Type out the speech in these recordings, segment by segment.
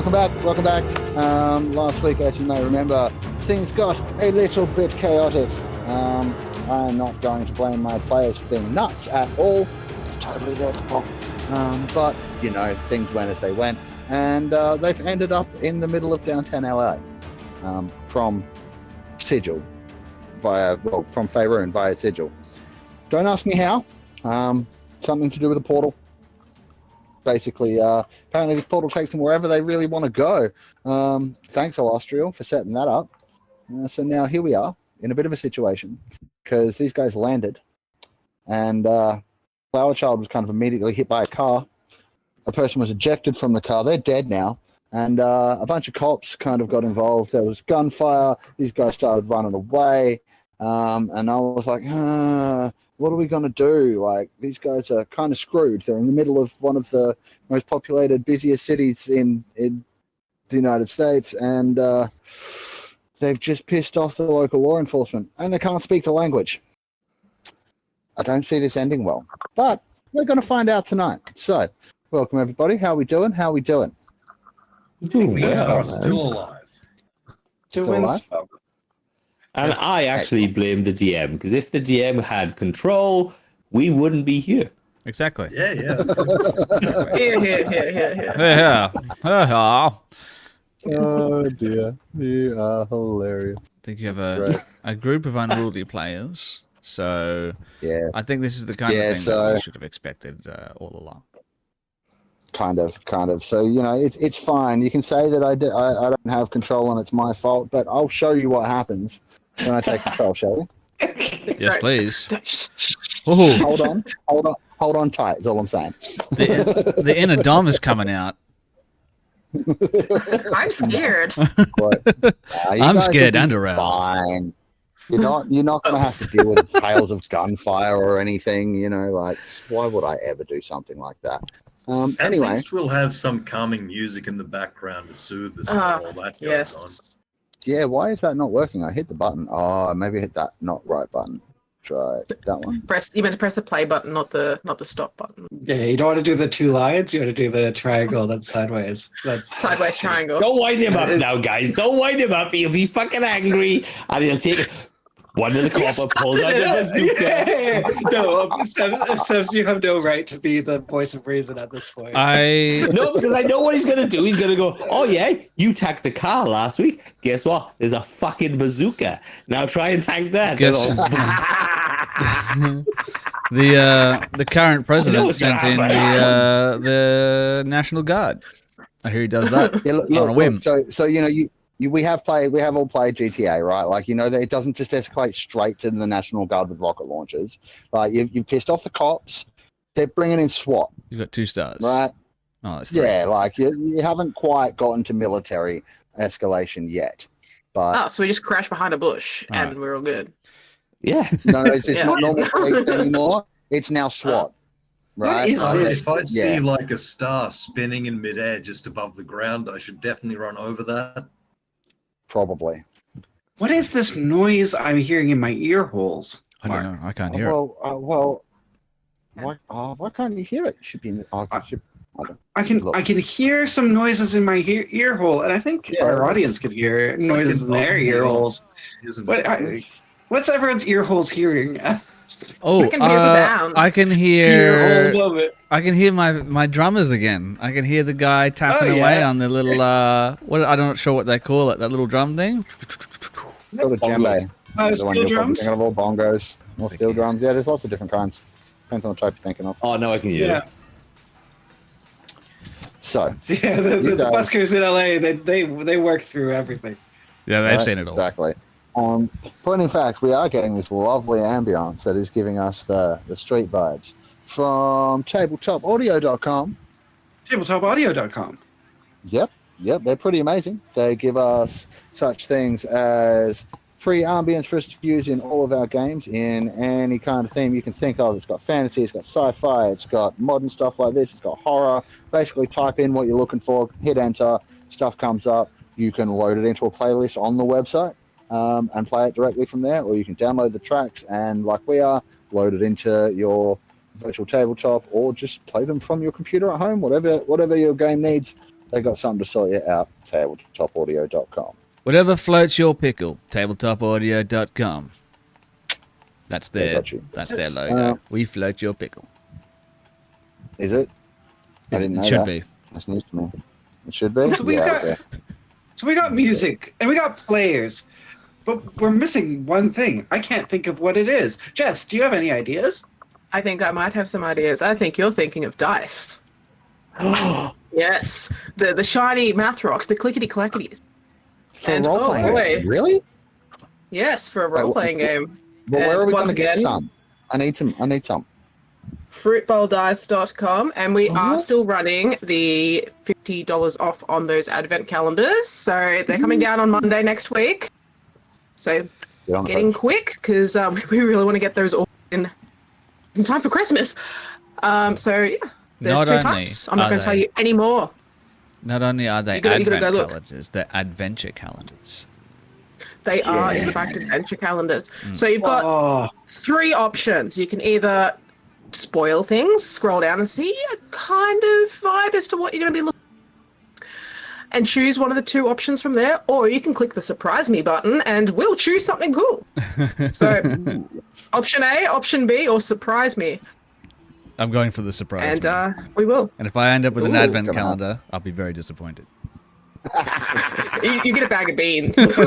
Welcome back. Last week, as you may remember, things got a little bit chaotic. I'm not going to blame my players for being nuts at all. It's totally their fault. But, you know, things went as they went. And they've ended up in the middle of downtown LA from Sigil from Faerun via Sigil. Don't ask me how. Something to do with a portal. Basically, apparently this portal takes them wherever they really want to go. Thanks, Alostriel, for setting that up. So now here we are in a bit of a situation because these guys landed and Flower Child was kind of immediately hit by a car. A person was ejected from the car. They're dead now. And a bunch of cops kind of got involved. There was gunfire. These guys started running away. And I was like, what are we going to do? Like, these guys are kind of screwed. They're in the middle of one of the most populated, busiest cities in the United States. And they've just pissed off the local law enforcement. And they can't speak the language. I don't see this ending well. But we're going to find out tonight. So, welcome, everybody. How are we doing? We are still alive. Still alive? And I actually blame the DM, because if the DM had control, we wouldn't be here. Exactly. Yeah. Yeah. Oh dear, you are hilarious. I think you have a group of unruly players, so yeah, I think this is the kind of thing that we should have expected all along. Kind of. So, you know, it's fine. You can say that I don't have control and it's my fault, but I'll show you what happens when I take control, shall we? Yes, please. Hold on tight is all I'm saying. The inner Dom is coming out. I'm scared. I'm scared and aroused. Fine. You're not going to have to deal with tales of gunfire or anything, you know, like, why would I ever do something like that? Anyway. At least we'll have some calming music in the background to soothe us while all that goes on. Yeah, why is that not working? I hit the button. Oh, maybe I hit that not right button. Try that one. You meant to press the play button, not the stop button. Yeah, you don't want to do the two lines. You want to do the triangle that's sideways. That's sideways triangle. Don't wind him up now, guys. Don't wind him up. He'll be fucking angry, and he'll take one of the copper pulls out the bazooka. No, Sevs, you have no right to be the voice of reason at this point. No, because I know what he's gonna do. He's gonna go, oh yeah, you tanked the car last week. Guess what? There's a fucking bazooka. Now try and tank that. The current president sent in the National Guard. I hear he does that on a whim. So you know we have all played GTA, right? Like, you know, that it doesn't just escalate straight to the National Guard with rocket launchers. Like, you've pissed off the cops. They're bringing in SWAT. You've got 2 stars, right? Oh, that's 3. Yeah, like you haven't quite gotten to military escalation yet. But so we just crash behind a bush and we're all good. Yeah. No, it's not normal police anymore. It's now SWAT. Right? If I see like a star spinning in midair just above the ground, I should definitely run over that. Probably. What is this noise I'm hearing in my ear holes? I don't know. I can't hear it. Why can't you hear it? It should be in the. I can hear some noises in my ear hole, and I think our audience could hear noises in their ear holes. What's everyone's ear holes hearing? Oh, I can hear sounds. I can hear my drummers again. I can hear the guy tapping away on the little I'm not sure what they call it. That little drum thing. Sort of djembe. Steel drums. Thinking of all bongos or steel drums. Yeah, there's lots of different kinds. Depends on the type you're thinking of. Oh no, I can hear it. So the buskers in LA, they work through everything. Yeah, they've seen it all. Exactly. But in fact, we are getting this lovely ambience that is giving us the street vibes from tabletopaudio.com. Tabletopaudio.com. Yep, they're pretty amazing. They give us such things as free ambience for us to use in all of our games in any kind of theme you can think of. It's got fantasy, it's got sci-fi, it's got modern stuff like this, it's got horror. Basically, type in what you're looking for, hit enter, stuff comes up. You can load it into a playlist on the website. And play it directly from there, or you can download the tracks and, like we are, load it into your virtual tabletop, or just play them from your computer at home, whatever your game needs. They got something to sort you out. Tabletopaudio.com. Whatever floats your pickle. Tabletopaudio.com. That's their logo. We float your pickle. Is it? I didn't know It should that. be. That's news to me. It should be. So we got music and we got players, but we're missing one thing. I can't think of what it is. Jess, do you have any ideas? I think I might have some ideas. I think you're thinking of dice. Yes, the shiny math rocks, the clickety clackities. For a role-playing game? Really? Yes, for a role-playing game. Well, where are we once going to get again, some? I need some. Fruitbowldice.com, and we are still running the $50 off on those advent calendars. So they're coming down on Monday next week. So getting quick, because we really want to get those all in time for Christmas. So yeah, there's Not two only types. I'm not going to tell you any more. Not only are they You gotta advent go look. calendars, they're adventure calendars. They are, in fact, adventure calendars. So you've got 3 options. You can either spoil things, scroll down and see a kind of vibe as to what you're going to be looking at, and choose one of the 2 options from there, or you can click the surprise me button and we'll choose something cool. So option A, option B, or surprise me. I'm going for the surprise. And we will. And if I end up with an advent calendar, I'll be very disappointed. You get a bag of beans. It's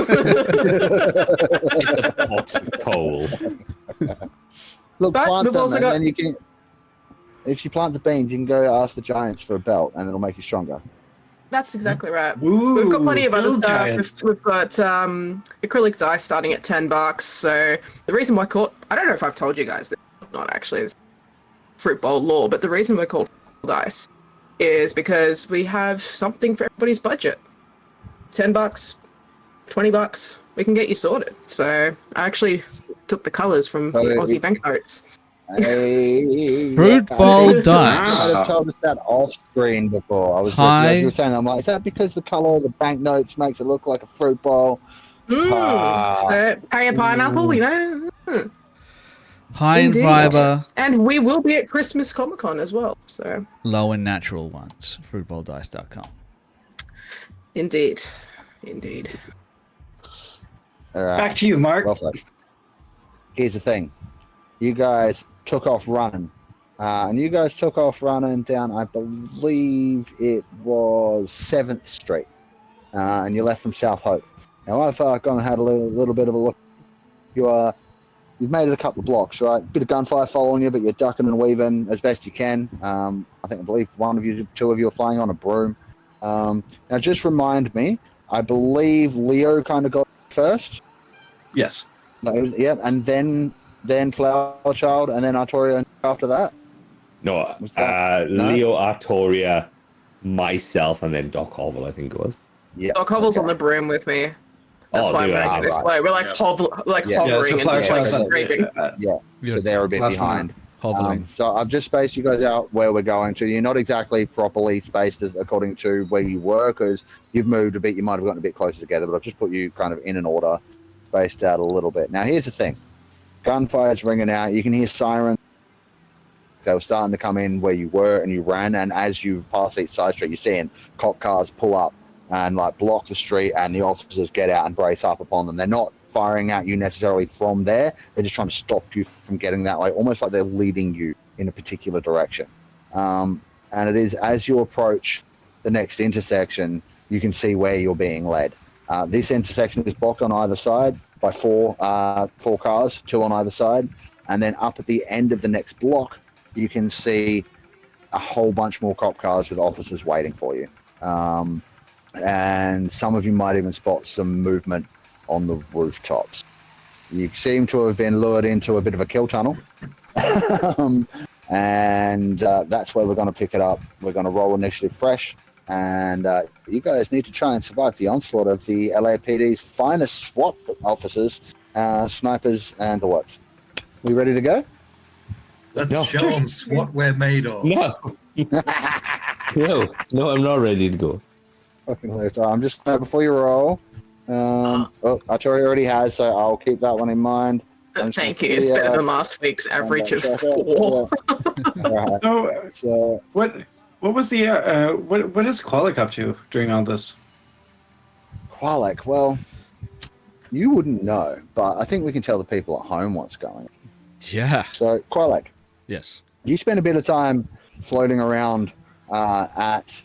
a pot pole. Look, But plant we've them, also and got- then you can. If you plant the beans, you can go ask the giants for a belt, and it'll make you stronger. That's exactly right. Ooh, We've got plenty of other build stuff. giants. We've got acrylic dice starting at $10. So the reason why I don't know if I've told you guys this, not actually, it's Fruit Bowl lore, but the reason we're called dice is because we have something for everybody's budget. $10, $20, we can get you sorted. So I actually took the colours from the Aussie banknotes. Hey, Fruit Bowl You dice. might have told us that off screen before. I was as you were saying, I'm like, is that because the color of the banknotes makes it look like a fruit bowl? So pay a pineapple, you know. High in Indeed. fiber, And we will be at Christmas Comic Con as well. So low in natural ones. Fruitbowldice.com. indeed. All right. Back to you, Mark. Well played. Here's the thing. You guys took off running. And you guys took off running down, I believe it was 7th Street. And you left from South Hope. Now, I've gone and had a little bit of a look. You've made it a couple of blocks, right? Bit of gunfire following you, but you're ducking and weaving as best you can. I believe one of you, 2 of you are flying on a broom. Now, just remind me, I believe Leo kind of got first. Yes. Yeah, and then Flower Child, and then Artoria after that. No, No? Leo, Artoria, myself, and then Doc Hovel, I think it was. Yeah. Doc Hovel's on the broom with me. That's why we're acting this way. We're like hovering so Flower and Child's like up scraping. So they're a bit Last behind. Hobbling. So I've just spaced you guys out where we're going to. You're not exactly properly spaced according to where you were, because you've moved a bit. You might have gotten a bit closer together, but I've just put you kind of in an order, spaced out a little bit. Now, here's the thing. Gunfire's ringing out. You can hear sirens. They were starting to come in where you were, and you ran. And as you pass each side street, you're seeing cop cars pull up and like block the street, and the officers get out and brace up upon them. They're not firing at you necessarily from there. They're just trying to stop you from getting that way, almost like they're leading you in a particular direction. And it is as you approach the next intersection, you can see where you're being led. This intersection is blocked on either side by four cars, 2 on either side. And then up at the end of the next block, you can see a whole bunch more cop cars with officers waiting for you. And some of you might even spot some movement on the rooftops. You seem to have been lured into a bit of a kill tunnel. And that's where we're going to pick it up. We're going to roll initiative fresh. And you guys need to try and survive the onslaught of the LAPD's finest SWAT officers, snipers, and the works. We ready to go? Let's show them what we're made of. No, I'm not ready to go. Fucking hilarious. I'm just before you roll. Artoria already has, so I'll keep that one in mind. Thank you. It's better than last week's average of 4. Right. So, So what What was the what is Qualic up to during all this? Qualic, well, you wouldn't know, but I think we can tell the people at home what's going on. Yeah. So, Qualic, Yes. you spent a bit of time floating around at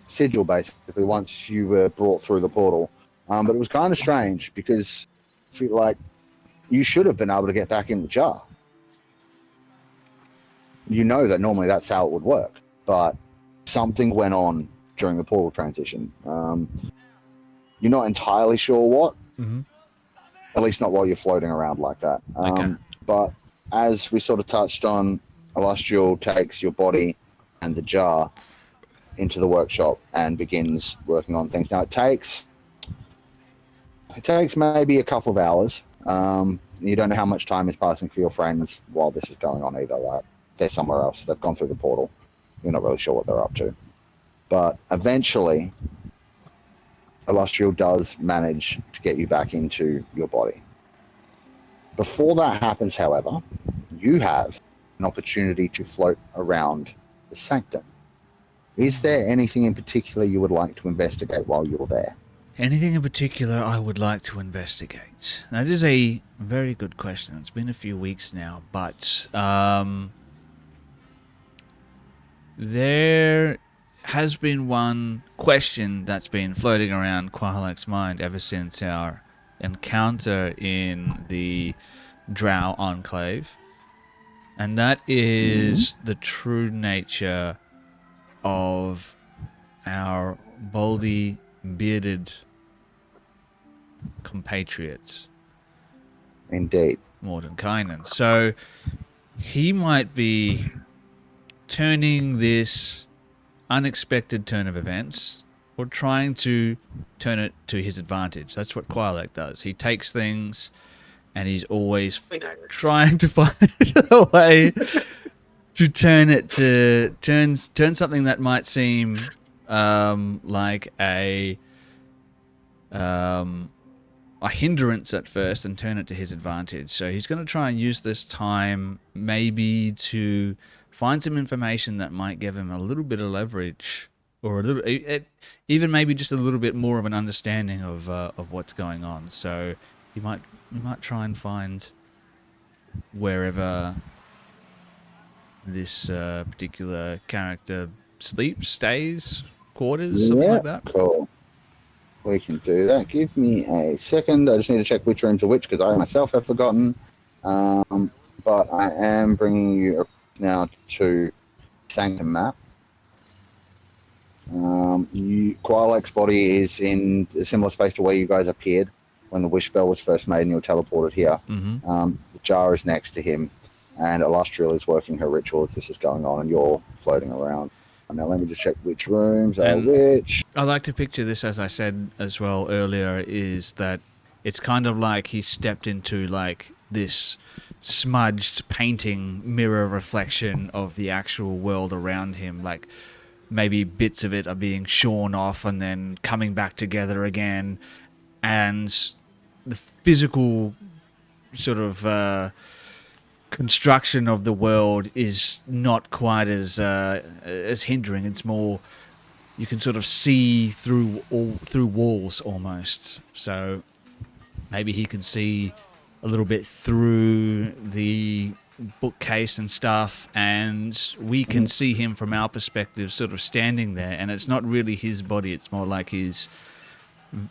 Sigil, basically, once you were brought through the portal. But it was kind of strange because I feel like you should have been able to get back in the jar. You know that normally that's how it would work, but something went on during the portal transition. You're not entirely sure what, at least not while you're floating around like that. Okay. But as we sort of touched on, Illustrial takes your body and the jar into the workshop and begins working on things. Now it takes maybe a couple of hours. You don't know how much time is passing for your friends while this is going on either. Like they're somewhere else. They've gone through the portal. You're not really sure what they're up to. But eventually, Illustrial does manage to get you back into your body. Before that happens, however, you have an opportunity to float around the sanctum. Is there anything in particular you would like to investigate while you're there? Anything in particular I would like to investigate? That is a very good question. It's been a few weeks now, but there has been one question that's been floating around Quahalak's mind ever since our encounter in the Drow Enclave, and that is the true nature of our baldy, bearded compatriots. Indeed. Mordenkainen. So he might be turning this unexpected turn of events or trying to turn it to his advantage. That's what Quahalak does. He takes things and he's always trying to find a way to turn something that might seem like a hindrance at first and turn it to his advantage. So he's going to try and use this time maybe to find some information that might give him a little bit of leverage, or a little, even maybe just a little bit more of an understanding of what's going on. So you might try and find wherever this particular character sleeps, stays, quarters, something like that. Cool. We can do that. Give me a second. I just need to check which rooms are which because I myself have forgotten. But I am bringing you now to Sanctum map. Qualak's body is in a similar space to where you guys appeared when the wish spell was first made and you were teleported here. The jar is next to him, and Illustrial is working her ritual as this is going on, and you're floating around. Now let me just check which rooms are which. I like to picture this, as I said as well earlier, is that it's kind of like he stepped into like this smudged painting mirror reflection of the actual world around him. Like maybe bits of it are being shorn off and then coming back together again, and the physical sort of construction of the world is not quite as hindering. It's more, you can sort of see through walls almost. So maybe he can see a little bit through the bookcase and stuff, and we can see him from our perspective sort of standing there, and it's not really his body, it's more like his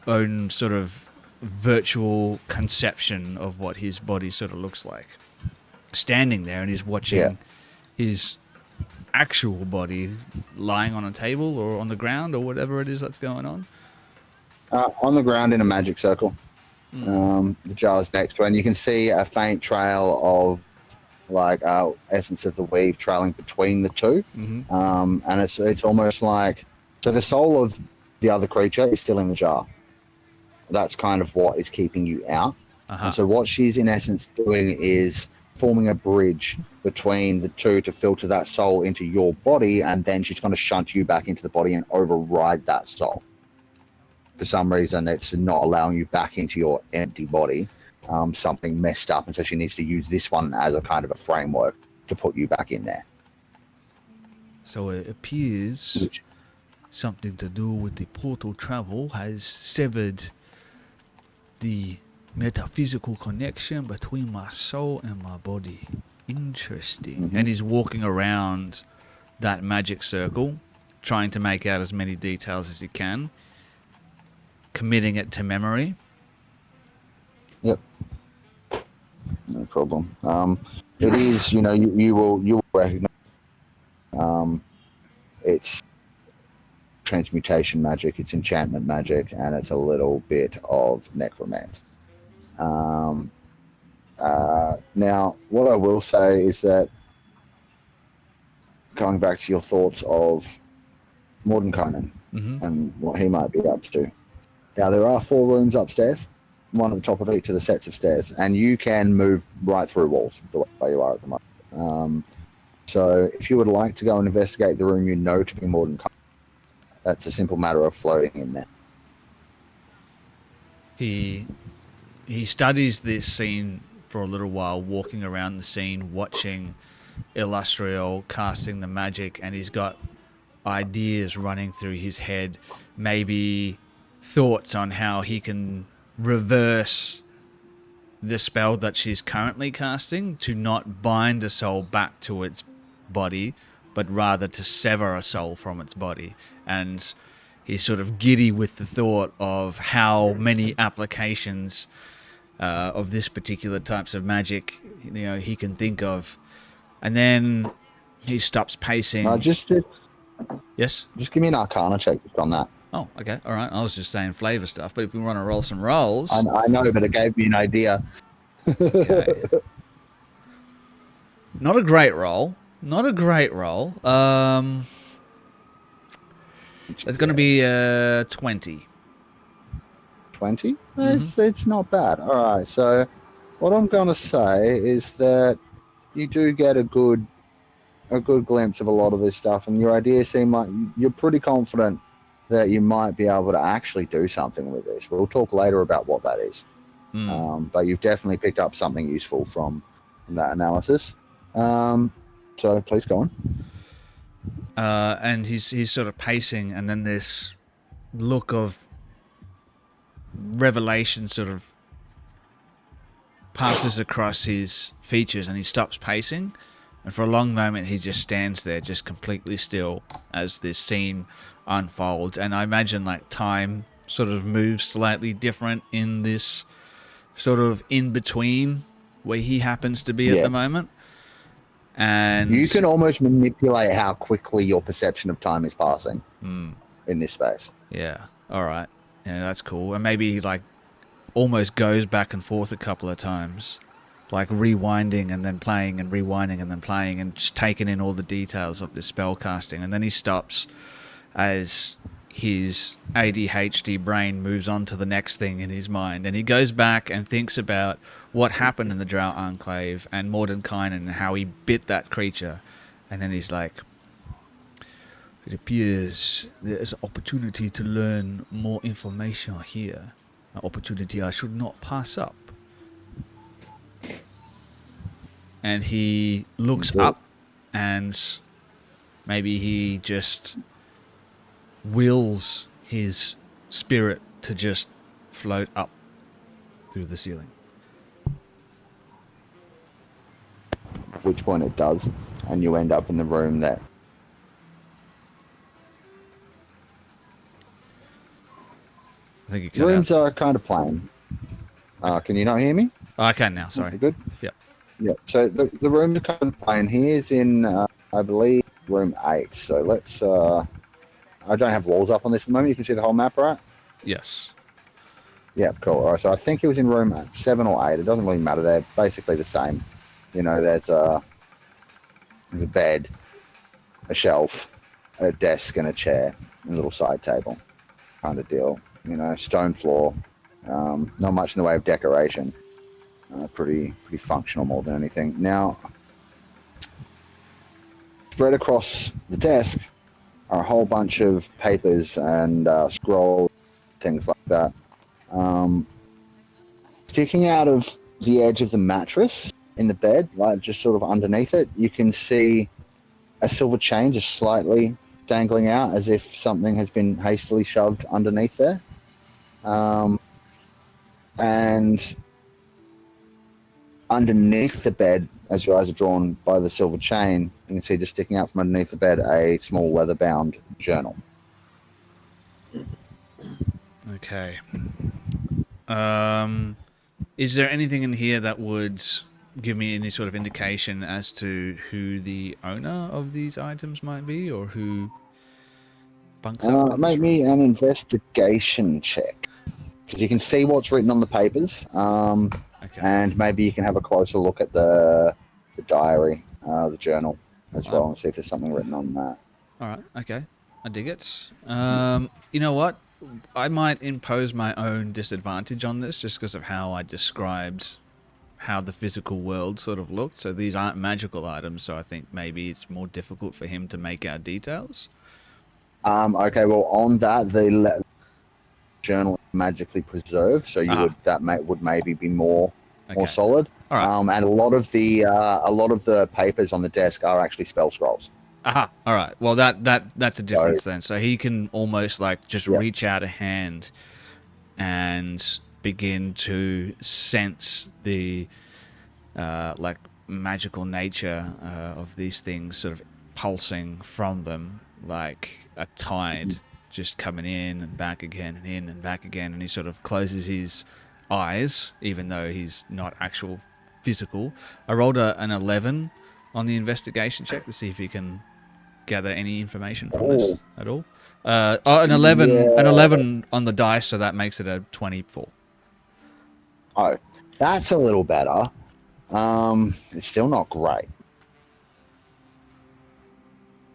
own sort of virtual conception of what his body sort of looks like. Standing there, and he's watching his actual body lying on a table or on the ground or whatever it is that's going on. On the ground in a magic circle. The jar's next to it, and you can see a faint trail of like essence of the weave trailing between the two. And it's almost like, so the soul of the other creature is still in the jar. That's kind of what is keeping you out. And so what she's in essence doing is forming a bridge between the two to filter that soul into your body, and then she's going to shunt you back into the body and override that soul. For some reason, it's not allowing you back into your empty body. Something messed up, and so she needs to use this one as a kind of a framework to put you back in there. So it appears something to do with the portal travel has severed the metaphysical connection between my soul and my body. Interesting. And he's walking around that magic circle, trying to make out as many details as he can, committing it to memory. Yep. No problem. It is, you will recognize it's transmutation magic, it's enchantment magic, and it's a little bit of necromancy. Now, what I will say is that, going back to your thoughts of Mordenkainen and what he might be up to. Now, there are 4 rooms upstairs, one at the top of each of the sets of stairs, and you can move right through walls the way you are at the moment. So if you would like to go and investigate the room you know to be Mordenkainen, that's a simple matter of floating in there. He studies this scene for a little while, walking around the scene, watching Illustrial casting the magic, and he's got ideas running through his head, maybe thoughts on how he can reverse the spell that she's currently casting to not bind a soul back to its body, but rather to sever a soul from its body. And he's sort of giddy with the thought of how many applications of this particular types of magic he can think of. And then he stops pacing. Yes? Just give me an Arcana check just on that. Oh, okay. All right. I was just saying flavor stuff, but if we want to roll some rolls... I know, but it gave me an idea. Okay. Not a great roll. It's going to be 20. 20? It's not bad. All right. So what I'm going to say is that you do get a good glimpse of a lot of this stuff, and your ideas seem like you're pretty confident that you might be able to actually do something with this. We'll talk later about what that is. But you've definitely picked up something useful from that analysis. So please go on. And he's sort of pacing, and then this look of revelation sort of passes across his features, and he stops pacing, and for a long moment he just stands there, just completely still as this scene unfolds. And I imagine like time sort of moves slightly different in this sort of in between where he happens to be at the moment. And you can almost manipulate how quickly your perception of time is passing in this space. Yeah. All right. Yeah, that's cool. And maybe he like almost goes back and forth a couple of times, like rewinding and then playing and rewinding and then playing, and just taking in all the details of this spell casting. And then he stops as his ADHD brain moves on to the next thing in his mind, and he goes back and thinks about what happened in the Drow Enclave and Mordenkainen and how he bit that creature. And then he's like, it appears there's an opportunity to learn more information here, an opportunity I should not pass up. And he looks up, and maybe he just wills his spirit to just float up through the ceiling. At which point it does, and you end up in the room that... I think you cut Rooms out. are kind of plain. Can you not hear me? Oh, I can now, sorry. You good? Yep. Yeah, so the rooms are kind of plain. He is in, I believe, room 8. So let's... I don't have walls up on this at the moment. You can see the whole map, right? Yes. Yeah, cool. All right, so I think he was in room 7 or 8. It doesn't really matter. They're basically the same. You know, there's a bed, a shelf, a desk, and a chair, and a little side table kind of deal. You know, stone floor. Not much in the way of decoration. Pretty functional more than anything. Now, spread across the desk are a whole bunch of papers and scrolls, things like that. Sticking out of the edge of the mattress in the bed, like just sort of underneath it, you can see a silver chain just slightly dangling out as if something has been hastily shoved underneath there. And underneath the bed, as your eyes are drawn by the silver chain, you can see just sticking out from underneath the bed a small leather-bound journal. Okay. Is there anything in here that would give me any sort of indication as to who the owner of these items might be, or who bunks up in this Make room? me an investigation check, because you can see what's written on the papers, Okay. and maybe you can have a closer look at the diary, the journal as well, and see if there's something written on that. All right. Okay. I dig it. You know what? I might impose my own disadvantage on this just because of how I described how the physical world sort of looked. So these aren't magical items, so I think maybe it's more difficult for him to make out details. Okay, well, on that, the journal is magically preserved, so would maybe be more solid. All right. And a lot of the papers on the desk are actually spell scrolls. Aha. All right. Well, that's a difference then. So he can almost like just reach out a hand and begin to sense the like magical nature of these things sort of pulsing from them, like a tide just coming in and back again and in and back again. And he sort of closes his eyes, even though he's not actual physical. I rolled an 11 on the investigation check to see if he can gather any information from this at all. An 11 on the dice, so that makes it a 24. Oh, that's a little better. It's still not great.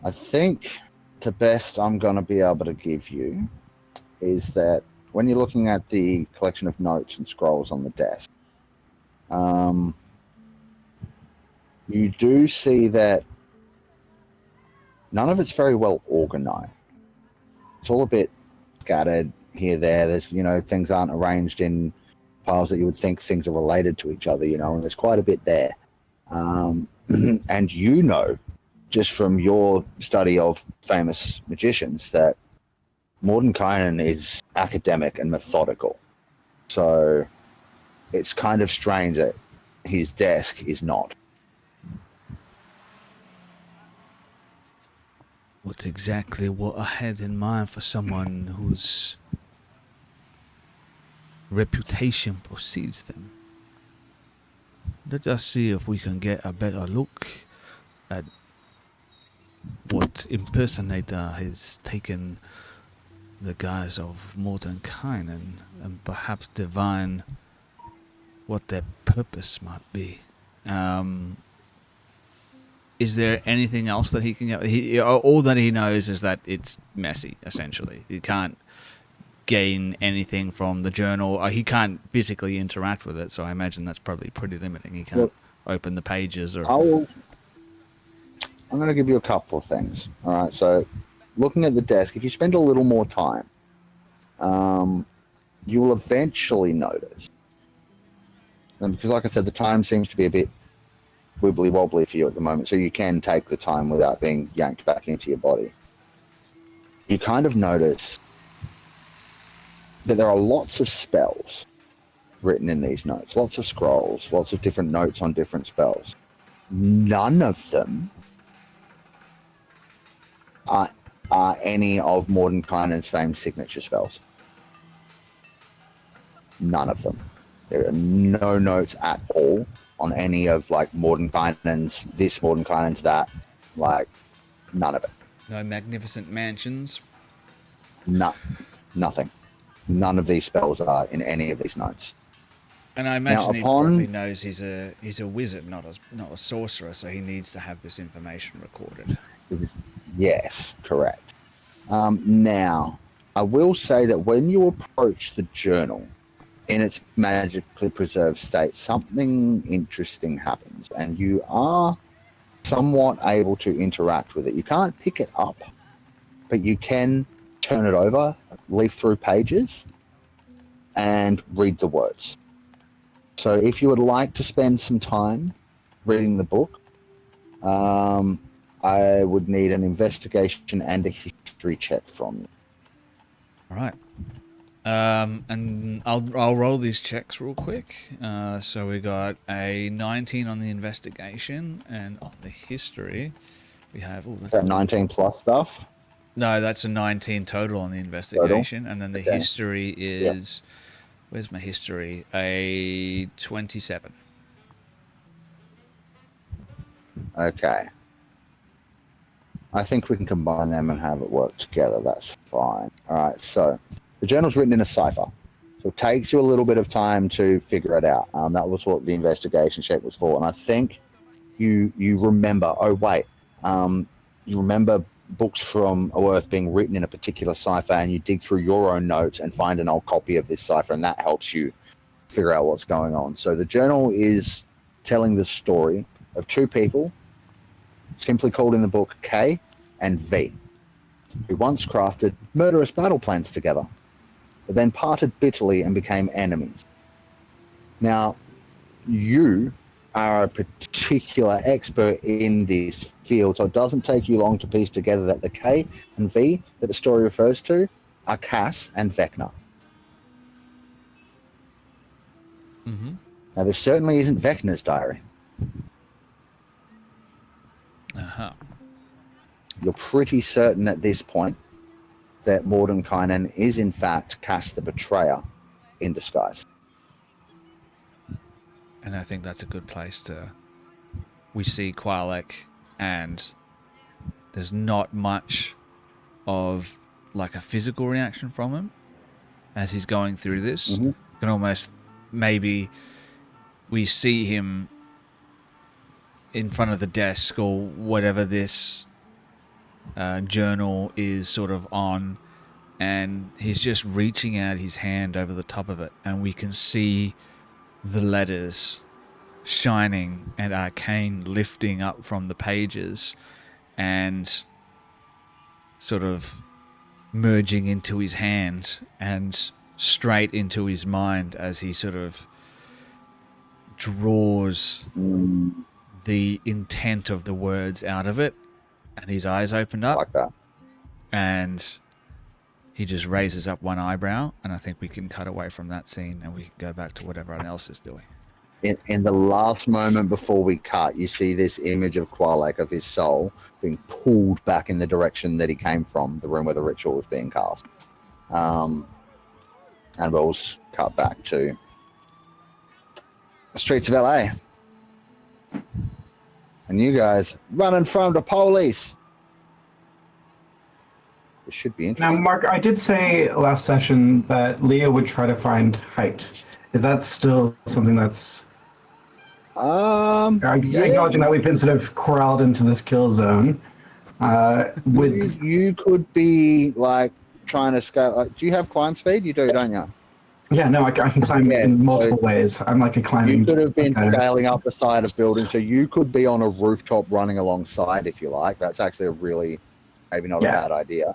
I think the best I'm going to be able to give you is that when you're looking at the collection of notes and scrolls on the desk, you do see that none of it's very well organized. It's all a bit scattered here, there. There's, things aren't arranged in piles that you would think things are related to each other, and there's quite a bit there. And just from your study of famous magicians, that Mordenkainen is academic and methodical. So it's kind of strange that his desk is not. What's exactly what I had in mind for someone whose reputation precedes them? Let us see if we can get a better look at what impersonator has taken the guise of Mordenkainen and perhaps divine what their purpose might be. Is there anything else that he can get? All that he knows is that it's messy, essentially. He can't gain anything from the journal. He can't physically interact with it, so I imagine that's probably pretty limiting. He can't open the pages. I'm going to give you a couple of things. All right, so looking at the desk, if you spend a little more time, you will eventually notice. And because, like I said, the time seems to be a bit wibbly wobbly for you at the moment, so you can take the time without being yanked back into your body. You kind of notice that there are lots of spells written in these notes, lots of scrolls, lots of different notes on different spells. None of them are any of Mordenkainen's famed signature spells. None of them. There are no notes at all on any of Mordenkainen's this, Mordenkainen's that, none of it. No magnificent mansions. Nothing. None of these spells are in any of these notes. And I imagine he probably knows he's a wizard, not a sorcerer, so he needs to have this information recorded. Yes, correct. Now, I will say that when you approach the journal in its magically preserved state, something interesting happens, and you are somewhat able to interact with it. You can't pick it up, but you can turn it over, leaf through pages, and read the words. So if you would like to spend some time reading the book, I would need an investigation and a history check from you. All right. And I'll roll these checks real quick. So we got a 19 on the investigation, and on the history, we have Is that 19 plus stuff? No, that's a 19 total on the investigation, and then the Okay. history is where's my history? A 27. Okay. I think we can combine them and have it work together. That's fine. All right. So the journal's written in a cipher. So it takes you a little bit of time to figure it out. That was what the investigation check was for. And I think you remember, you remember books from Earth being written in a particular cipher, and you dig through your own notes and find an old copy of this cipher, and that helps you figure out what's going on. So the journal is telling the story of two people, simply called in the book K and V, who once crafted murderous battle plans together, but then parted bitterly and became enemies. Now, you are a particular expert in this field, so it doesn't take you long to piece together that the K and V that the story refers to are Cass and Vecna. Mm-hmm. Now, this certainly isn't Vecna's diary. Uh-huh. You're pretty certain at this point that Mordenkainen is in fact Cass the Betrayer in disguise. And I think that's a good place to... We see Qualek, and there's not much of like a physical reaction from him as he's going through this. Mm-hmm. You can almost... Maybe we see him in front of the desk or whatever this journal is sort of on, and he's just reaching out his hand over the top of it, and we can see the letters shining and arcane lifting up from the pages and sort of merging into his hand and straight into his mind as he sort of draws the intent of the words out of it, and his eyes opened up Like that. and he just raises up one eyebrow, and I think we can cut away from that scene and we can go back to what everyone else is doing. In the last moment before we cut, you see this image of Qualek, of his soul, being pulled back in the direction that he came from, the room where the ritual was being cast. And we'll cut back to the streets of LA. And you guys running from the police. It should be Now, interesting. Mark, I did say last session that Leah would try to find height. Is that still something that's... Acknowledging that we've been sort of corralled into this kill zone. You could be like trying to scale. Like, do you have climb speed? You do, don't you? Yeah, no, I can climb in multiple ways. I'm like a climbing... You could have been scaling up the side of buildings, so you could be on a rooftop running alongside if you like. That's actually a really, maybe not a bad idea.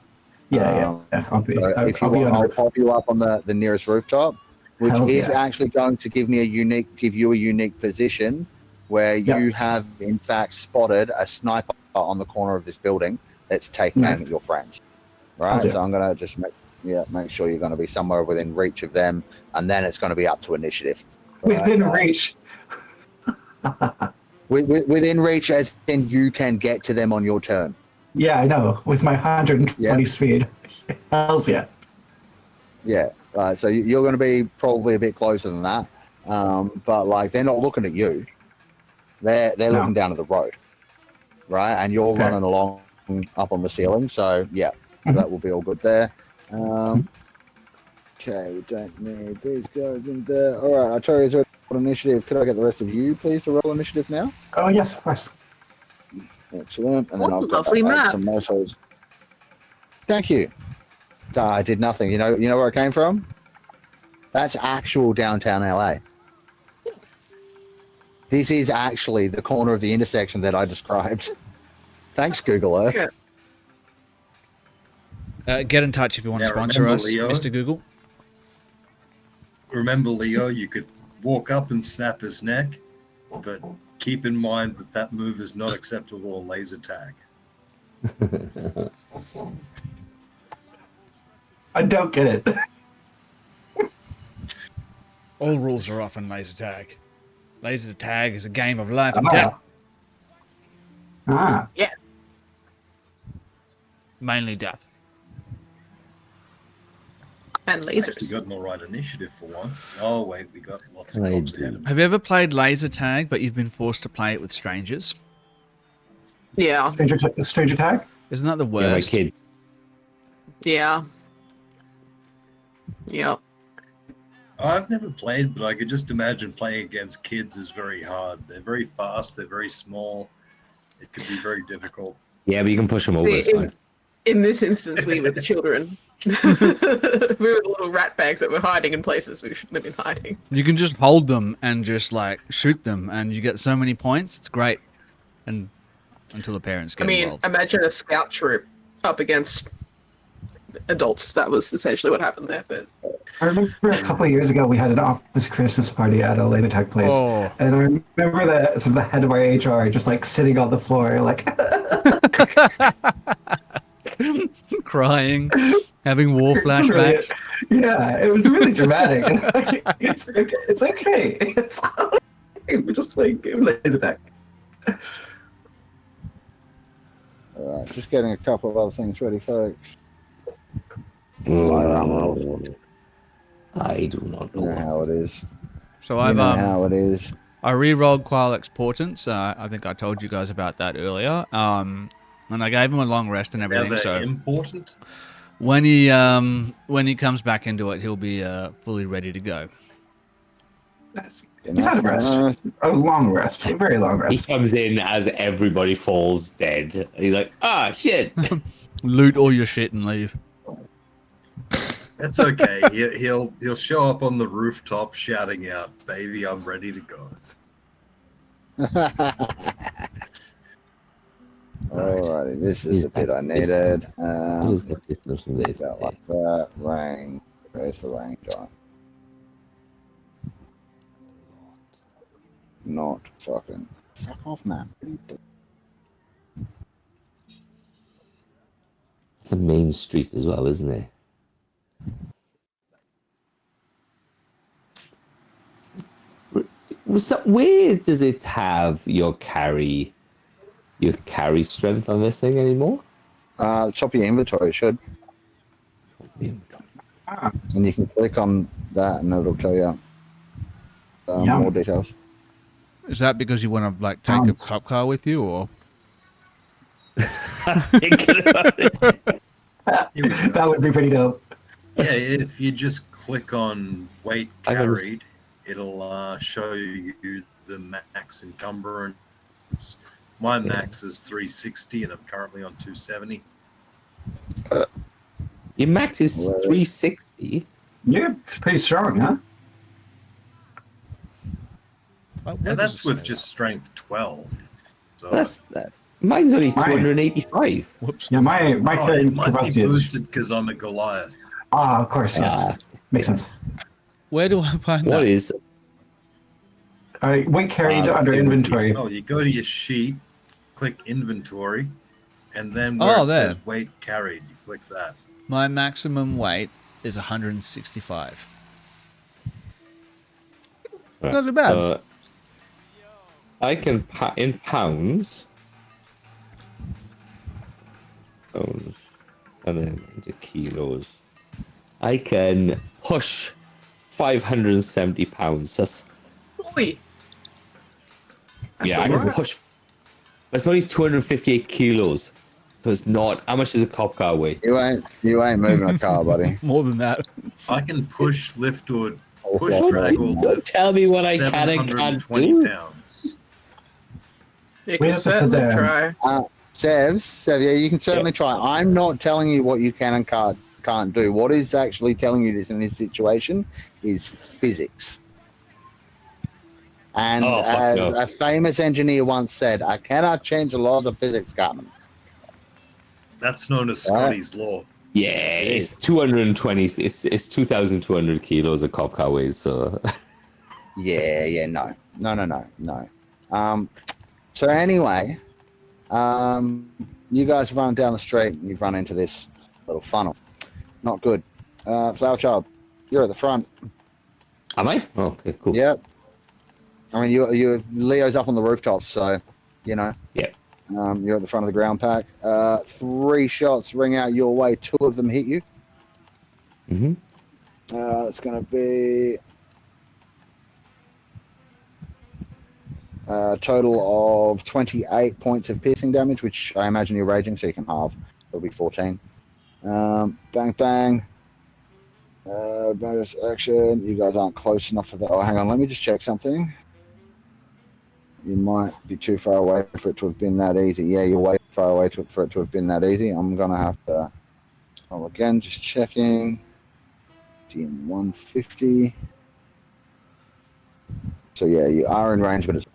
Yeah. I'll pop you up on the nearest rooftop, which is actually going to give you a unique position where you have in fact spotted a sniper on the corner of this building that's taking aim at your friends. Right, so I'm gonna just make sure you're going to be somewhere within reach of them, and then it's going to be up to initiative. Within reach. Within reach, as in you can get to them on your turn. Yeah, I know. With my 120 speed. Hells yeah. Yeah. So you're going to be probably a bit closer than that. But like they're not looking at you. They're looking down at the road. Right? And you're running along up on the ceiling. So yeah, that will be all good there. Okay, we don't need these guys in there. All right, I'll tell you, is there initiative? Could I get the rest of you, please, to roll initiative now? Oh, yes, of course. Excellent. And then I've got lovely map. some motos. Thank you. I did nothing. You know where I came from? That's actual downtown LA. This is actually the corner of the intersection that I described. Thanks, Google Earth. Get in touch if you want to sponsor us, Leo, Mr. Google. Remember, Leo, you could walk up and snap his neck, but keep in mind that move is not acceptable on laser tag. I don't get it. All rules are off in laser tag. Laser tag is a game of life and death. Ah, Mainly death. And Actually lasers. got an alright initiative for once. Oh wait, we got lots of I cops do. ahead of me. Have you ever played laser tag, but you've been forced to play it with strangers? Yeah. Stranger Tag? Isn't that the Yeah, my worst? kids. Yeah. Yep. I've never played, but I could just imagine playing against kids is very hard. They're very fast, they're very small. It could be very difficult. Yeah, but you can push them over. It's fine. In this instance, we were the children. We were the little rat bags that were hiding in places we shouldn't have been hiding. You can just hold them and just like shoot them, and you get so many points. It's great. And until the parents get involved. Imagine a scout troop up against adults. That was essentially what happened there. But I remember a couple of years ago we had an office Christmas party at a laser tag place, Oh. and I remember the sort of the head of our HR just like sitting on the floor, like Crying, having war flashbacks. Yeah, it was really dramatic. And like, it's okay. It's okay. It's okay. We're just playing game laser tag. All right, just getting a couple of other things ready, folks. Fire armor. I do not You know know. how it is. So You I've know how it is. I re-rolled Qualix Portents. I think I told you guys about that earlier. And I gave him a long rest and Now everything. they're So important. when he comes back into it, he'll be fully ready to go. He's had a rest. A long rest. A very long He rest. comes in as everybody falls dead. He's like, ah, shit. Loot all your shit and leave. That's okay. He'll show up on the rooftop shouting out, "Baby, I'm ready to go." Alrighty, this is the bit I needed. Who's got this little bit? About like that. Range. Where's the range on? Not fucking. Fuck off, man. It's a main street as well, isn't it? Where does it have your carry strength on this thing anymore? The top of your inventory should. Ah, And you can click on that and it'll tell you Yum. more details. Is that because you want to like take a Sounds- cop car with you, or Thinking about it. Here we go. that would be pretty dope. Yeah, if you just click on weight I can- carried, it'll show you the max encumbrance. My max is 360 and I'm currently on 270. Your max is Well, 360. You're pretty strong, huh? And that's with just strength 12. So That's that. Mine's only Mine. 285. whoops? Yeah, my carry it might be capacity is. boosted because I'm a Goliath. Ah, of course, yes. Ah. Makes sense. Where do I find What that? is? All right, weight carried under inventory. Oh, you go to your sheet, click inventory, and then Oh, where it there. says weight carried, you click that. My maximum weight is 165. Not too bad. So I can in pounds. Pounds, and then into kilos. I can push 570 pounds. That's Oi. yeah, I can push. But it's only 258 kilos, so it's not. How much does a cop car weigh? You ain't moving a car, buddy. More than that. I can push, lift, or push, Oh, drag, or lift Tell me what I can and can't 720 do. pounds. You Wait can up a certainly second. try. Sev, yeah, you can certainly try. I'm not telling you what you can and can't do. What is actually telling you this in this situation is physics. And Oh, fuck as no. a famous engineer once said, I cannot change the laws of physics, Carmen. That's known as Scotty's Law. Yeah, it's 220. It's 2,200 kilos a cop car weighs. So No. So anyway, You guys run down the street and you've run into this little funnel. Not good. Flower Child, you're at the front. Am I? Oh, okay, cool. Yep. I mean, Leo's up on the rooftop, so, you know. Yeah. You're at the front of the ground pack. 3 shots ring out your way. 2 of them hit you. Mm-hmm. It's going to be a total of 28 points of piercing damage, which I imagine you're raging, so you can halve. It'll be 14. Bang, bang. Bonus action. You guys aren't close enough for that. Oh, hang on. Let me just check something. You might be too far away for it to have been that easy. Yeah, you're way far away for it to have been that easy. I'm going to have to roll again. Just checking. DM150. So, yeah, you are in range, but it's...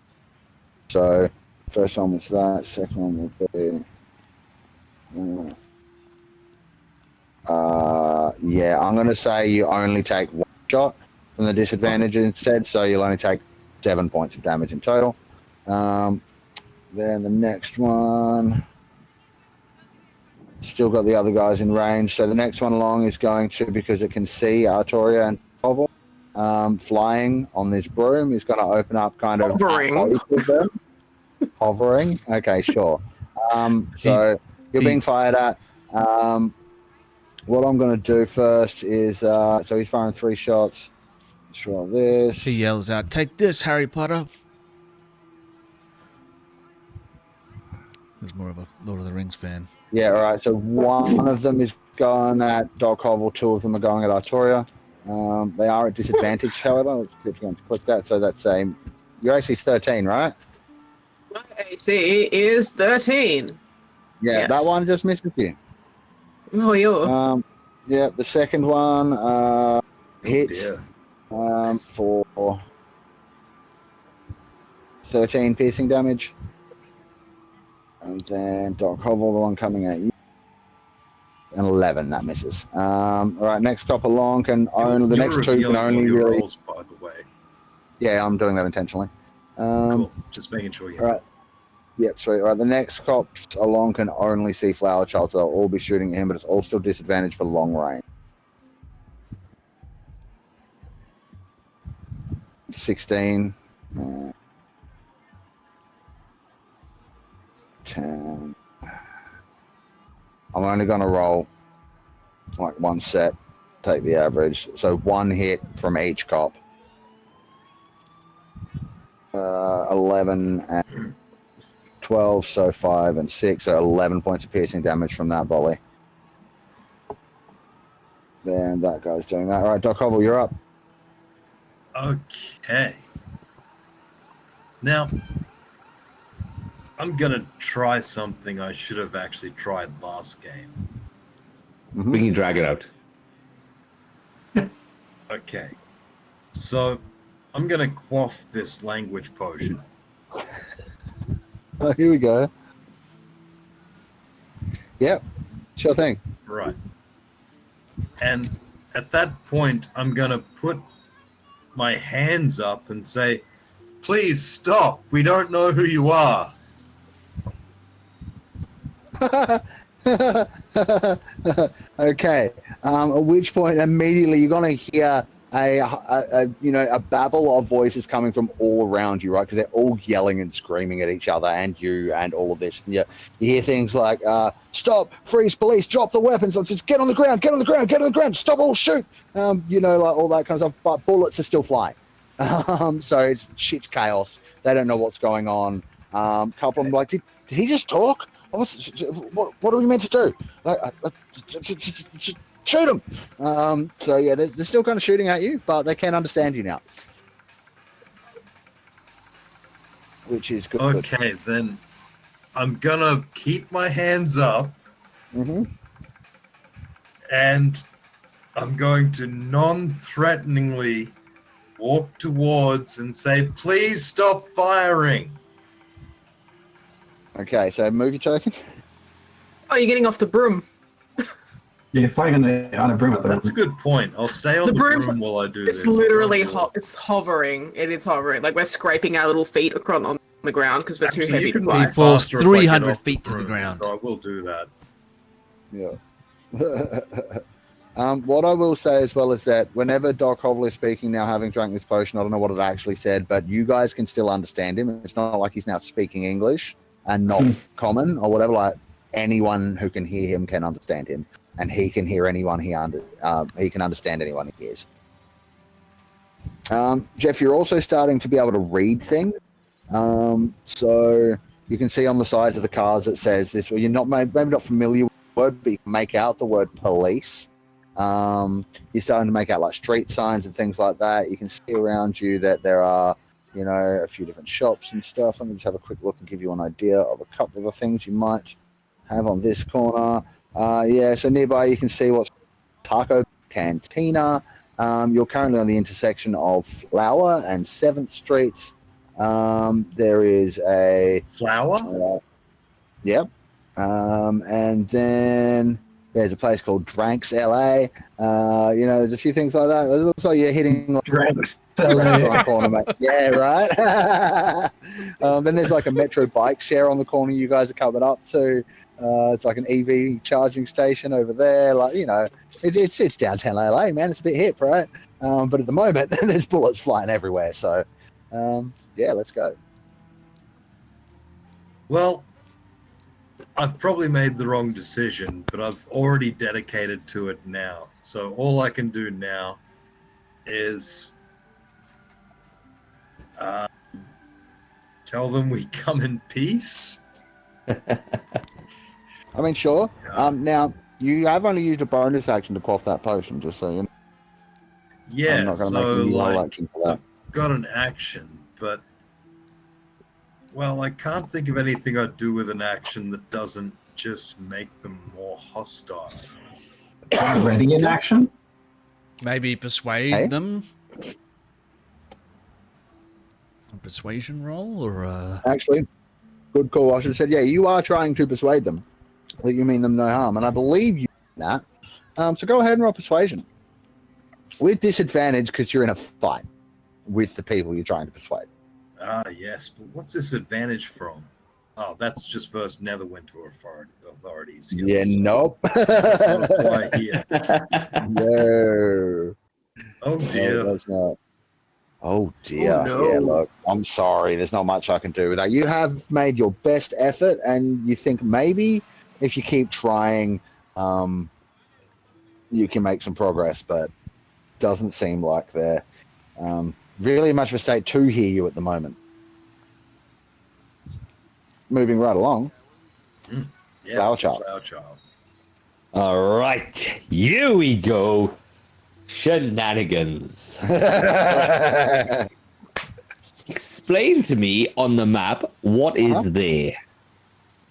So, first one was that. Second one will be... yeah, I'm going to say you only take 1 shot from the disadvantage instead, so you'll only take 7 points of damage in total. Then the next one, still got the other guys in range. So the next one along is going to, because it can see Artoria and Koval flying on this broom, is going to open up kind of Hovering. Hovering. Okay, sure. So you're being fired at. What I'm going to do first is, so he's firing 3 shots. Let's roll this. He yells out, "Take this, Harry Potter!" He's more of a Lord of the Rings fan. Yeah, all right. So one of them is going at Doc Hovel, 2 of them are going at Artoria. They are at disadvantage, however. If you're going to click that, so that's your AC is 13, right? My AC is 13. Yeah, Yes. that one just misses you. Oh, you. Yeah, the second one hits for 13 piercing damage. And then Doc Hovel, the one coming at you. And 11, that misses. All right, next cop along can only... The next 2 can only really... Rolls, by the way. Yeah, I'm doing that intentionally. Cool. Just making sure you... All right. Yep, sweet. All right, the next cops along can only see Flower Child, so they'll all be shooting at him, but it's all still disadvantage for long range. 16. 10. I'm only going to roll like 1 set, take the average. So 1 hit from each cop. 11 and 12, so 5 and 6, so 11 points of piercing damage from that volley. Then that guy's doing that. All right, Doc Hovel, you're up. Okay. Now, I'm going to try something I should have actually tried last game. We can drag it out. Okay. So, I'm going to quaff this language potion. Oh, here we go. Yep, sure thing. Right. And at that point, I'm going to put my hands up and say, "Please stop. We don't know who you are." Okay. At which point, immediately you're gonna hear a babble of voices coming from all around you, right? Because they're all yelling and screaming at each other and you and all of this. And you hear things like, "Stop! Freeze! Police! Drop the weapons! Just get on the ground! Get on the ground! Get on the ground! Stop! All shoot!" Like all that kind of stuff. But bullets are still flying. So it's shit's chaos. They don't know what's going on. Couple of them like, did he just talk? What are we meant to do? Shoot him! So yeah, they're still kind of shooting at you, but they can understand you now, which is good. Okay, then I'm gonna keep my hands up, and I'm going to non-threateningly walk towards and say, "Please stop firing." Okay, so move your token. Oh, you're getting off the broom. You're flying on a broom at the That's a good point. I'll stay on the broom while I do this. It's literally it's hovering. It is hovering. Like we're scraping our little feet across on the ground because we're too Actually, heavy you to can fly. move Falls faster if I 300 get off feet to the room, ground. So I will do that. Yeah. What I will say as well is that whenever Doc Hovel is speaking now, having drank this potion, I don't know what it actually said, but you guys can still understand him. It's not like he's now speaking English and not common or whatever. Like anyone who can hear him can understand him, and he can hear anyone he can understand anyone he hears. Geoff, you're also starting to be able to read things. So you can see on the sides of the cars it says this. Well, you're not maybe not familiar with the word, but you can make out the word police. You're starting to make out like street signs and things like that. You can see around you that there are, you know, a few different shops and stuff. Let me just have a quick look and give you an idea of a couple of the things you might have on this corner. Yeah, so nearby you can see what's Taco Cantina. You're currently on the intersection of Flower and 7th Streets. There is a Flower? Yep. And then there's a place called Dranks LA. You know, there's a few things like that. It looks like you're hitting like Dranks. restaurant corner, mate. Yeah, right. Then there's like a Metro bike share on the corner you guys are coming up to. It's like an EV charging station over there. Like, you know, it's downtown LA, man. It's a bit hip, right? But at the moment, there's bullets flying everywhere. So, yeah, let's go. Well, I've probably made the wrong decision, but I've already dedicated to it now. So all I can do now is tell them we come in peace. I mean, sure. Now, you have only used a bonus action to quaff that potion, just so you know. Yeah, I'm not going to so make any like, roll action for that. I've got an action, but well, I can't think of anything I'd do with an action that doesn't just make them more hostile. Ready in action? Maybe persuade Hey? them. A persuasion roll or Actually, good call. I should have said, yeah, you are trying to persuade them that you mean them no harm, and I believe you in that. So go ahead and roll persuasion with disadvantage because you're in a fight with the people you're trying to persuade. Ah, yes, but what's this advantage from? Oh, that's just versus Netherwinter authorities. Yeah, so nope. that's not apply here. No. Oh dear. No, that's not. Oh dear. Oh, no. Yeah, look, I'm sorry. There's not much I can do with that. You have made your best effort, and you think maybe if you keep trying, you can make some progress, but doesn't seem like they're really much of a state to hear you at the moment. Moving right along. Yeah, Flower Child. Flower Child. All right, here we go. Shenanigans. Explain to me on the map what is there.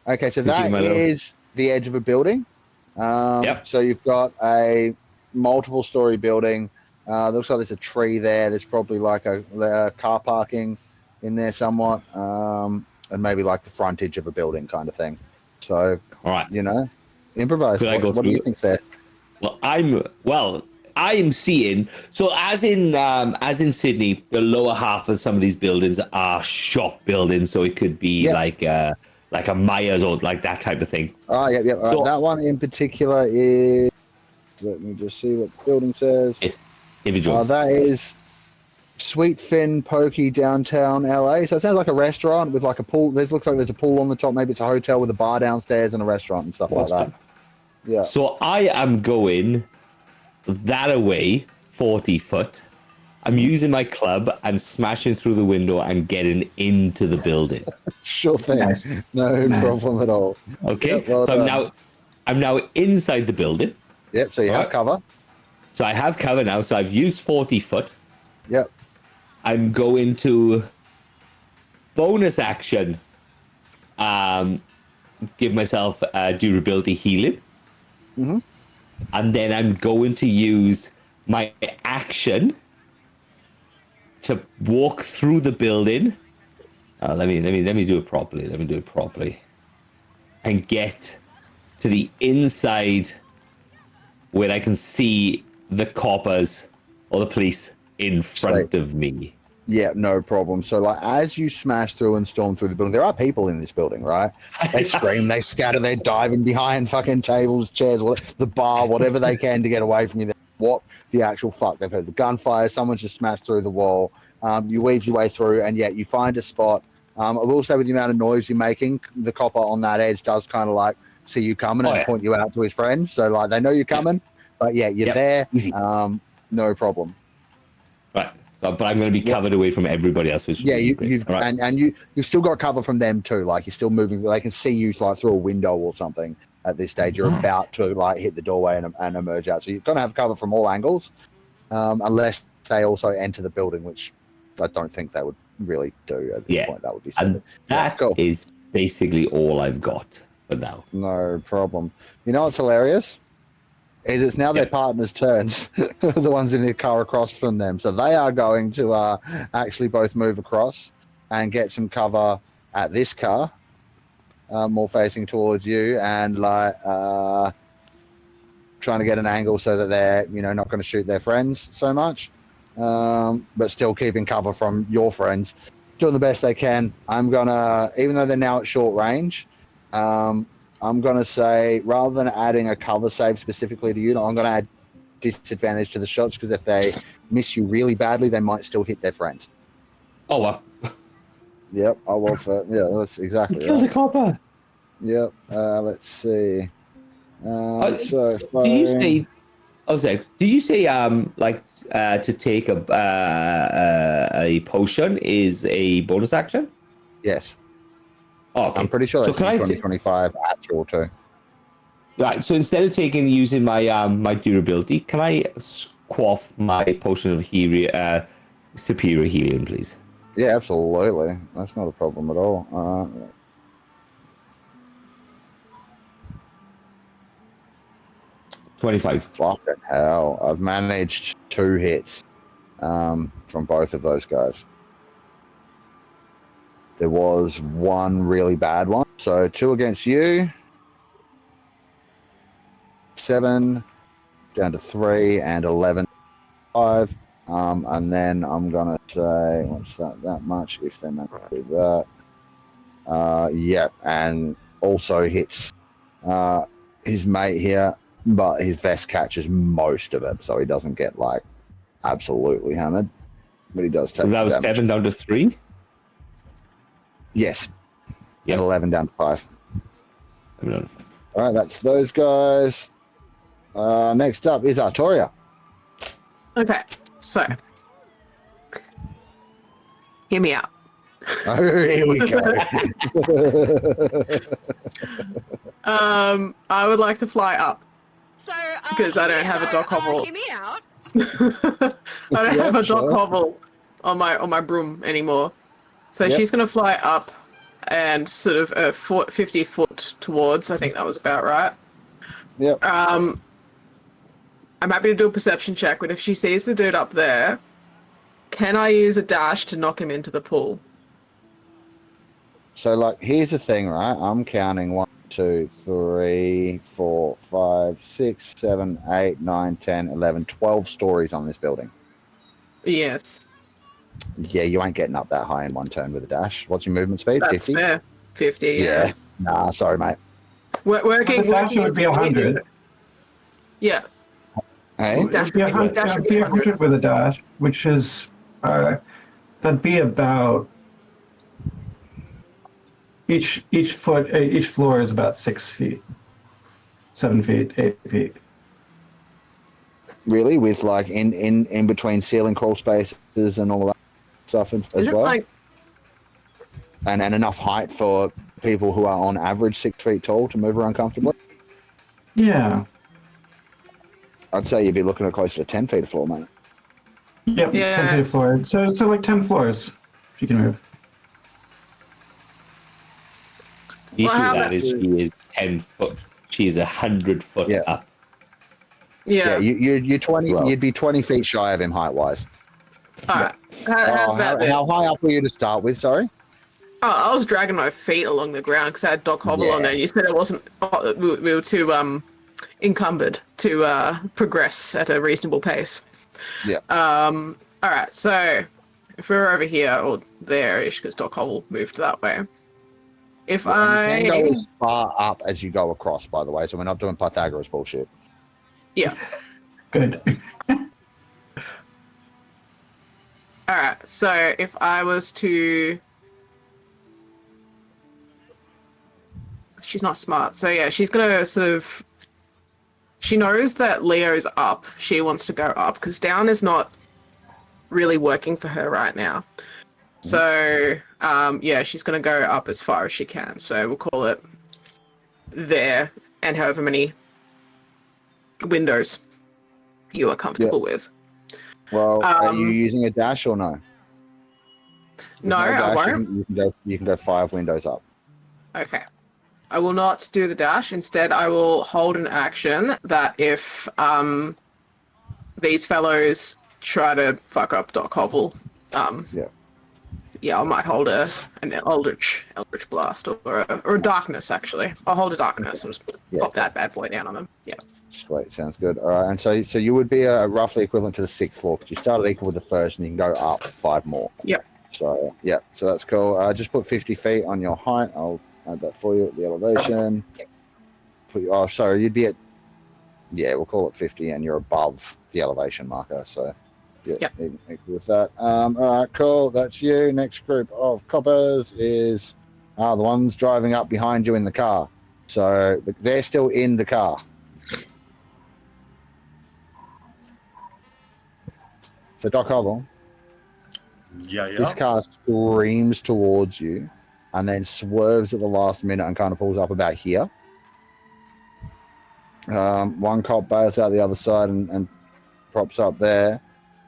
Okay, so Give you that my little- is the edge of a building. Yep. So you've got a multiple-story building. Looks like there's a tree there. There's probably like a car parking in there somewhat, and maybe like the frontage of a building kind of thing. So, All right. you know, improvise. Could I go What do you through? think's there? I am seeing. So as in Sydney, the lower half of some of these buildings are shop buildings. So it could be Yeah. like a Myers or like that type of thing. Oh, yeah. All right. So- That one in particular is. Let me just see what the building says. Individuals. That is Sweet Fin Pokey downtown LA. So it sounds like a restaurant with like a pool. Looks like there's a pool on the top. Maybe it's a hotel with a bar downstairs and a restaurant and stuff like that. Yeah. So I am going that away 40 foot. I'm using my club and smashing through the window and getting into the building. Sure thing. Nice. No Nice. problem at all. Okay. Yeah, well so done. I'm now inside the building. Yep. So you have Alright. cover. So I have cover now. So I've used 40 foot. Yep. I'm going to bonus action. Give myself durability healing. Mm-hmm. And then I'm going to use my action to walk through the building. Let me do it properly. Let me do it properly. And get to the inside where I can see the coppers or the police in front Sweet. of me. Yeah, no problem. So, like, as you smash through and storm through the building, there are people in this building, right? They scream, they scatter, they're diving behind fucking tables, chairs, the bar, whatever they can to get away from you. What the actual fuck? They've heard the gunfire. Someone's just smashed through the wall. You weave your way through, and yet you find a spot. I will say, with the amount of noise you're making, the copper on that edge does kind of like see you coming and point you out to his friends. So, like, they know you're coming, but yeah, you're there. No problem. Right. So, but I'm going to be covered away from everybody else. Which you've right. and you've still got cover from them too. Like, you're still moving. They can see you like through a window or something at this stage. You're about to like hit the doorway and emerge out. So you're going to have cover from all angles, unless they also enter the building, which I don't think they would really do at this point. That would be silly. And that is basically all I've got for now. No problem. You know what's hilarious? Is it's now their partners' turns, the ones in the car across from them. So they are going to actually both move across and get some cover at this car, more facing towards you, and like trying to get an angle so that they're not going to shoot their friends so much, but still keeping cover from your friends, doing the best they can. I'm gonna, even though they're now at short range, I'm going to say, rather than adding a cover save specifically to you, I'm going to add disadvantage to the shots, because if they miss you really badly, they might still hit their friends. Oh, well. Yep. I will. That's exactly right. Killed a copper. Yep. Let's see. Did you say... I was like, did you say to take a potion is a bonus action? Yes. Oh, okay. I'm pretty sure that's 2025 actual too. Right, so instead of using my my durability, can I quaff my potion of superior healing, please? Yeah, absolutely. That's not a problem at all. 25. Fucking hell. I've managed 2 hits from both of those guys. There was one really bad one. So 2 against you. 7 down to 3 and 11 5. And then I'm gonna say, what's that much if they manage to do that. And also hits his mate here, but his vest catches most of it, so he doesn't get like absolutely hammered. But he does take that was damage. 7 down to 3? Yes. And 11 down to 5. All right, that's those guys. Next up is Artoria. Okay, so hear me out. Oh, here we go. I would like to fly up So because I don't have a dock hobble. Hear me out. I don't have a dock hobble on my broom anymore. So she's gonna fly up and sort of 50 foot towards. I think that was about right. Yep. I'm happy to do a perception check, but if she sees the dude up there, can I use a dash to knock him into the pool? So, like, here's the thing, right? I'm counting 1, 2, 3, 4, 5, 6, 7, 8, 9, 10, 11, 12 stories on this building. Yes. Yeah, you ain't getting up that high in one turn with a dash. What's your movement speed? That's 50? fair. 50, yeah. Nah, sorry, mate. Working. The dash would be 100. Yeah. Hey? It would be 100 with a dash, which is that'd be about each floor is about 6 feet, 7 feet, 8 feet. Really? With like in between ceiling crawl spaces and all that stuff as well? Like... And enough height for people who are on average 6 feet tall to move around comfortably? Yeah. I'd say you'd be looking at closer to 10 feet of floor, mate. Yep, Yeah. 10 feet of floor. So like 10 floors, if you can move. The issue Well, with that is she is 10 foot. She is 100 foot up. Yeah. You're 20. Well. You'd be 20 feet shy of him height-wise. All right. How's about this? How high up were you to start with? Sorry. Oh, I was dragging my feet along the ground because I had Doc Hobble on there. You said it wasn't. We were too encumbered to progress at a reasonable pace. Yeah. All right. So if we were over here or there-ish, because Doc Hobble moved that way. If You I... can go as far up as you go across, by the way, so we're not doing Pythagoras bullshit. Yeah. Good. Alright, so if I was to... She's not smart. So yeah, she's gonna sort of... She knows that Leo's up. She wants to go up, because down is not really working for her right now. So, yeah, she's gonna go up as far as she can. So we'll call it there, and however many windows you are comfortable with. Well, are you using a dash or no? No, I won't. You can go 5 windows up. Okay. I will not do the dash. Instead, I will hold an action that if these fellows try to fuck up Doc Hobble, yeah, I might hold an Eldritch Blast or a Darkness, actually. I'll hold a Darkness and just pop that bad boy down on them. Yeah. Sweet, sounds good. All right, and so you would be roughly equivalent to the 6th floor, because you started equal with the first, and you can go up 5 more. Yep. So, yeah, so that's cool. Just put 50 feet on your height. I'll add that for you at the elevation. Sorry, you'd be at, we'll call it 50, and you're above the elevation marker, so equal with that. All right, cool, that's you. Next group of coppers is the ones driving up behind you in the car. So they're still in the car. So Doc Hobble, this car screams towards you and then swerves at the last minute and kind of pulls up about here. One cop bails out the other side and props up there.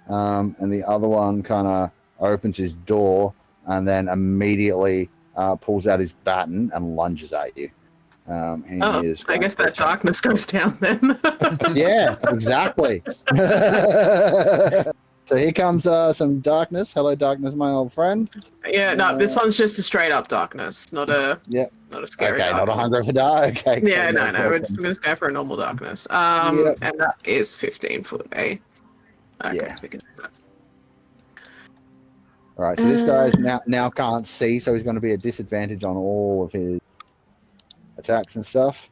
And the other one kind of opens his door and then immediately pulls out his baton and lunges at you. I guess that darkness goes down then. Yeah, exactly. So here comes some darkness. Hello, darkness, my old friend. Yeah, no, this one's just a straight up darkness, not a scary. Okay, darkness. not a hunger for dark. Okay. Yeah, no, we're just going for a normal darkness. And that is 15 foot, eh? Okay, Yeah. we can do that. All right, so this guy's now can't see, so he's going to be at disadvantage on all of his attacks and stuff.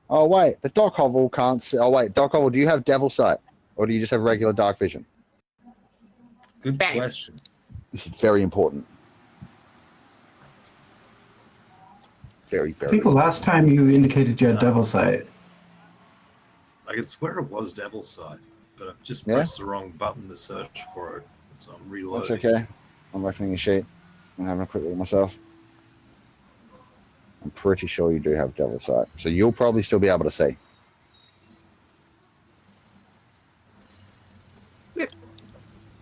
Oh wait, but Doc Hobble can't see. Oh wait, Doc Hobble, do you have Devil Sight, or do you just have regular dark vision? Good question. This is very important. Very, I very. think the last time you indicated you had Devil Sight. I could swear it was Devil Sight, but I've just pressed the wrong button to search for it, so I'm reloading. That's okay. I'm opening a sheet. I'm having a quick look at myself. I'm pretty sure you do have Devil Sight, so you'll probably still be able to see.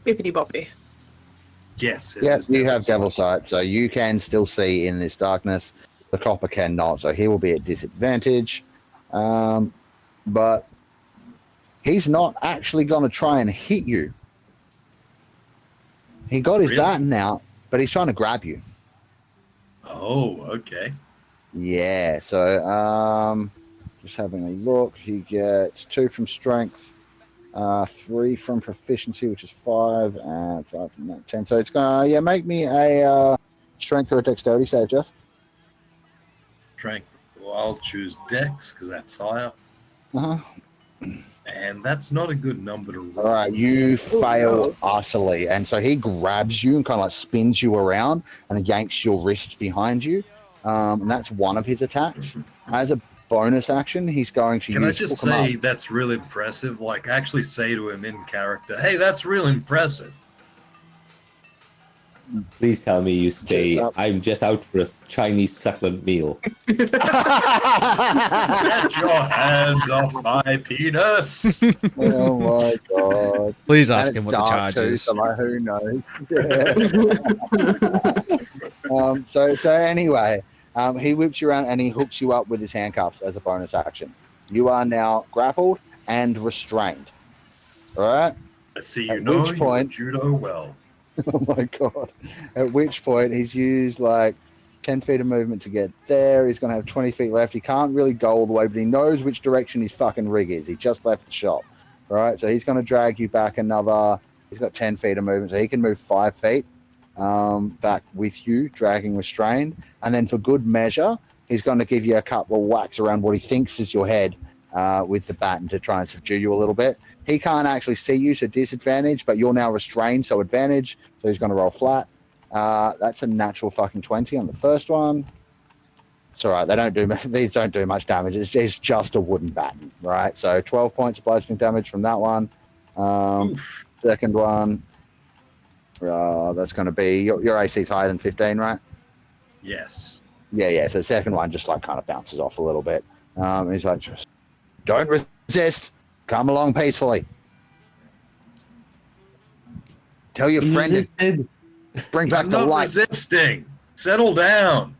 Bippity boppity. Yes. Yes, you have Devil Sight, so you can still see in this darkness. The copper cannot, so he will be at disadvantage. But he's not actually going to try and hit you. He got his baton out, but he's trying to grab you. Oh, okay. Yeah, so just having a look. He gets 2 from strength, 3 from proficiency, which is 5, and 5 from that 10. So it's gonna make me a strength or a dexterity save, Geoff. Strength. Well, I'll choose Dex because that's higher. And that's not a good number to roll. All right, you fail utterly, and so he grabs you and kind of like spins you around and yanks your wrists behind you, and that's one of his attacks. As a bonus action, he's going to Can I just say that's really impressive? Like, actually say to him in character, hey, that's real impressive. Please tell me you say, I'm just out for a Chinese succulent meal. Get your hands off my penis. Oh my god! Please ask him what the charge is. So like, who knows? Yeah. So anyway, he whips you around and he hooks you up with his handcuffs as a bonus action. You are now grappled and restrained. All right. I see you know judo well. Oh my god. At which point he's used like 10 feet of movement to get there. He's going to have 20 feet left. He can't really go all the way, but he knows which direction his fucking rig is. He just left the shop. All right. So he's going to drag you back another. He's got 10 feet of movement, so he can move 5 feet back with you, dragging restrained. And then for good measure, he's going to give you a couple of whacks around what he thinks is your head with the baton to try and subdue you a little bit. He can't actually see you, so disadvantage, but you're now restrained, so advantage. So he's going to roll flat. That's a natural fucking 20 on the first one. It's all right. These don't do much damage. It's just a wooden baton, right? So 12 points of bludgeoning damage from that one. Second one, that's going to be your AC's higher than 15, right? Yes. Yeah. So the second one just like kind of bounces off a little bit. He's like, don't resist. Come along peacefully. Tell your friend to bring back I'm the not light. resisting. Settle down.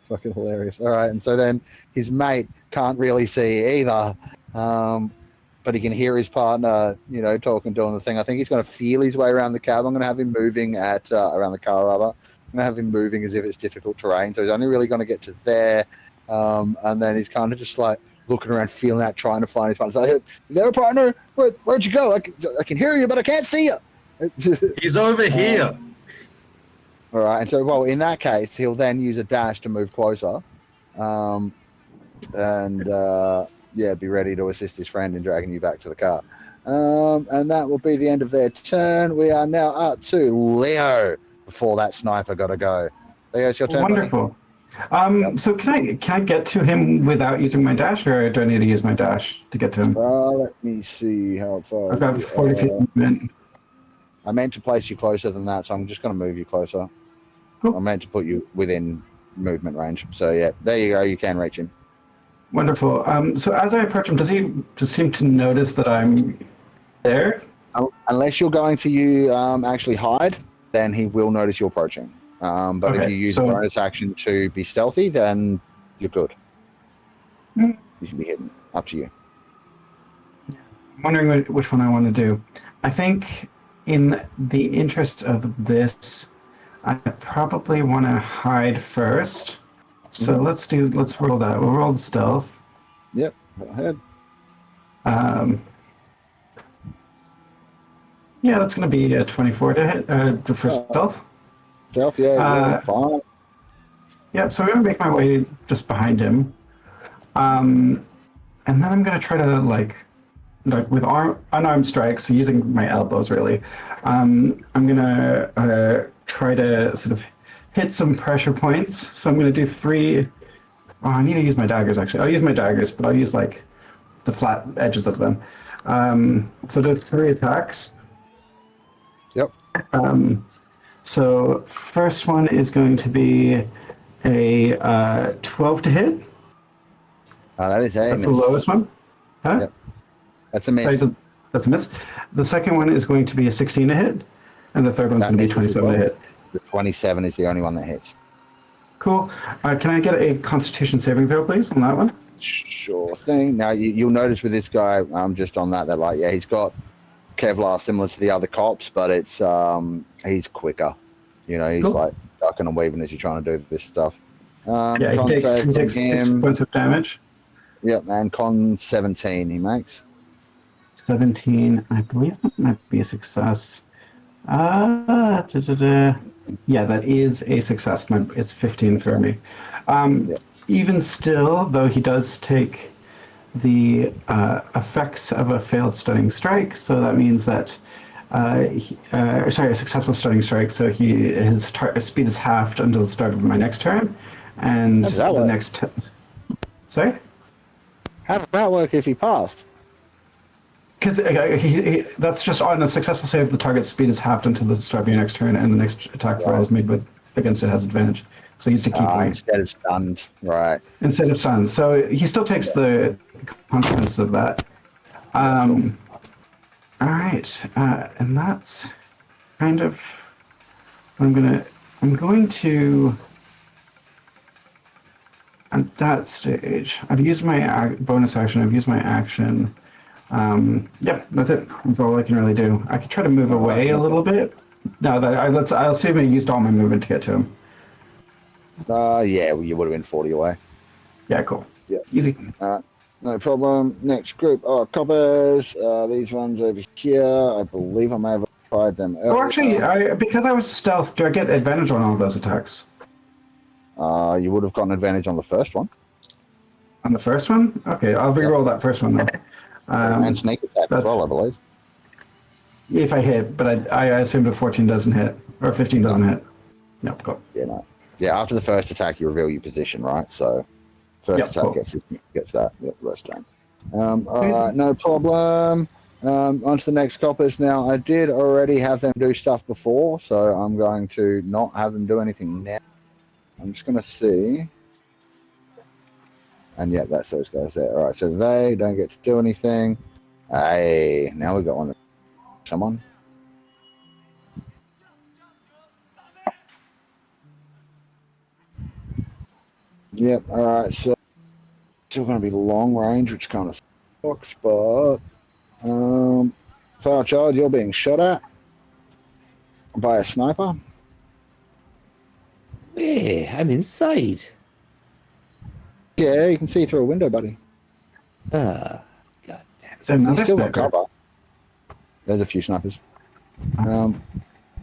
Fucking hilarious. All right, and so then his mate can't really see either, but he can hear his partner, talking, doing the thing. I think he's going to feel his way around the cab. I'm going to have him moving around the car, rather. I'm going to have him moving as if it's difficult terrain, so he's only really going to get to there, and then he's kind of just like looking around, feeling out, trying to find his partner. He's like, "Hey, there, partner? Where'd you go? I can hear you, but I can't see you." He's over here. All right, and so, well, in that case, he'll then use a dash to move closer, be ready to assist his friend in dragging you back to the car. And that will be the end of their turn. We are now up to Leo before that sniper got to go. Leo, it's your turn. Wonderful. So can I get to him without using my dash, or do I need to use my dash to get to him? Let me see how far. I've got 40 feet movement. I meant to place you closer than that, so I'm just going to move you closer. Cool. I meant to put you within movement range. So, yeah, there you go. You can reach him. Wonderful. So as I approach him, does he just seem to notice that I'm there? Unless you're going to actually hide, then he will notice you're approaching. But if you use a bonus action to be stealthy, then you're good. You can be hidden. Up to you. I'm wondering which one I want to do. I think in the interest of this, I probably want to hide first. So let's roll that. We'll roll the stealth. Yep, go ahead. Yeah, that's going to be a 24 to hit for stealth. Stealth, yeah, fine. Yep, so I'm going to make my way just behind him. And then I'm going to try to, like with unarmed strikes, so using my elbows, really, I'm going to try to sort of hit some pressure points. So I'm going to do 3... Oh, I need to use my daggers, actually. I'll use my daggers, but I'll use, like, the flat edges of them. So do 3 attacks. Yep. So first one is going to be a 12 to hit. That is a That's miss. the lowest one. Huh? Yep. That's a miss. That's a miss. The second one is going to be a 16 to hit, and the third one's going to be 27 to hit. The 27 is the only one that hits. Cool. Can I get a Constitution saving throw, please, on that one? Sure thing. Now, you'll notice with this guy, just on that, like, yeah, he's got Kevlar similar to the other cops, but it's he's quicker. He's cool. like ducking and weaving as you're trying to do this stuff. Yeah, he takes 6 points of damage. Yep, and con 17 he makes. 17, I believe that might be a success. Yeah, that is a success. It's 15 for me. Even still, though, he does take the effects of a failed stunning strike, so that means that a successful stunning strike, so his speed is halved until the start of my next turn, and the next... Sorry? How did that work if he passed? Because that's just on a successful save, the target's speed is halved until the start of your next turn, and the next attack roll is made against it has advantage. So he's to keep instead of stunned, right? Instead of stunned, so he still takes the consequences of that. All right, and that's kind of what I'm going to. At that stage, I've used my bonus action. I've used my action. Yep, that's it. That's all I can really do. I could try to move away a little bit. No, I'll see if I used all my movement to get to him. Yeah, well, you would have been 40 away. Yeah, cool. Yeah, easy. No problem. Next group are coppers. These ones over here. I believe I may have tried them earlier. Oh, actually, because I was stealth, do I get advantage on all of those attacks? You would have gotten advantage on the first one. On the first one? Okay, I'll re-roll that first one then. And sneak attack as well, I believe. If I hit, but I assumed a 14 doesn't hit, or 15 doesn't hit. No, cool. Yeah, no. Yeah, after the first attack, you reveal your position, right? So, first attack cool. gets that. Yep, rest time. All right, no problem. On to the next coppers now. I did already have them do stuff before, so I'm going to not have them do anything now. I'm just going to see. And yeah, that's those guys there. All right, so they don't get to do anything. Hey, now we got one. Someone. Yep, all right, so still going to be long range, which kind of sucks, but Fire Child, you're being shot at by a sniper. Yeah, I'm inside. Yeah, you can see through a window, buddy. Ah, god damn it. So another Still got sniper. cover. There's a few snipers.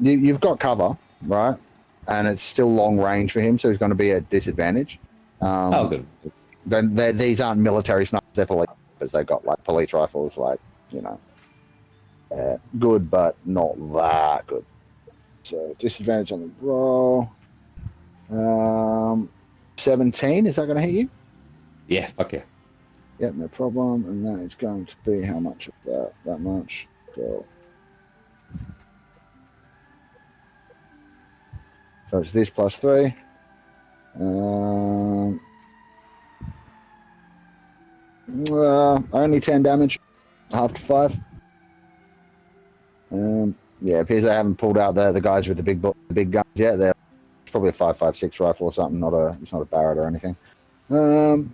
You've got cover, right? And it's still long range for him, so he's going to be at disadvantage. Good. Then these aren't military snipers; they're police snipers. They got like police rifles, like good, but not that good. So disadvantage on the roll. 17. Is that going to hit you? Yeah, fuck yeah. Yep, no problem. And that is going to be how much of that? That much. So it's this plus 3. Only 10 damage. Half to 5. Yeah, it appears they haven't pulled out the guys with the big guns yet. They're probably a 5.56 rifle or something. It's not a Barrett or anything.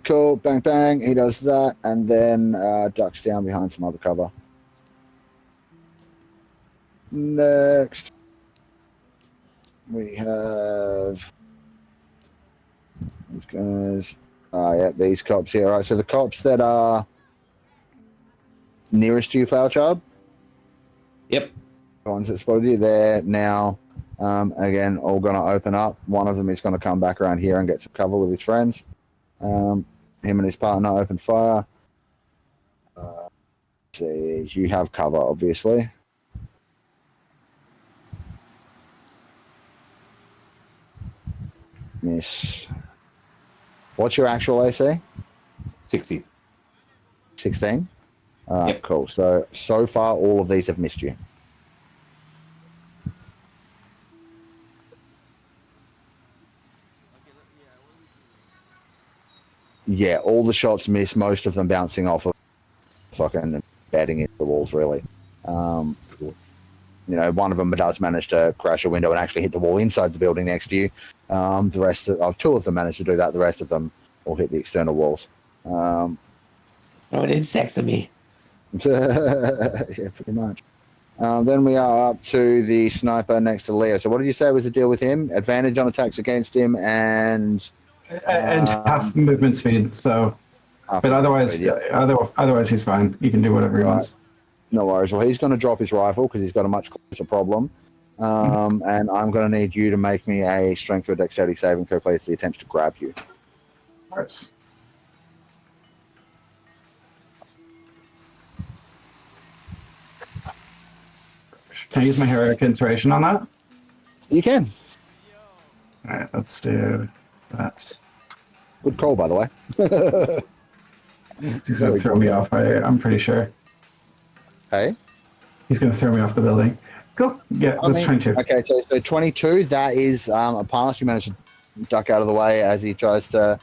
Cool. Bang bang. He does that, and then ducks down behind some other cover. Next, we have these guys. Yeah, these cops here. All right, so the cops that are nearest to you, Flower Child. Yep. The ones that spotted you, they're now again all going to open up. One of them is going to come back around here and get some cover with his friends. Him and his partner open fire. See, you have cover, obviously. Miss. What's your actual AC? 16. 16? All right, Yep. cool. So far, all of these have missed you. Yeah, all the shots miss, most of them bouncing off of fucking batting into the walls, really. One of them does manage to crash a window and actually hit the wall inside the building next to you. The rest of two of them managed to do that. The rest of them will hit the external walls. Oh, insects at me. Yeah, pretty much. Then we are up to the sniper next to Leo. So what did you say was the deal with him? Advantage on attacks against him and half movement speed. So, but otherwise, speed, yeah. otherwise he's fine. He can do whatever he wants. No worries. Well, he's going to drop his rifle because he's got a much closer problem. And I'm going to need you to make me a strength or dexterity saving throw, please. He attempts to grab you. Of course. Can I use my heroic inspiration on that? You can. All right, let's do that. Good call, by the way. He's going to throw me off, I'm pretty sure. Hey? He's going to throw me off the building. Cool. Yeah, that's 22. Okay, so 22, that is a pass. You managed to duck out of the way as he tries to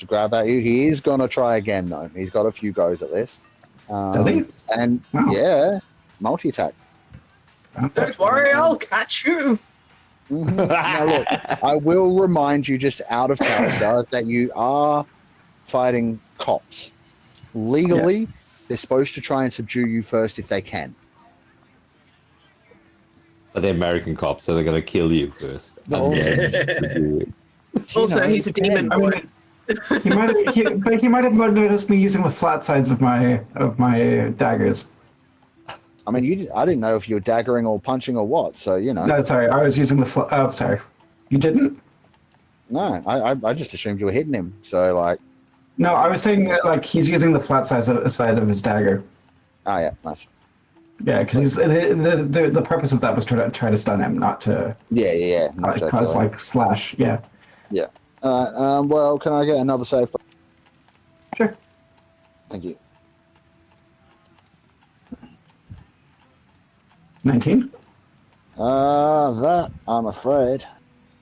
grab at you. He is going to try again, though. He's got a few goes at this. Does he? And, Wow. yeah, multi-attack. Don't worry, I'll catch you. Now, look, I will remind you just out of character that you are fighting cops. Legally, they're supposed to try and subdue you first if they can. But they're American cops, so they're going to kill you first. No. Also, he's a demon boy. He might have noticed me using the flat sides of my daggers. I mean, I didn't know if you were daggering or punching or what. So No, sorry, I was using the oh, sorry. You didn't? No, I just assumed you were hitting him. So like, No, I was saying that, like, he's using the flat side of his dagger. oh yeah, nice. Yeah, because the purpose of that was to try to stun him, not to Yeah. Not to cause kill him. like slash. Yeah. Yeah. Well, can I get another save? Sure. Thank you. 19. That I'm afraid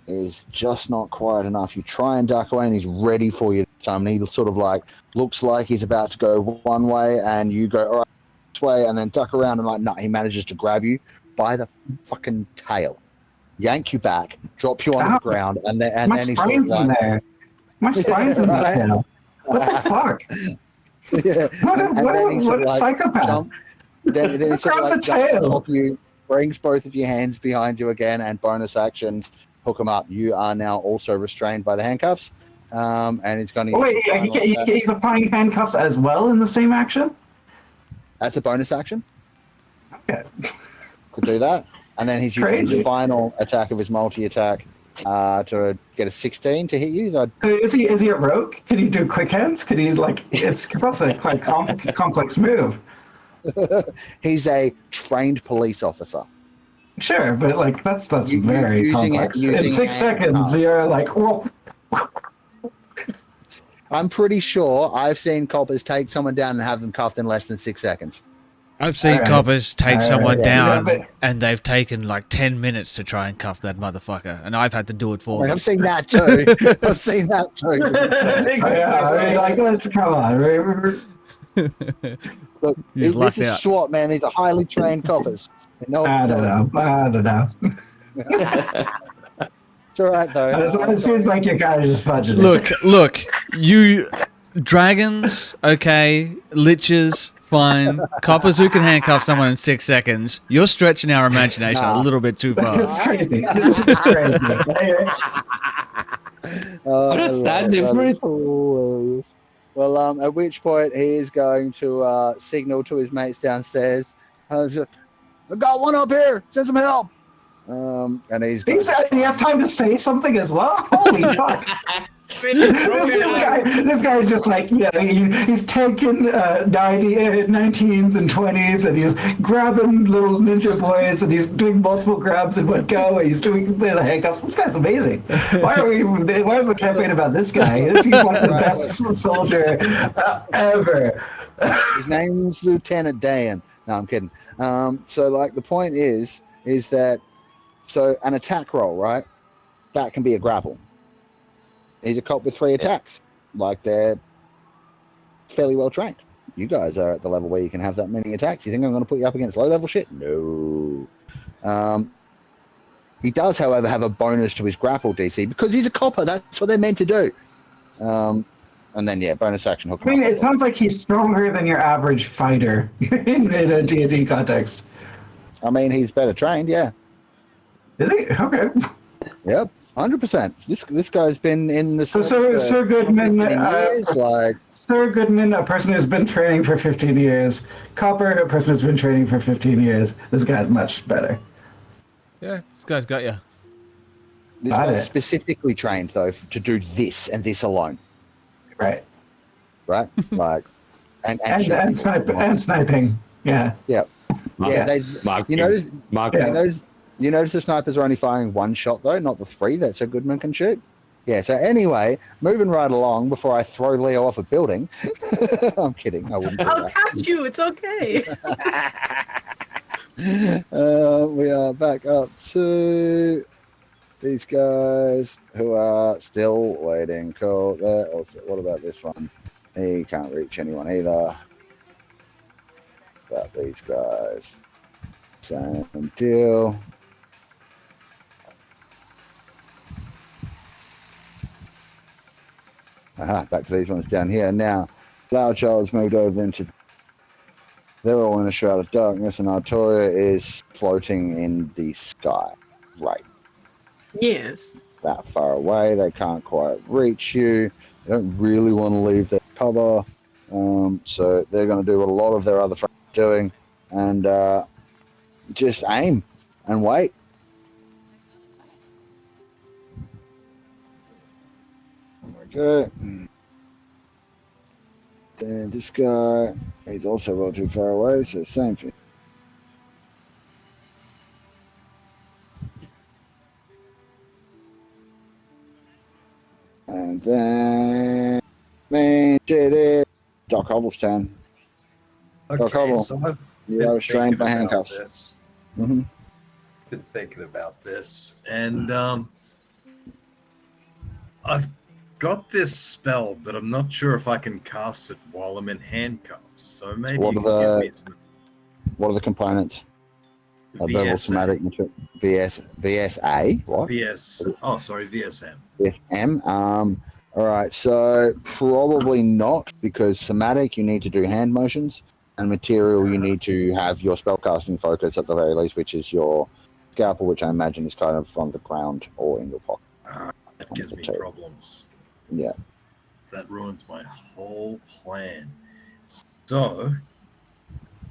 is just not quite enough. You try and duck away, and he's ready for you this time. And he sort of like looks like he's about to go one way, and you go all right this way, and then duck around, and like no, he manages to grab you by the fucking tail, yank you back, drop you on the ground, and then My he's spine's sort of in like, there. My spine's in right. there now. What the fuck? yeah. What a psychopath. Then he sort of Grabs a like jumps on tail. top of you, brings both of your hands behind you again, and bonus action, hook him up. You are now also restrained by the handcuffs, and he's going to. Oh, wait, he's applying handcuffs as well in the same action? That's a bonus action Okay. to do that, and then he's using Crazy. his final attack of his multi-attack to get a 16 to hit you. So is he a rogue? Can he do quick hands? Can he like it's because that's a quite complex move. He's a trained police officer. Sure, but like that's very using complex. using In 6 seconds, handcuffs. you're like, whoa. I'm pretty sure I've seen coppers take someone down and have them cuffed in less than 6 seconds. I've seen Alright. coppers take someone Yeah, down, but- and they've taken like 10 minutes to try and cuff that motherfucker, and I've had to do it for them. I've seen that too. I've seen that too. Yeah, I mean, like let's come on. Look, You're this locked is out. SWAT, man. These are highly trained coppers. They know what I they're don't doing. know. I don't know. It's all right though. It seems like you're kind of just fudging it. Look, you dragons, okay, liches, fine, coppers who can handcuff someone in 6 seconds. You're stretching our imagination a little bit too far. This is crazy. This is crazy. Understand That is it. hilarious. Well, at which point he is going to signal to his mates downstairs. I've got one up here. Send some help. And he has time to say something as well. Holy fuck! This guy's just like, he's taking 19s and 20s, and he's grabbing little ninja boys, and he's doing multiple grabs in one go, and he's doing the handcuffs. This guy's amazing. Why is the campaign about this guy? This seems like the best soldier ever. His name's Lieutenant Dan. No, I'm kidding. So like the point is that so an attack roll, right? That can be a grapple. He's a cop with 3 attacks. Like they're fairly well trained. You guys are at the level where you can have that many attacks. You think I'm going to put you up against low level shit? No. He does, however, have a bonus to his grapple DC because he's a copper. That's what they're meant to do. And then bonus action hook. I mean, it sounds like he's stronger than your average fighter in a D&D context. I mean, he's better trained. Yeah. Is he? Okay. Yep, 100%. This guy's been in the Sir Goodman, years, like Sir Goodman, a person who's been training for 15 years. Copper, a person who's been training for 15 years. This guy's much better. Yeah, this guy's got you. this Got guy's it. specifically trained though to do this and this alone, Right. right? Like, and sniping. Yeah. yeah. They, Mark, you know, Mark, Yeah. you notice the snipers are only firing one shot though, not the 3 that Sir Goodman can shoot. Yeah. So anyway, moving right along before I throw Leo off a building. I'm kidding. I wouldn't do I'll that. catch you. It's okay. We are back up to these guys who are still waiting. Cool. What about this one? He can't reach anyone either. About these guys. Same deal. Aha, back to these ones down here. Now, Loud Child's moved over into. They're all in a shroud of darkness, and Artoria is floating in the sky. Right. Yes. That far away. They can't quite reach you. They don't really want to leave their cover, so they're going to do what a lot of their other friends are doing, and just aim and wait. Okay. Then this guy, he's also well too far away, so same thing. And then, man, did it. Doc Hobble's turn. Okay, Hubble. so I've You been are restrained by thinking about handcuffs. this. Mm-hmm. Been thinking about this, and I've got this spell, but I'm not sure if I can cast it while I'm in handcuffs. So maybe What you are can the- give me some What are the components? Verbal, VSA. somatic, VSA. What? VSM. VSM. All right. So probably not, because somatic you need to do hand motions, and material you need to have your spellcasting focus at the very least, which is your scalpel, which I imagine is kind of on the ground or in your pocket. That gives me problems. Yeah. That ruins my whole plan. So,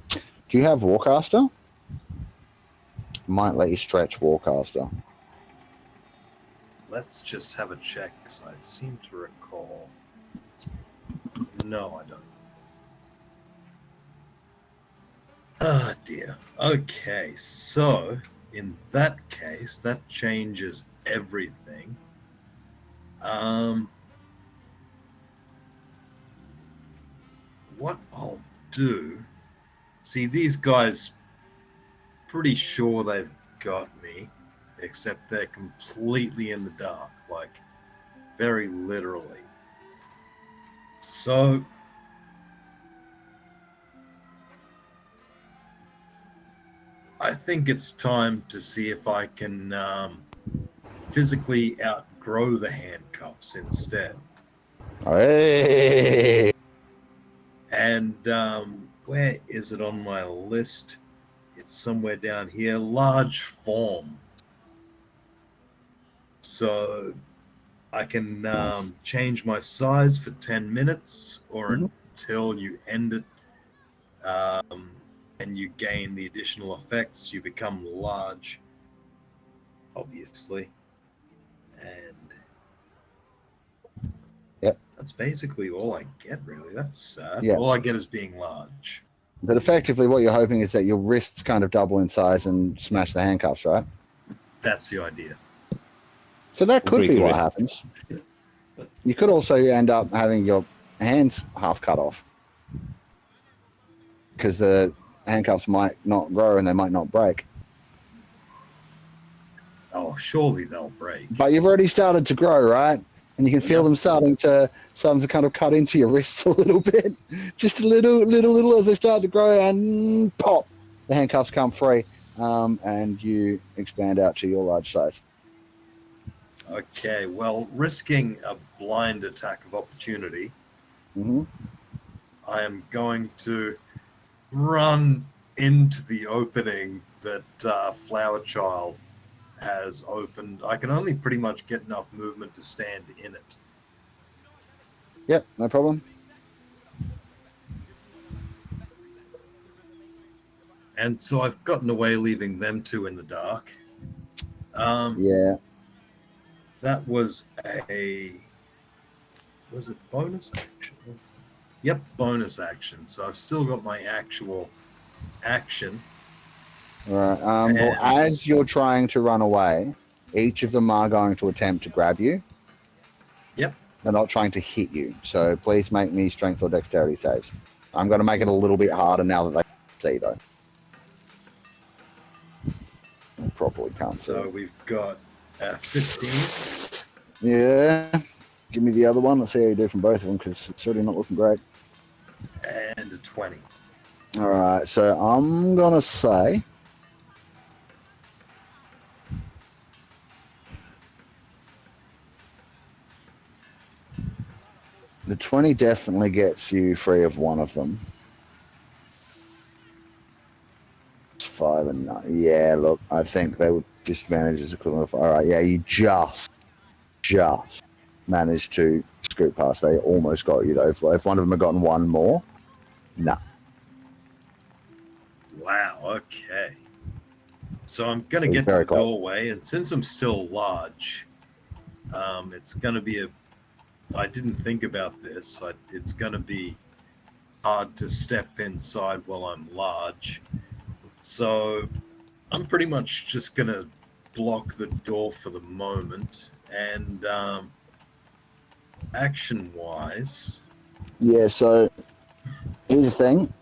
Do you have Warcaster? Might let you stretch Warcaster. let's just have a check, because I seem to recall. No, I don't. Ah, dear. Okay, so in that case, that changes everything. What I'll do... See, these guys, pretty sure they've got me, except they're completely in the dark, like, very literally. So... I think it's time to see if I can physically outgrow the handcuffs instead. Hey! And where is it on my list? It's somewhere down here. Large form. So I can change my size for 10 minutes or until you end it. And you gain the additional effects. You become large, obviously. And yep, that's basically all I get, really. That's sad. Yeah. All I get is being large. But effectively what you're hoping is that your wrists kind of double in size and smash the handcuffs, right? That's the idea. So that could Break be the what wrist. happens. You could also end up having your hands half cut off, because the handcuffs might not grow and they might not break. Oh, surely they'll break. But you've already started to grow, right? And you can feel them starting to kind of cut into your wrists a little bit. Just a little as they start to grow, and pop, the handcuffs come free, and you expand out to your large size. Okay, well, risking a blind attack of opportunity, I am going to run into the opening that Flower Child has opened. I can only pretty much get enough movement to stand in it. Yep, no problem. And so I've gotten away leaving them two in the dark. Yeah. That was was it bonus action? Yep, bonus action. So I've still got my actual action. All right. Well, as you're trying to run away, each of them are going to attempt to grab you. Yep. They're not trying to hit you. So please make me strength or dexterity saves. I'm going to make it a little bit harder now that they can see, though. I probably can't see. So we've got 15. Yeah. Give me the other one. Let's see how you do from both of them, because it's already not looking great. And a 20. All right. So I'm going to say... the 20 definitely gets you free of one of them. It's 5 and 9. Yeah, look, I think they would disadvantage is equivalent of... All right, yeah, you just managed to scoot past. They almost got you though. If one of them had gotten one more, nah. Wow. Okay. So I'm gonna get to Very the close. doorway, and since I'm still large, it's gonna be I didn't think about this. It's gonna be hard to step inside while I'm large. So I'm pretty much just gonna block the door for the moment, and action-wise, Yeah. So here's the thing.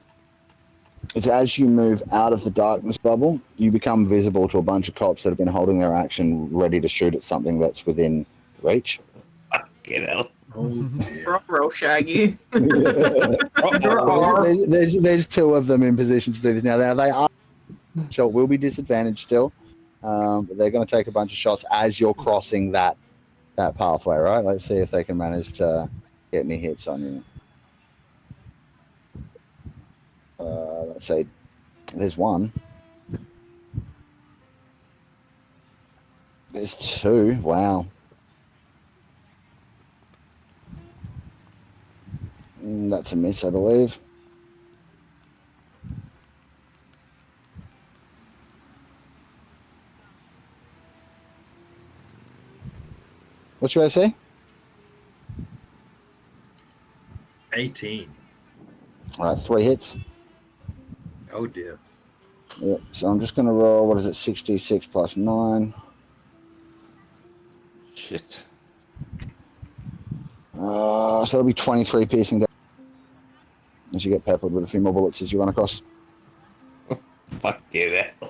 It's as you move out of the darkness bubble, you become visible to a bunch of cops that have been holding their action, ready to shoot at something that's within reach. Fucking hell. oh dear. Roll Shaggy. There's two of them in position to do this now. They are sure will be disadvantaged still, but they're going to take a bunch of shots as you're crossing that pathway. Right? Let's see if they can manage to get any hits on you. Let's say there's one. There's two. Wow. That's a miss, I believe. What should I say? 18. All right, 3 hits. Oh dear. Yep. So I'm just going to roll. What is it? 66 plus 9. Shit. So it'll be 23 piercing damage as you get peppered with a few more bullets as you run across. Fuck you there. I'm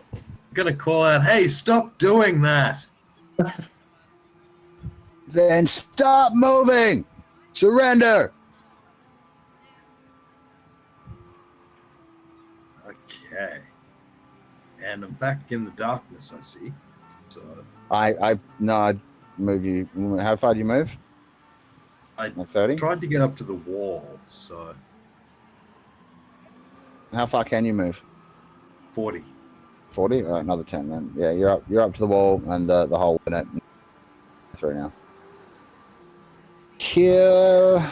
gonna call out, hey, stop doing that. Then stop moving. Surrender. Okay. And I'm back in the darkness, I see. So I move you. How far do you move? I Like 30? tried to get up to the wall, so How far can you move? 40. 40? All right, another 10 then. Yeah, you're up to the wall and the hole in it. Through now. Here.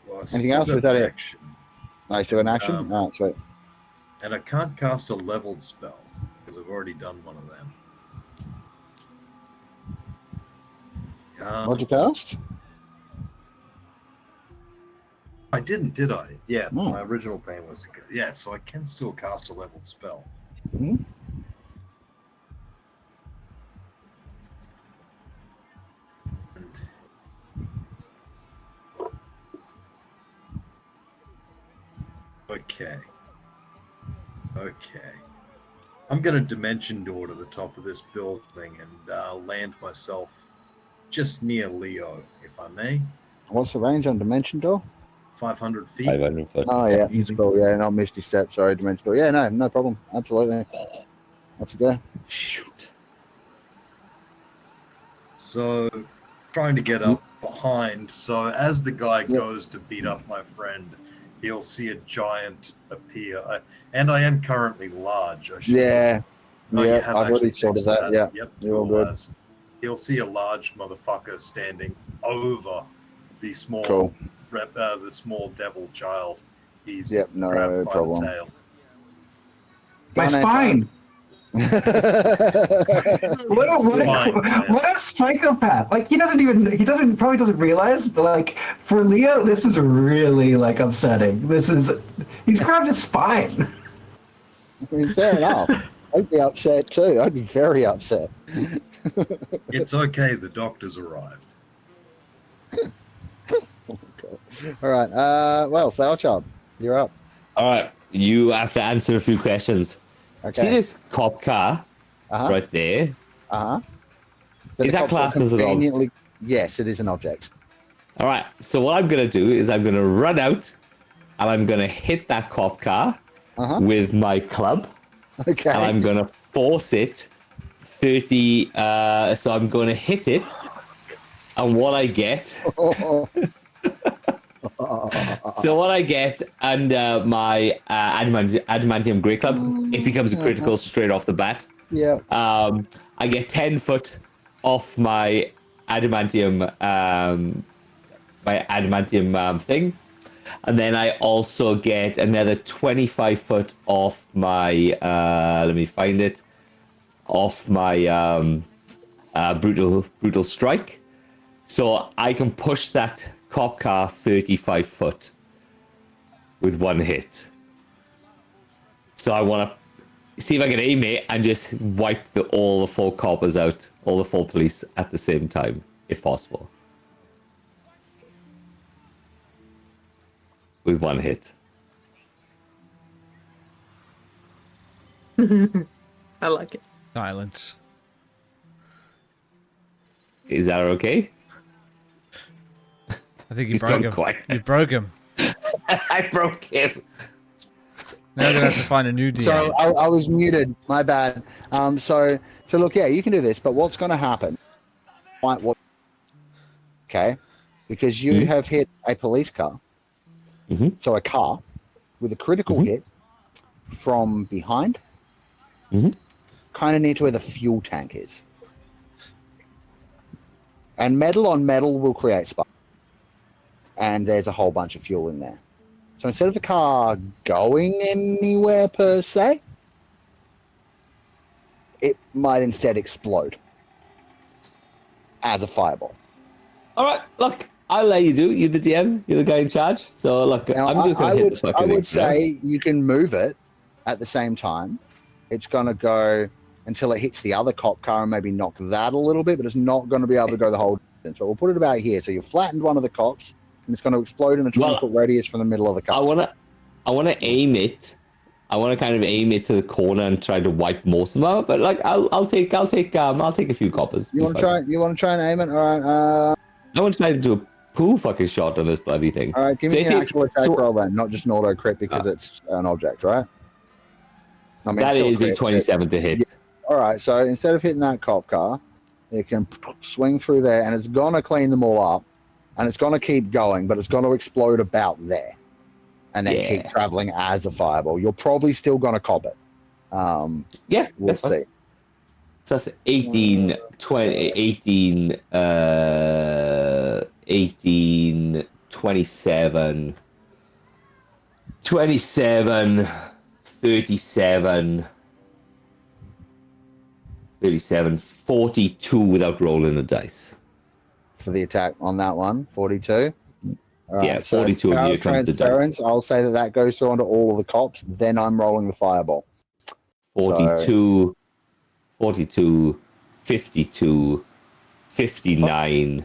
Well, I've Anything still else, or got is that it? action. Oh, you still in action? All right, sweet. And I can't cast a leveled spell because I've already done one of them. What'd you cast? I didn't, did I? Yeah, No. my original plan was yeah, so I can still cast a leveled spell. Hmm? Okay. I'm gonna dimension door to the top of this building and land myself just near Leo, if I may. What's the range on Dimension Door? 500 feet. 500 foot. Oh, yeah. Easy. Cool. Yeah, not Misty Step. Sorry, Dimension Door. Yeah, no problem. Absolutely. Off you go. Shoot. So, trying to get up behind. So, as the guy goes to beat up my friend, he'll see a giant appear. And I am currently large. I should Yeah. Oh, you Yeah, have I've already actually sorted fixed that. Yeah. Yep. You're all cool good. as. He'll see a large motherfucker standing over the small, Cool. the small devil child. He's Yep, no grabbed by problem. the tail. My Done it, spine. Fine. What a psychopath! Like he probably doesn't realize, but like for Leo, this is really like upsetting. He's grabbed his spine. I mean, fair enough. I'd be upset too. I'd be very upset. It's okay. The doctor's arrived. All right. Well, Flower Child, you're up. All right. You have to answer a few questions. Okay. See this cop car Uh-huh. right there? Uh-huh. Is that classed as an object? Yes, it is an object. All right. So what I'm going to do is I'm going to run out and I'm going to hit that cop car Uh-huh. with my club. Okay. And I'm going to force it 30. So I'm going to hit it. And what I get... So what I get under my adamantium great club, it becomes a critical straight off the bat. Yeah. I get 10 foot off my adamantium my adamantium thing. And then I also get another 25 foot off my, let me find it, off my brutal strike. So I can push that cop car 35 foot with one hit. So I want to see if I can aim it and just wipe all the 4 coppers out, all the 4 police at the same time, if possible. With one hit. I like it. Silence. Is that okay? I think you He's broke gone him. quiet. You broke him. I broke him. Now we're gonna have to find a new DM. So I was muted. My bad. So look, yeah, you can do this, but what's going to happen? Okay, because you have hit a police car. So a car with a critical hit from behind, kind of near to where the fuel tank is. And metal on metal will create spark. And there's a whole bunch of fuel in there. So instead of the car going anywhere per se, it might instead explode as a fireball. All right, look, I'll let you do. You're the DM. You're the guy in charge. So look, Now, I'm just going to hit the fucking I would thing, say you can move it at the same time. It's going to go until it hits the other cop car and maybe knock that a little bit, but it's not going to be able to go the whole distance. So we'll put it about here. So you've flattened one of the cops, and it's going to explode in a 20-foot radius from the middle of the car. I want to aim it. I want to kind of aim it to the corner and try to wipe most of them out. But like, I'll take a few coppers. You want to try? You want to try and aim it? All right. I want to try to do a pool fucking shot on this bloody thing. All right, give me an actual attack roll then, not just an auto crit because it's an object, right? I mean, that is crit, a 27 to hit. Yeah. All right, so instead of hitting that cop car, it can swing through there, and it's gonna clean them all up, and it's gonna keep going, but it's gonna explode about there, and then keep traveling as a fireball. You're probably still gonna cop it. We'll see. So that's 18, 20, 18, 18, 27, 27, 37, 37, 42 without rolling the dice. For the attack on that one, 42. All right, yeah, 42 of you comes to dice. I'll say that goes through onto all of the cops, then I'm rolling the fireball. 42, 42, 52, 59,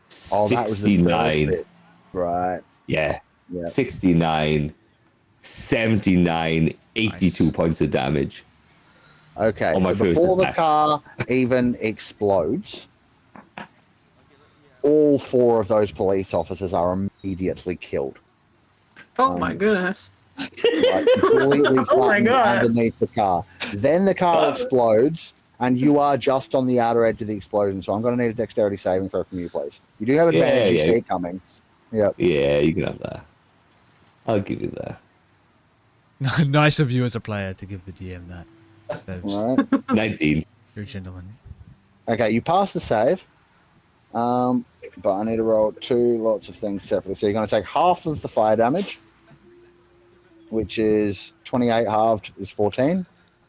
69. Right. Yeah. 69, 79, 82 points of damage. Okay, on my so first before the attack. car even explodes, all 4 of those police officers are immediately killed. Oh my goodness. Like completely Oh my God. underneath the car. Then the car explodes, and you are just on the outer edge of the explosion. So I'm going to need a dexterity saving throw from you, please. You do have advantage. You see it coming. Yep. Yeah, you can have that. I'll give you that. Nice of you as a player to give the DM that. All right. 19. You're a gentleman. Okay, you pass the save, but I need to roll 2 lots of things separately. So you're going to take half of the fire damage, which is 28 halved is 14.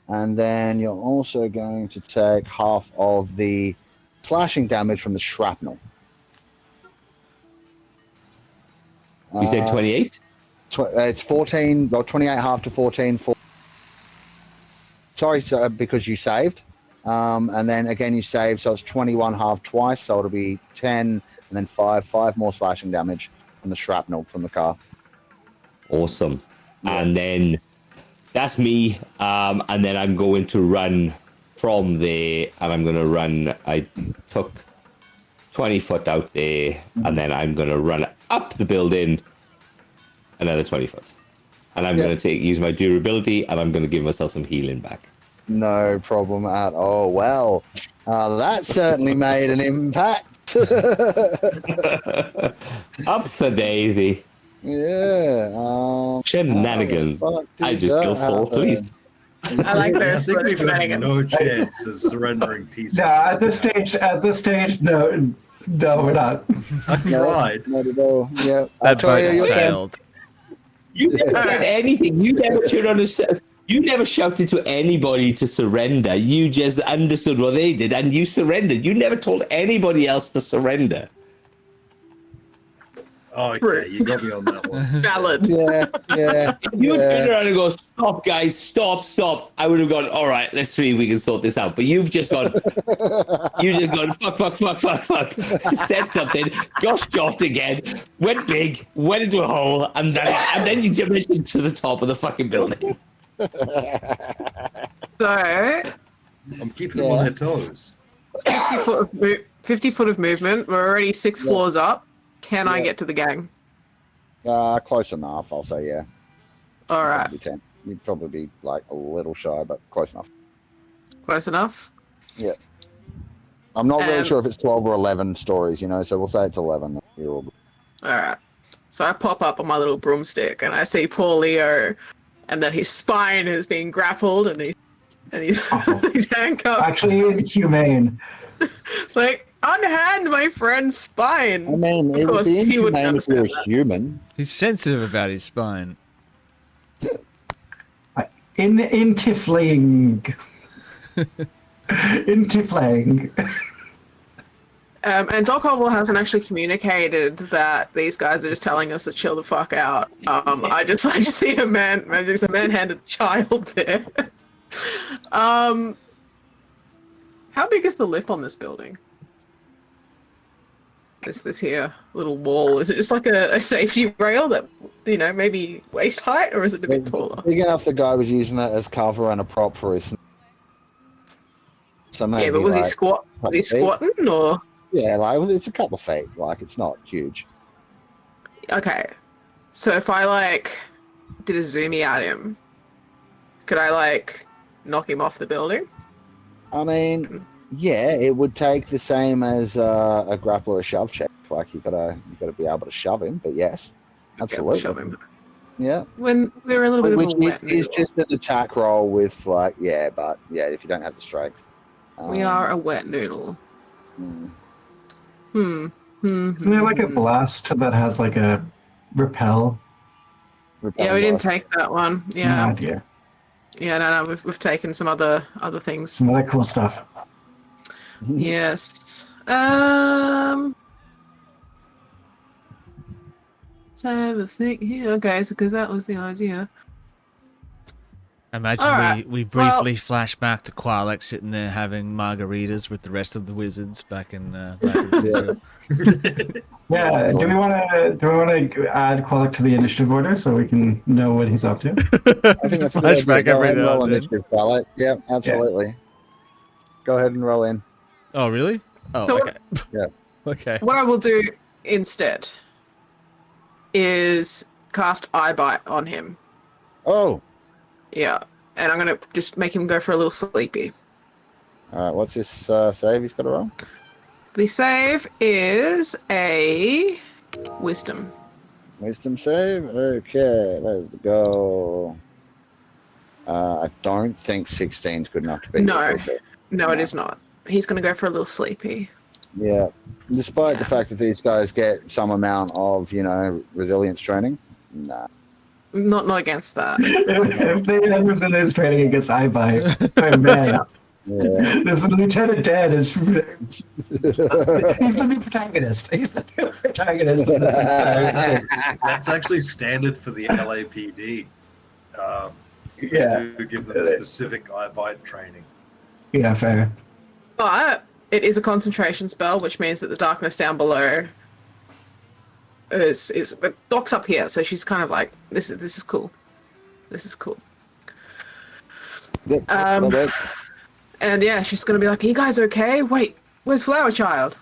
And then you're also going to take half of the slashing damage from the shrapnel. You said 28? It's 14, or 28 half to 14. Sorry, sir, because you saved. And then again, you saved, so it's 21 half twice, so it'll be 10, and then 5 more slashing damage from the shrapnel from the car. Awesome. Yeah. And then that's me. And then I'm going to run from there, and I'm going to run. I took 20 foot out there, and then I'm going to run up the building another 20 foot. And I'm going to use my durability, and I'm going to give myself some healing back. No problem at all. Well, that certainly made an impact. Up the daisy. Yeah. Shenanigans. I just killed 4 police. I like I this. think we've got no chance of surrendering peacefully. No, at this stage, no. No, we're not. I tried. Not at all. Yeah. That Victoria, boat your turn. sailed. You never said anything. You never turned on a. You never shouted to anybody to surrender. You just understood what they did and you surrendered. You never told anybody else to surrender. Oh, okay, you got me on that one. Valid. Yeah. If you turn around and go, stop, guys, stop, I would have gone, all right, let's see if we can sort this out. But you've just gone, fuck. Said something, got shot again, went big, went into a hole, and then you jumped into the top of the fucking building. So, I'm keeping them on their toes. 50 foot of movement. We're already 6 floors up. Can I get to the gang? Close enough, I'll say, yeah. All right. Probably 10. You'd probably be like a little shy, but close enough. Close enough? Yeah. I'm not really sure if it's 12 or 11 stories, you know, so we'll say it's 11. You're all good. All right. So I pop up on my little broomstick and I see poor Leo, and that his spine is being grappled and he's he's handcuffed. Actually, inhumane. Like, unhand my friend's spine. I mean, it would be inhumane if you're a human. He's sensitive about his spine. In Tifling. In Tifling. And Doc Hobble hasn't actually communicated that these guys are just telling us to chill the fuck out. I just see a man-handed child there. How big is the lip on this building? This here little wall, is it just like a safety rail that, you know, maybe waist height, or is it a bit taller? Big enough the guy was using it as cover and a prop for his. So maybe, Yeah, but was he squatting or? Yeah, like it's a couple of feet. Like it's not huge. Okay, so if I like did a zoomy at him, could I like knock him off the building? I mean, yeah, it would take the same as a grapple or a shove check. Like you gotta be able to shove him. But yes, absolutely. Shove him. Yeah. When we were a little bit Which of a wet is noodle. just an attack roll with like but if you don't have the strength. We are a wet noodle. Isn't there like a blast that has like a repel? Yeah, we didn't take that one. Yeah. No idea. Yeah, no, we've taken some other things. Some other cool stuff. Yes. Let's have a think here. Okay, so because that was the idea. Imagine Alright, we briefly flash back to Qualek sitting there having margaritas with the rest of the wizards back in Central. Yeah. Do we want to add Qualek to the initiative order so we can know what he's up to? I think that's Flashback every now roll and then. initiative, Ballot. Yeah, absolutely. Go ahead and roll in. Oh, really? Oh, So- okay. Yeah. Okay. What I will do instead is cast Eye Bite on him. Oh, Yeah. And I'm going to just make him go for a little sleepy. all right. What's his save? He's got to roll. The save is a wisdom. Wisdom save. Okay, let's go. I don't think 16 is good enough to beat. No. your PC. No, it is not. He's going to go for a little sleepy. Yeah. Despite the fact that these guys get some amount of, resilience training. Nah. Not against that. If they had resilience training against iBite, oh man. Yeah. This Lieutenant Dan is. He's the new protagonist. He's the new protagonist of this entire thing. That's actually standard for the LAPD. Yeah. They do give them specific eye bite training. Yeah, fair. But it is a concentration spell, which means that the darkness down below is but Doc's up here, so she's kind of like, this is cool. This is cool. And yeah, she's gonna be like, are you guys okay? Wait, where's Flower Child?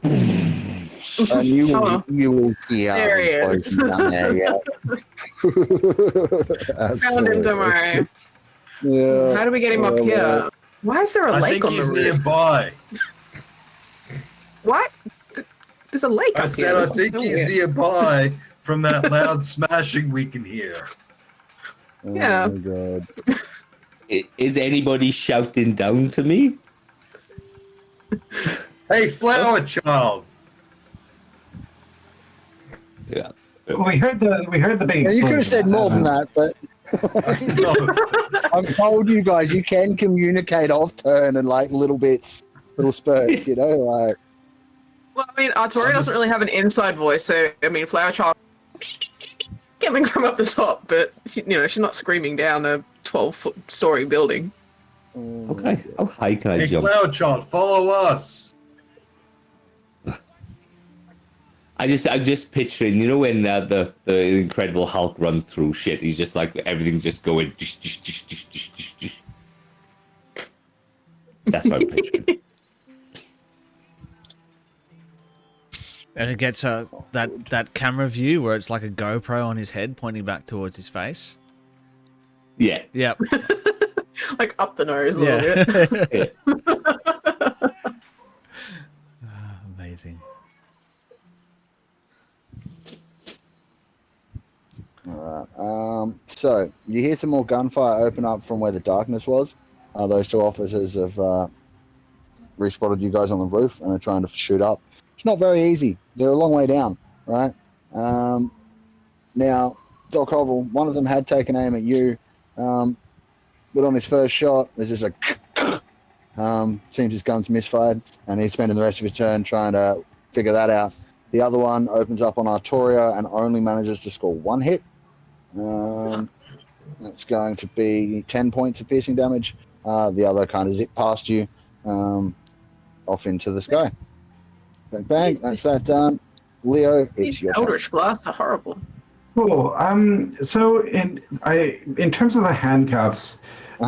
You Oh. will hear There he is. down there, yeah. Found him, don't worry. Yeah. How do we get him up here? Why is there a I lake think on the he's roof? nearby. What? There's a lake I up said here. I This is think so he's weird. nearby from that loud smashing we can hear. Yeah. Oh my god. Is anybody shouting down to me? Hey, flower child. Yeah. We heard the big. Yeah, you could have explosion. said more than that, but No. I've told you guys you can communicate off turn and like little bits, little spurts, you know, like. Well, I mean, Artoria doesn't really have an inside voice, so I mean, Flower Child coming from up the top, but you know, she's not screaming down a 12-foot story building. Okay. How high can I Hey, jump? flower child, follow us. I'm just picturing, you know, when the Incredible Hulk runs through shit, he's just like everything's just going. That's what I'm picturing. And it gets that camera view where it's like a GoPro on his head pointing back towards his face. Yeah. Yep. Like up the nose a little bit. Yeah. Amazing. All right. So you hear some more gunfire open up from where the darkness was. Those two officers have respotted you guys on the roof and are trying to shoot up. It's not very easy. They're a long way down, right? Now, Doc Hovel, one of them had taken aim at you, but on his first shot, there's just a seems his gun's misfired, and he's spending the rest of his turn trying to figure that out. The other one opens up on Artoria and only manages to score one hit. That's going to be 10 points of piercing damage. The other kind of zip past you off into the sky. Bang, bang. That's that done. Leo, it's These your turn. Eldritch blasts are horrible. Cool. So in terms of the handcuffs,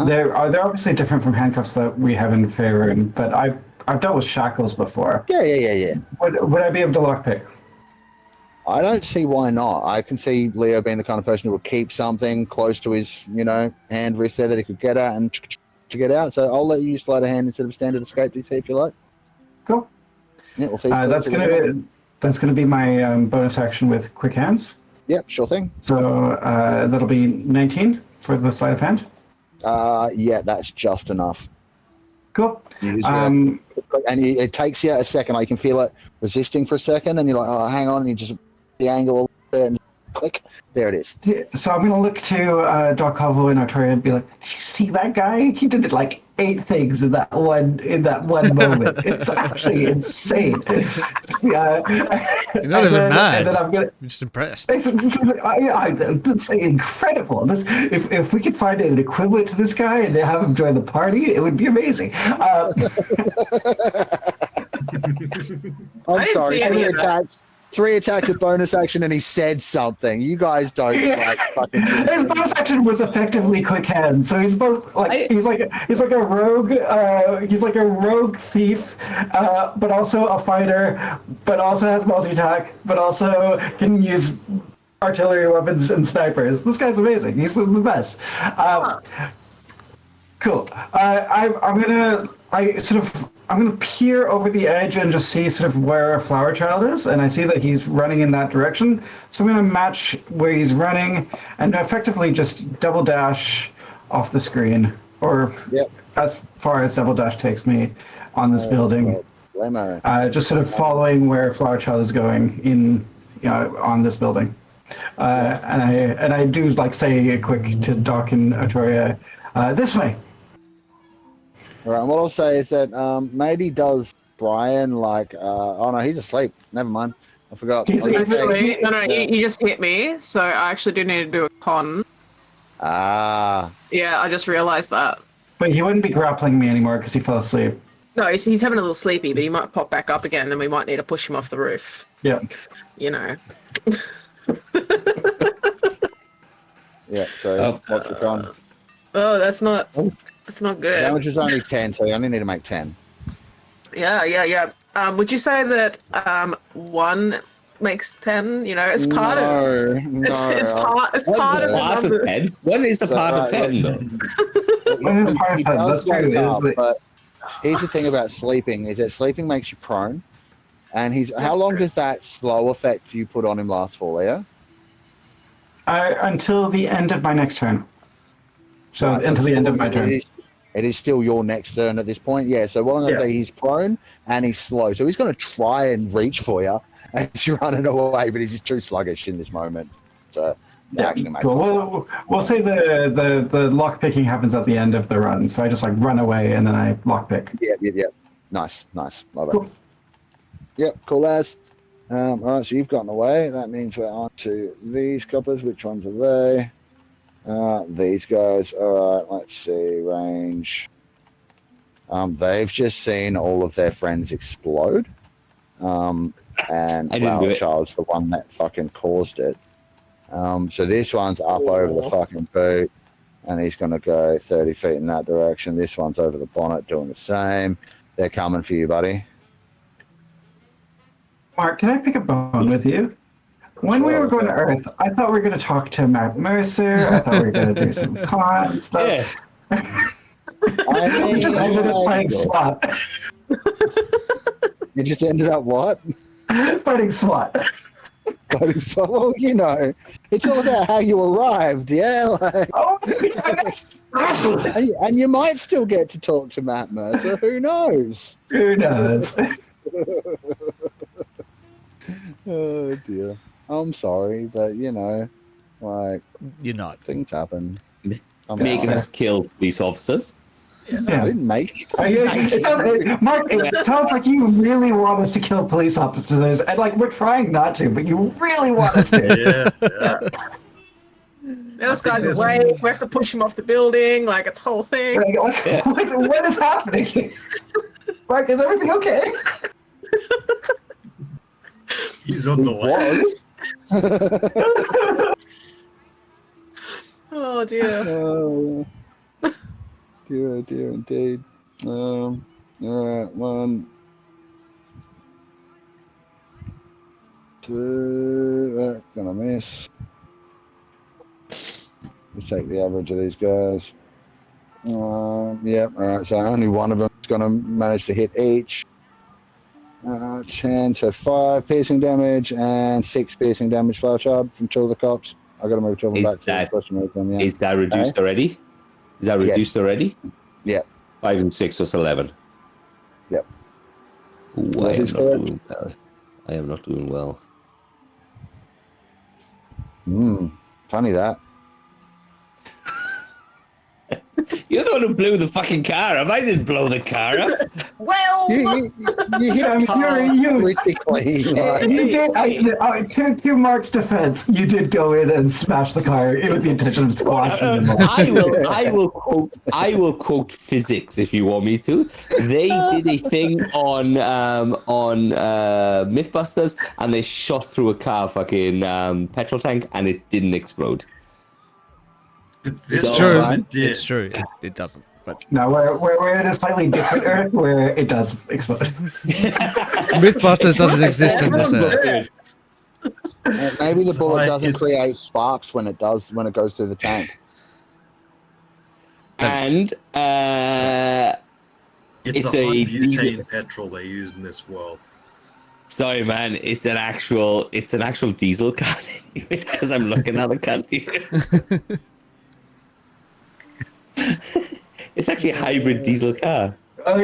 they're obviously different from handcuffs that we have in Faerun, but I've dealt with shackles before. Yeah. Would I be able to lockpick? I don't see why not. I can see Leo being the kind of person who would keep something close to his, hand wrist there that he could get at and to get out. So I'll let you use sleight of hand instead of standard escape DC if you like. Cool. Yeah, we'll see. That's gonna be my bonus action with quick hands. Yep, sure thing. So that'll be 19 for the sleight of hand. Yeah, that's just enough. Cool. And it takes you a second. Like, you can feel it resisting for a second, and you're like, oh, hang on, and you just the angle a little bit and click. There it is. So I'm going to look to Doc Hovel and Artoria and be like, "Did you see that guy? He did like 8 things in that one moment. It's actually insane." You're not even mad. And then I'm just impressed. It's incredible. If we could find an equivalent to this guy and have him join the party, it would be amazing. I'm sorry. 3 attacks of bonus action, and he said something. You guys don't like fucking. His bonus action was effectively quick hands, so he's both like he's like a rogue. He's like a rogue thief, but also a fighter, but also has multi-attack, but also can use artillery weapons and snipers. This guy's amazing. He's the best. Cool. I'm gonna peer over the edge and just see sort of where Flower Child is, and I see that he's running in that direction. So I'm gonna match where he's running and effectively just double dash off the screen, or as far as double dash takes me on this building. Just sort of following where Flower Child is going on this building. And I do say quick to Doc and Artoria, this way. All right, and what I'll say is that maybe does Brian oh no, he's asleep. Never mind. I forgot. He's asleep. No, he just hit me, so I actually do need to do a con. Yeah, I just realized that. But he wouldn't be grappling me anymore because he fell asleep. No, he's having a little sleepy, but he might pop back up again, and we might need to push him off the roof. Yeah. Yeah, so what's the con? Oh, that's not good. Damage is only 10, so you only need to make 10. Yeah. Would you say that 1 makes 10? It's part of. It's part of the number. 10. 1 is the part of 10, though. 1 is part of 10. That's true. But here's the thing about sleeping: is that sleeping makes you prone. And how long does that slow effect you put on him last for, Leo? Until the end of my next turn. So until the end of my turn. It is still your next turn at this point. Yeah, so what I'm going to say, he's prone and he's slow. So he's going to try and reach for you as you're running away, but he's just too sluggish in this moment. So actually make cool. We'll say the lock picking happens at the end of the run. So I just like run away and then I lock pick. Yeah. Nice. Love it. Cool. Yep, cool as. All right, so you've gotten away. That means we're on to these coppers. Which ones are they? These guys. All right, let's see. Range. They've just seen all of their friends explode. And Flower Child's the one that fucking caused it. So this one's up over the fucking boot, and he's going to go 30 feet in that direction. This one's over the bonnet doing the same. They're coming for you, buddy. Mark, can I pick a bone with you? When we were going to Earth, I thought we were going to talk to Matt Mercer. I thought we were going to do some con stuff. Yeah. We just ended up fighting SWAT. You just ended up what? Fighting SWAT. Fighting SWAT? Well, you know, it's all about how you arrived, yeah? Like, and you might still get to talk to Matt Mercer. Who knows? Who knows? Oh, dear. I'm sorry, but, you know, like... You're not. Things happen. Making us kill police officers. Yeah. I didn't make Mark, it sounds like you really want us to kill police officers, and like we're trying not to, but you really want us to. Yeah. This guy's away. We have to push him off the building. Like it's whole thing. What is happening? Mark, is everything okay? He's on the way. Oh dear. Dear indeed. All right, 1, 2. That's gonna miss. We'll take the average of these guys. Yep. All right. So only one of them is gonna manage to hit each. 10, so 5 piercing damage and 6 piercing damage flower child from 2 of the cops. I got to move 2 of them back to the question move them. Yeah. Is that reduced already? Is that reduced already? Yep. 5 and 6 was 11. Yep. Ooh, I am not doing well. I am not doing well. Funny that. You're the one who blew the fucking car up. I didn't blow the car up. Well, you hit a car critically. To Mark's defense, you did go in and smash the car with the intention of squashing them. I will quote physics if you want me to. They did a thing on Mythbusters, and they shot through a car fucking petrol tank, and it didn't explode. It's true. It's true. It doesn't. But no, we're in a slightly different Earth where it does explode. Mythbusters doesn't exist in this Earth. Maybe the bullet doesn't create sparks when it goes through the tank. And it's a hot butane petrol they use in this world. Sorry, man. It's an actual diesel car anyway, because I'm looking at the country. It's actually a hybrid diesel car. LA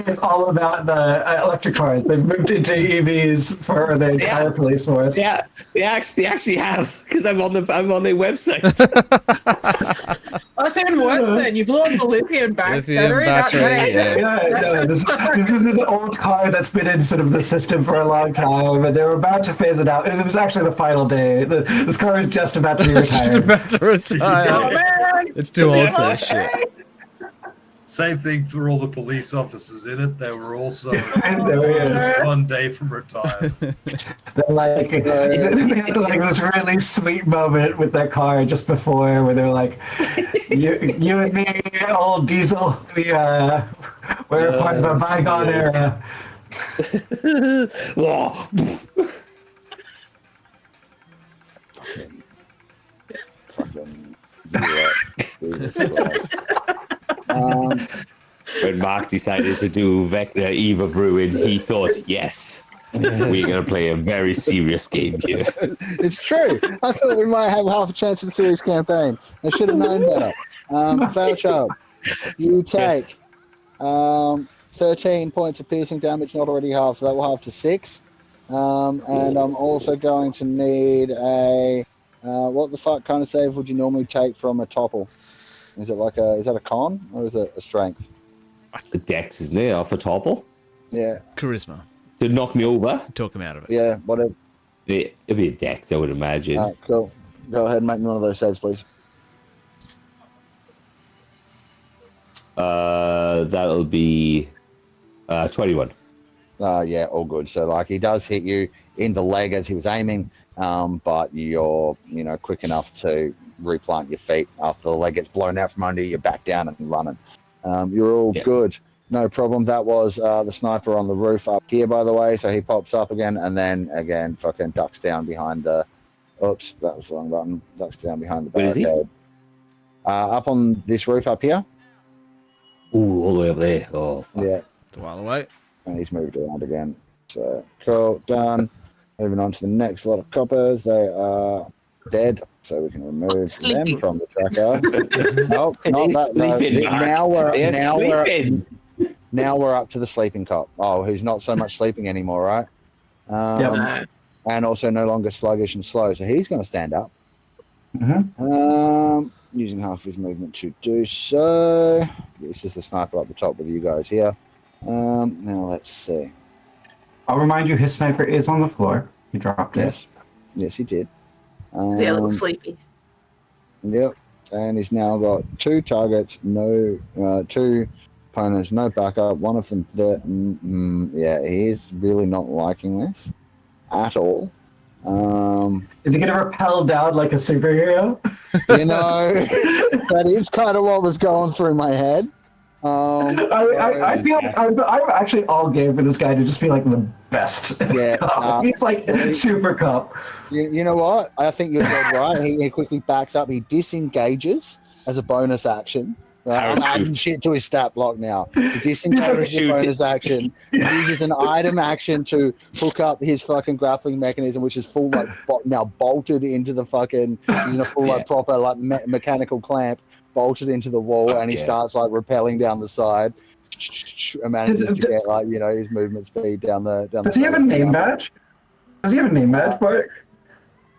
is all about the electric cars. They've moved into EVs for the entire police force. Yeah, they actually have, because I'm on their website. That's even worse then. You blew up the lithium battery. This is an old car that's been in sort of the system for a long time, and they were about to phase it out. It was actually the final day. This car is just about to be retired. Just about to retire. Oh man, it's too old for this shit. Same thing for all the police officers in it. They were also just one day from retirement. They had this really sweet moment with that car just before, where they're like, "You and me, old Diesel, we're part of a bygone era." Fucking. When Mark decided to do Vecna Eve of Ruin, he thought, yes, we're going to play a very serious game here. It's true. I thought we might have half a chance of the serious campaign. I should have known better. Flower Child, You take 13 points of piercing damage, not already halved, so that will halve to 6. And I'm also going to need a what the fuck kind of save would you normally take from a topple? Is that a con or is it a strength? The dex, isn't it? Off a topple? Yeah. Charisma. To knock me over? Talk him out of it. Yeah, whatever. It'd be a dex, I would imagine. Cool. Go ahead and make me one of those saves, please. That'll be 21. Yeah, all good. So like he does hit you in the leg as he was aiming, but you're quick enough to replant your feet after the leg gets blown out from under you. You're back down and running. You're all good. No problem. That was the sniper on the roof up here, by the way. So he pops up again and then again fucking ducks down behind the. Oops, that was the wrong button. Ducks down behind the barricade. Where is he? Up on this roof up here. Ooh, all the way up there. Oh, fuck. Yeah. It's a while away. And he's moved around again. So cool, done. Moving on to the next lot of coppers. They are dead, so we can remove them from the tracker. Nope, not that. Now we're up to the sleeping cop. Oh, who's not so much sleeping anymore, right? And also no longer sluggish and slow, so he's going to stand up. Using half his movement to do so. It's just the sniper up the top with you guys here. Now let's see. I'll remind you, his sniper is on the floor. He dropped it. Yes, he did. Yeah, looks sleepy. Yep. And he's now got 2 targets, no 2 opponents, no backup. One of them there. Yeah, he is really not liking this at all. Is he gonna rappel down like a superhero? That is kind of what was going through my head. I feel like I'm actually all game for this guy to just be like the best. Yeah, he's like super cop. You know what? I think you're dead right. He quickly backs up. He disengages as a bonus action. Right? I'm adding shit to his stat block now. He disengages as a bonus action. He uses an item action to hook up his fucking grappling mechanism, which is full now bolted into the fucking using a full proper mechanical clamp bolted into the wall, and he starts rappelling down the side and manages to get his movement speed down the. Does he have a name badge? Does he have a name badge, Mark?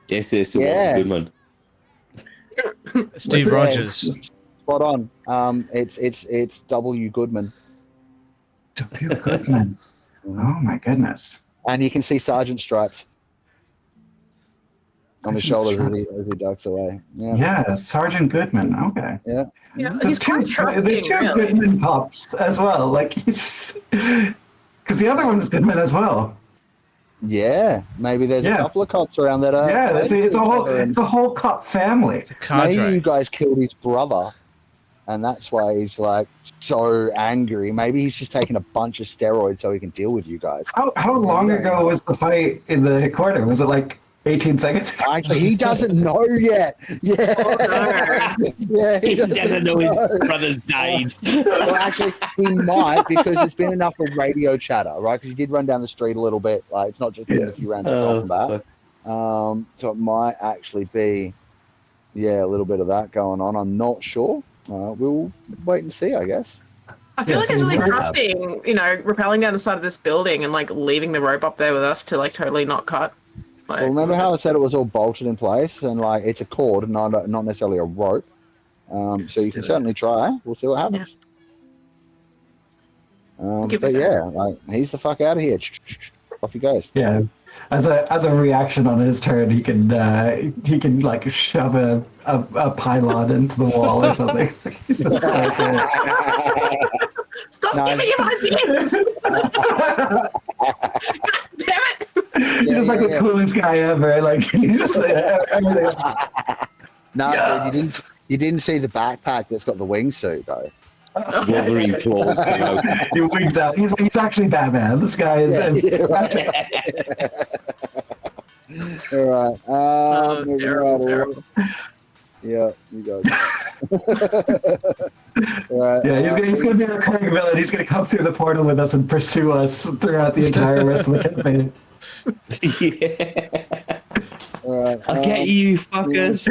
Yes, good one. Steve Rogers. Spot on. It's W. Goodman. W. Goodman. Oh my goodness. And you can see Sergeant stripes on his shoulders as he ducks away. Yeah, Sergeant Goodman. Okay. Yeah. He's quite trusting, there's 2 really. Goodman pops as well. Like he's because the other one is Goodman as well. Yeah, maybe there's a couple of cops around that. It's a whole cop family. It's a cadre. Maybe you guys killed his brother, and that's why he's so angry. Maybe he's just taking a bunch of steroids so he can deal with you guys. How long ago was the fight in the corner? Was it 18 seconds? Actually, he doesn't know yet. Yeah. Oh, no. Yeah, He doesn't know his brother's died. Well, actually, he might because there's been enough of radio chatter, right? Because he did run down the street a little bit. It's not just been a few rounds of combat. So it might actually be, a little bit of that going on. I'm not sure. We'll wait and see, I guess. I feel like it's really trusting, rappelling down the side of this building and leaving the rope up there with us to totally not cut. Well, remember how I said it was all bolted in place and it's a cord, not necessarily a rope. So you can certainly try. We'll see what happens. But he's the fuck out of here. Off he goes. Yeah. As a reaction on his turn, he can shove a pylon into the wall or something. He's just Stop giving him ideas! God damn it! He's just the coolest guy ever. He's just everything. No, dude, you didn't see the backpack that's got the wingsuit though. Wolverine claws. He wings out. He's actually Batman. This guy is. All right. Terrible. Yeah, you guys. Right. Yeah, he's going to be a recurring villain. He's going to come through the portal with us and pursue us throughout the entire rest of the campaign. All right. I'll get you, fuckers.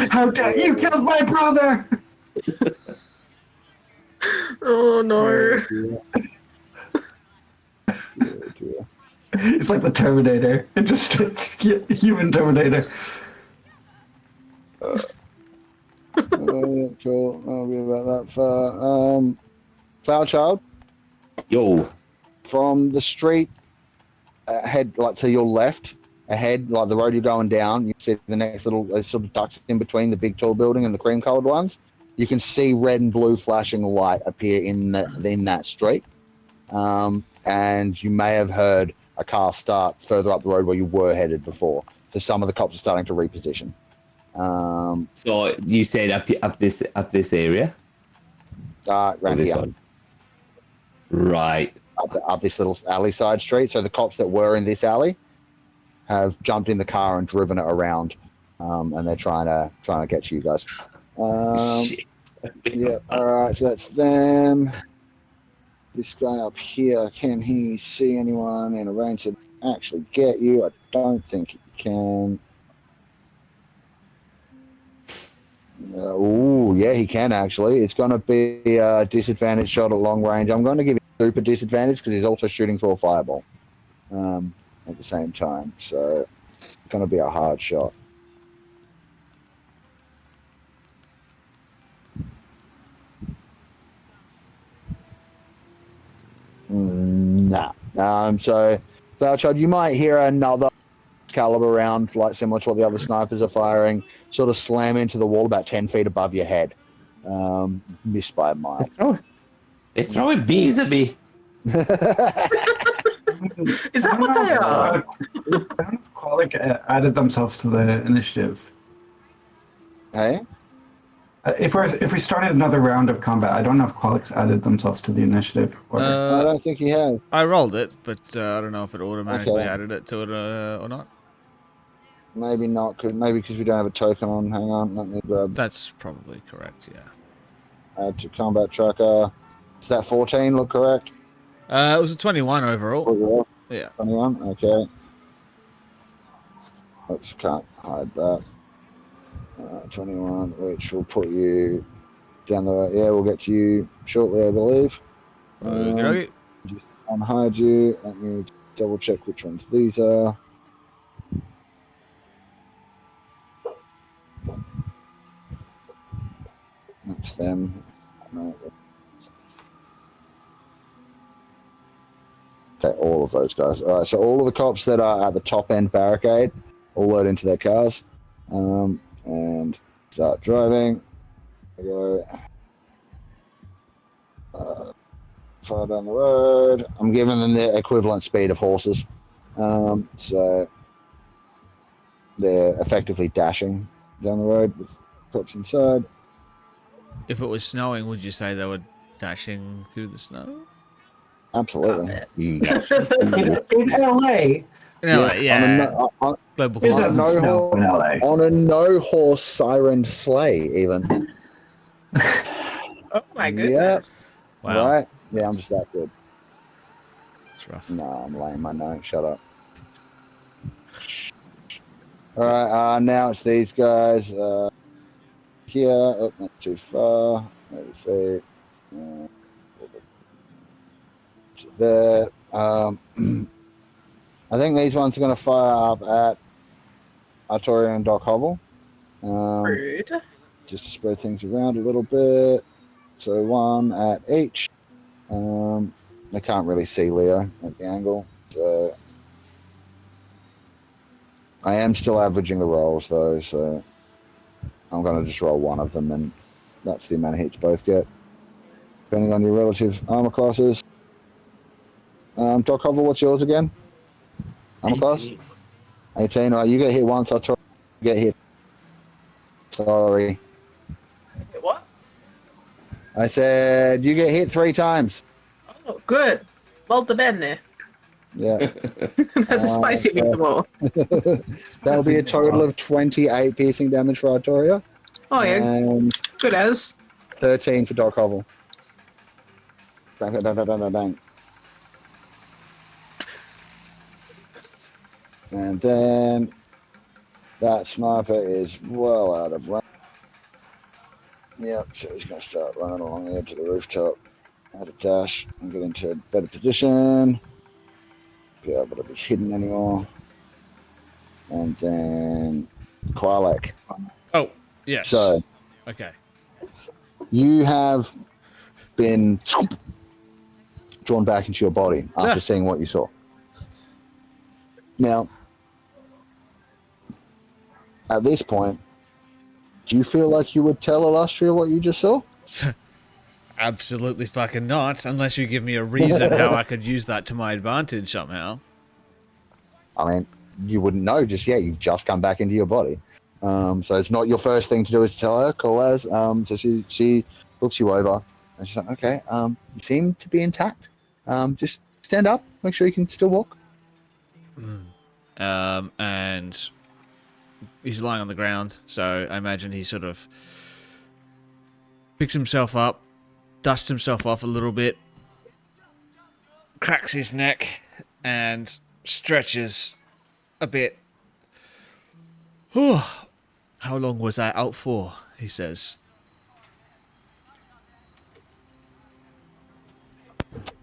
How dare you kill my brother? Oh no. Dear. Dear, dear. It's like the Terminator. It just human Terminator. Cool. I'll be about that far. Flower Child, Yo. from the street ahead, like to your left, ahead, like the road you're going down, you see the next little sort of ducks in between the big tall building and the cream coloured ones. You can see red and blue flashing light appear in that street. And you may have heard a car start further up the road where you were headed before. So some of the cops are starting to reposition. So you said up this area? Around Or this here. one? Right. Up this little alley side street. So the cops that were in this alley have jumped in the car and driven it around, and they're trying to get you guys. Shit. Yeah. All right. So that's them. This guy up here, can he see anyone in a range to actually get you? I don't think he can. Oh, yeah, he can actually. It's going to be a disadvantage shot at long range. I'm going to give him super disadvantage because he's also shooting through a fireball at the same time. So it's going to be a hard shot. Nah. So, Valchad, you might hear another caliber round, like similar to what the other snipers are firing, sort of slam into the wall about 10 feet above your head. Missed by a mile. They're throwing bees at me. Is that what they are? I don't know if Qualic added themselves to the initiative. Hey? If we started another round of combat, I don't know if Qualic's added themselves to the initiative. Or... I don't think he has. I rolled it, but I don't know if it automatically Okay. added it to it or not. Maybe not. Maybe because we don't have a token on. Hang on. Let me grab That's probably correct, yeah. add to combat tracker. Does that 14 look correct? It was a 21 overall. Yeah. 21? Okay. Oops, can't hide that. 21, which will put you down the road. Yeah, we'll get to you shortly, I believe. Okay. Just unhide you. Let me double check which ones these are. That's them. No. Okay, all of those guys. All right, so all of the cops that are at the top end barricade all load into their cars and start driving. There we go. Far down the road. I'm giving them the equivalent speed of horses. So they're effectively dashing down the road with cops inside. If it was snowing, would you say they were dashing through the snow? Absolutely. In LA, Yeah. Global it climate. doesn't snow in LA. On a no horse siren sleigh, even. Oh my goodness. Wow. Right? Yeah, I'm just that good. It's rough. No, I'm laying my note. Shut up. All right, now it's these guys. Here, oh, not too far. 80 feet. There. I think these ones are going to fire up at Artoria and Doc Hovel. Rude. Just to spread things around a little bit. So one at each. They can't really see Leo at the angle. So I am still averaging the rolls though, so I'm going to just roll one of them, and that's the amount of hits both get, depending on your relative armor classes. Doc Hovel, what's yours again? Armor class? 18. All right, you get hit once. I'll try to get hit. Sorry. What? I said you get hit 3 times. Oh, good. Molto bene. Yeah. That's a spicy meatball. That'll be a total of 28 piercing damage for Artoria. Oh, yeah. And Good as. 13 for Doc Hovel. Bang, bang, bang, bang, bang, bang, bang. And then that sniper is well out of range. Yep, so he's going to start running along the edge of the rooftop. Add a dash and get into a better position. Be able to be hidden anymore. And then Qualek. Oh, yes. So Okay. you have been drawn back into your body after seeing what you saw. Now, at this point, do you feel like you would tell Illustria what you just saw? Absolutely fucking not, unless you give me a reason how I could use that to my advantage somehow. I mean, you wouldn't know just yet. You've just come back into your body. So it's not your first thing to do is to tell her, call as. So she looks you over and she's like, okay, you seem to be intact. Just stand up, make sure you can still walk. And he's lying on the ground, so I imagine he sort of picks himself up, dusts himself off a little bit, cracks his neck, and stretches a bit. Whew. How long was I out for? He says.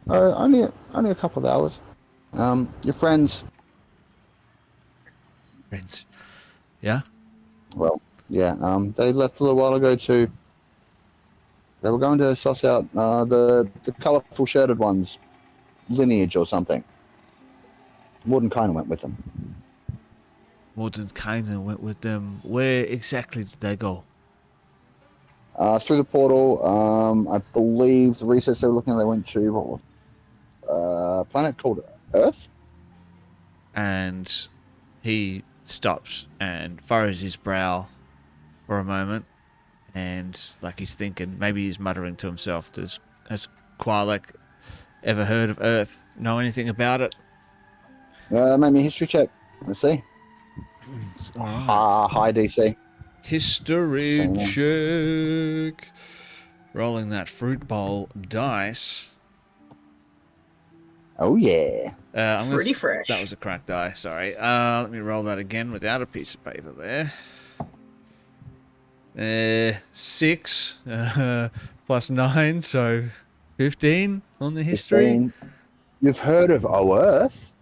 Only a couple of hours. Your friends. Friends. Yeah? Well, yeah. They left a little while ago too. They were going to suss out the colourful shirted ones, lineage or something. Morden kind of went with them. Morden kind of went with them. Where exactly did they go? Through the portal. I believe the research they were looking at, they went to what was a planet called Earth. And he stops and furrows his brow for a moment, and like he's thinking, maybe he's muttering to himself. Has Qualek ever heard of Earth? Know anything about it? Make me a history check. Let's see. High DC. History check. Rolling that fruit bowl dice. Oh yeah. Pretty fresh. That was a cracked die, sorry. Let me roll that again without a piece of paper there. 6 plus 9, so 15 on the history. 15. You've heard of Earth,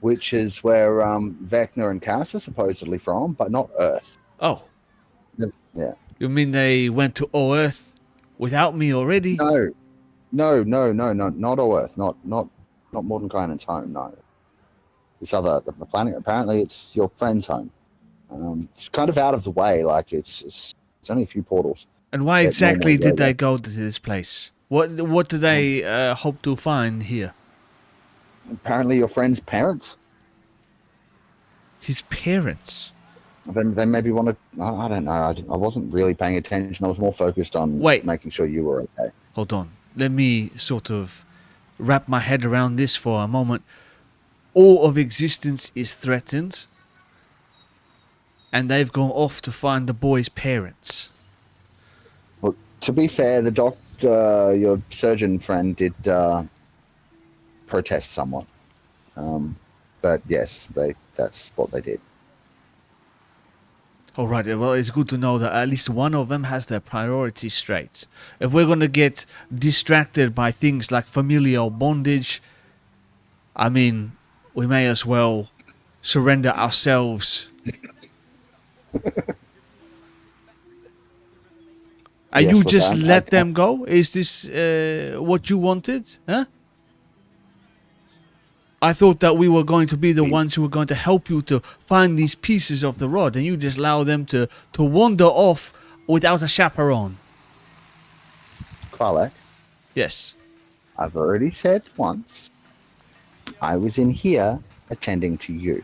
which is where Vecna and Cass are supposedly from, but not Earth. Oh. Yeah. You mean they went to Earth without me already? No, not Earth, not Mordenkainen's home. No, this other the planet. Apparently, it's your friend's home. It's kind of out of the way. Like it's only a few portals. And why exactly did they go to this place? What do they hope to find here? Apparently, your friend's parents. His parents. They maybe want to. I don't know. I wasn't really paying attention. I was more focused on making sure you were okay. Hold on. Let me sort of wrap my head around this for a moment. All of existence is threatened, and they've gone off to find the boy's parents. Well, to be fair, the doctor, your surgeon friend, did protest somewhat. But yes, that's what they did. All right, well, it's good to know that at least one of them has their priorities straight. If we're going to get distracted by things like familial bondage, I mean, we may as well surrender ourselves. And Yes, you look, just I let them go? Is this what you wanted? Huh? I thought that we were going to be the ones who were going to help you to find these pieces of the rod, and you just allow them to wander off without a chaperone. Qualek, Yes. I've already said once, I was in here attending to you.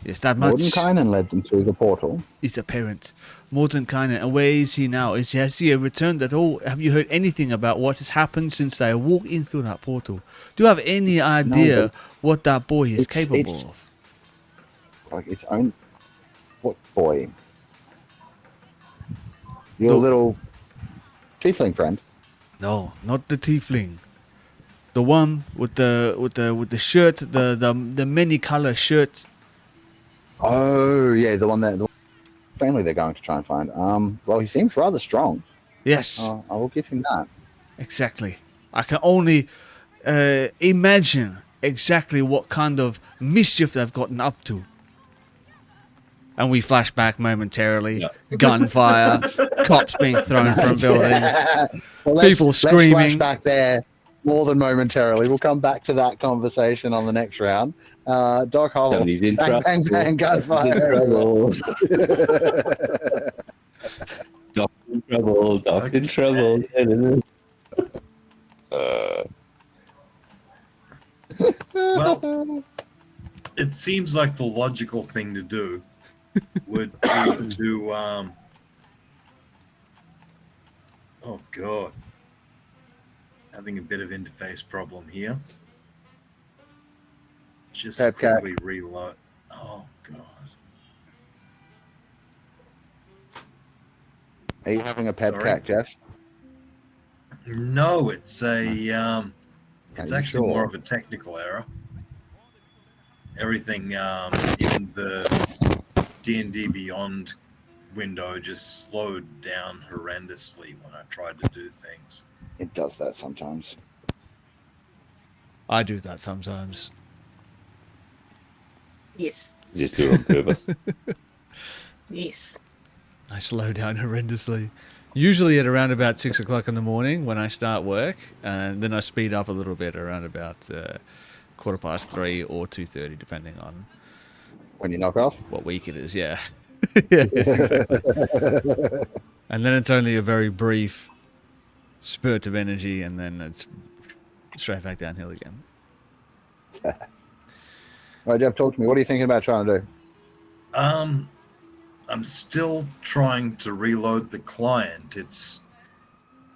Yes, that much Mordenkainen led them through the portal. is apparent. Mordenkainen, and where is he now? Has he returned at all? Have you heard anything about what has happened since they walked in through that portal? Do you have any idea what that boy is capable of? Like its own. What boy? Your little tiefling friend. No, not the tiefling. The one with the shirt, the many color shirt. Oh yeah, the family they're going to try and find. Well, he seems rather strong. Yes, I will give him that. exactly. I can only imagine exactly what kind of mischief they've gotten up to. And we flash back momentarily. Yeah. Gunfire, cops being thrown from buildings, Well, people screaming. Let's flash back there more than momentarily. We'll come back to that conversation on the next round. Doc Hole, Somebody's in bang, trouble. bang, bang, gunfire. Doc's in trouble. Doc's in trouble. Well, it seems like the logical thing to do would be to oh god, having a bit of interface problem here. Just Pepcat. quickly reload. Oh god. Are you having a Sorry. pepcat, Geoff? No, it's a it's you actually more sure? of a technical error. Everything in the D&D Beyond window just slowed down horrendously when I tried to do things. It does that sometimes. I do that sometimes. Yes. Just do it on purpose. Yes. I slow down horrendously. Usually at around about 6 o'clock in the morning when I start work, and then I speed up a little bit around about 3:15 or 2:30, depending on When you knock off? what week it is. Yeah. Yeah. And then it's only a very brief spurt of energy, and then it's straight back downhill again. All right, Geoff, talk to me. What are you thinking about trying to do? I'm still trying to reload the client.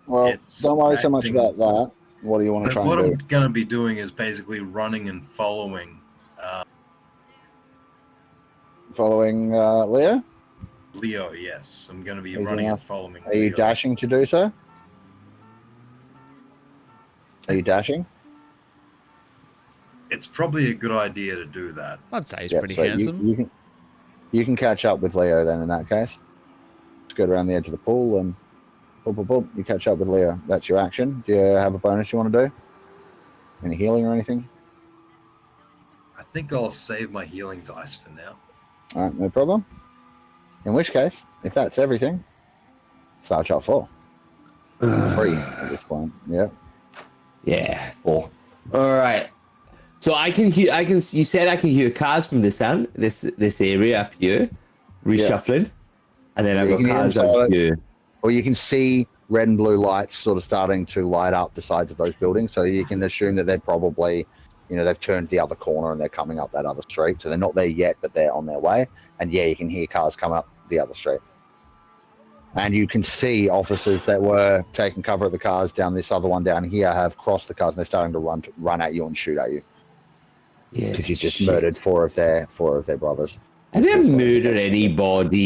Well, It's don't worry so much acting- about that. What do you want to But try what and I'm do? going to be doing is basically running and following Following Leo? Leo. Yes, I'm going to be Is running and enough. following. Are you Leo. dashing to do so? Are you dashing? It's probably a good idea to do that. I'd say he's Yep, pretty so handsome. You can catch up with Leo then in that case. Just go around the edge of the pool and boom, boom, boom, you catch up with Leo. That's your action. Do you have a bonus you want to do? Any healing or anything? I think I'll save my healing dice for now. All right, no problem. In which case, if that's everything, Star Child 4. 3 at this point. Yep. Yeah, 4. All right. So I can hear. You said I can hear cars from this sound. This area up here, reshuffling, and then I've you got can hear cars them up start- here. Or you can see red and blue lights sort of starting to light up the sides of those buildings. So you can assume that they're probably, they've turned the other corner and they're coming up that other street. So they're not there yet, but they're on their way. And yeah, you can hear cars come up the other street. And you can see officers that were taking cover of the cars down this other one down here have crossed the cars and they're starting to run at you and shoot at you. Yeah, Because you just murdered four of their brothers. I didn't murder anybody.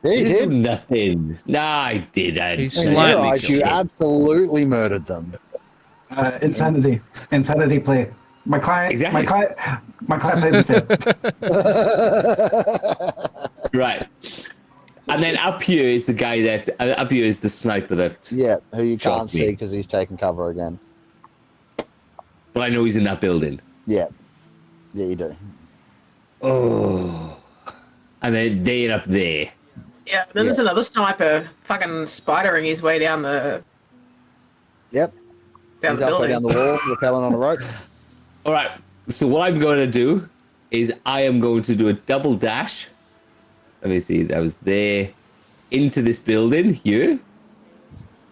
Yeah, you I didn't did. do nothing. Nah, I didn't. He's In your slightly eyes, you killed. absolutely murdered them. Insanity play. My client, Exactly. my client plays a fit. Right. And then up here is the guy up here is the sniper that. Yeah, who you Shot can't see me. because he's taking cover again. But I know he's in that building. Yeah. Yeah, you do. Oh. And then they're up there. Yeah, then there's another sniper fucking spidering his way down the Yep. down He's the halfway building. down the wall, rappelling on a rope. All right. So what I'm going to do is I am going to do a double dash. Let me see. That was there into this building here.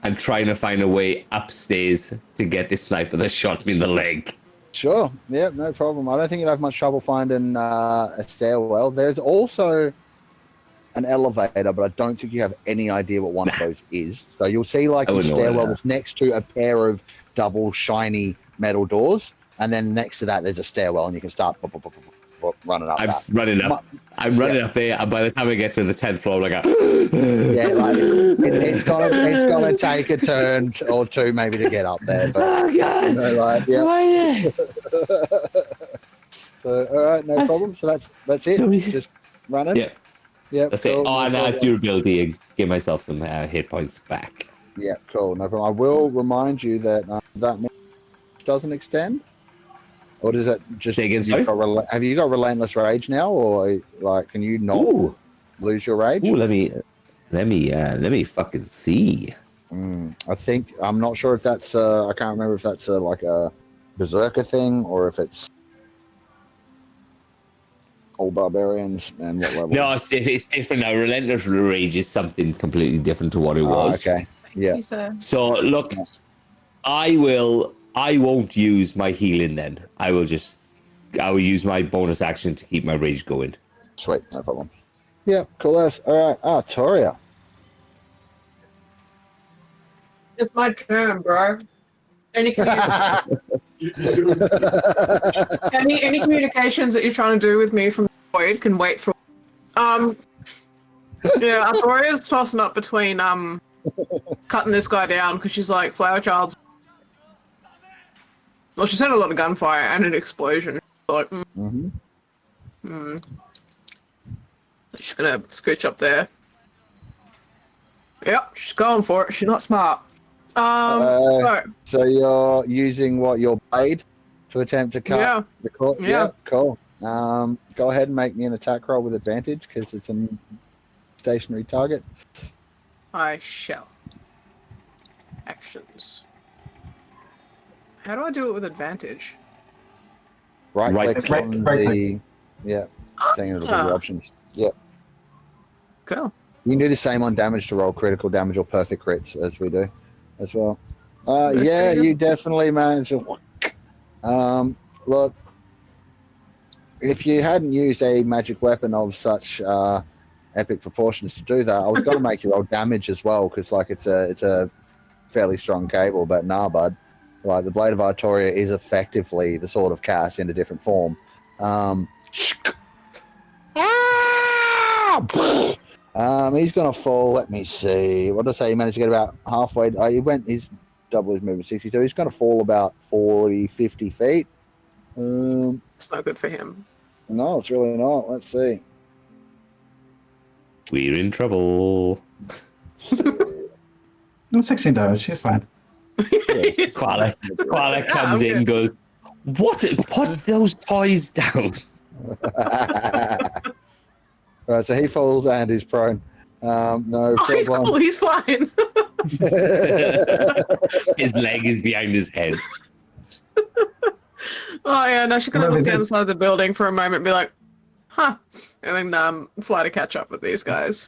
I'm trying to find a way upstairs to get this sniper that shot me in the leg. Sure. Yep, no problem. I don't think you'll have much trouble finding a stairwell. There's also an elevator, but I don't think you have any idea what one of those is. So you'll see like I a wouldn't know what stairwell that that's next to a pair of double shiny metal doors. And then next to that, there's a stairwell, and you can start running up I'm that. running up. I'm running up there, and by the time I get to the 10th floor, I'm like, Yeah, like it's gonna take a turn or two maybe to get up there, but oh god, like yeah. Why? So all right, no problem. So that's it. Just running. Yeah, Yeah. that's it. cool, Oh, no and problem. durability and give myself some hit points back. Yeah, cool. No problem. I will remind you that that doesn't extend. Or does it just... Say again, sorry? Have you got Relentless Rage now? Or, like, can you not lose your rage? Ooh, let me fucking see. I think... I'm not sure if that's... I can't remember if that's like a Berserker thing or if it's all barbarians and what level. No, it's different now. Relentless Rage is something completely different to what it was. Okay. Yeah. He said, So, look, I won't use my healing then. I will use my bonus action to keep my rage going. Sweet, no problem. Yeah, cool as. All right. Toria. it's my turn, bro. Any any communications that you're trying to do with me from the void can wait for. Yeah, Artoria's tossing up between cutting this guy down because she's like Flower Child's. Well, she's had a lot of gunfire and an explosion. Like, she's gonna scooch up there. Yep, she's going for it. She's not smart. So you're using your blade to attempt to cut the cord? Yeah, cool. Go ahead and make me an attack roll with advantage because it's a stationary target. I shall. Actions. How do I do it with advantage? Right click on the... click. Yeah, saying it'll give you options. Yeah. Cool. You can do the same on damage to roll critical damage or perfect crits as we do as well. Yeah, you definitely managed to... look, if you hadn't used a magic weapon of such epic proportions to do that, I was going to make you roll damage as well because like it's a fairly strong cable, but nah, bud. Like the Blade of Artoria is effectively the Sword of Chaos in a different form. He's gonna fall. Let me see. What did I say? He managed to get about halfway. He's double his movement 60, so he's gonna fall about 40, 50 feet. It's not good for him. No, it's really not. Let's see. We're in trouble. I'm 16 damage. She's fine. Koala comes in and goes, "What? Put those toys down." Right, so he falls and is prone. No problem. He's cool. He's fine. His leg is behind his head. Oh yeah, no, she's gonna look down the side of the building for a moment and be like, huh. And then fly to catch up with these guys.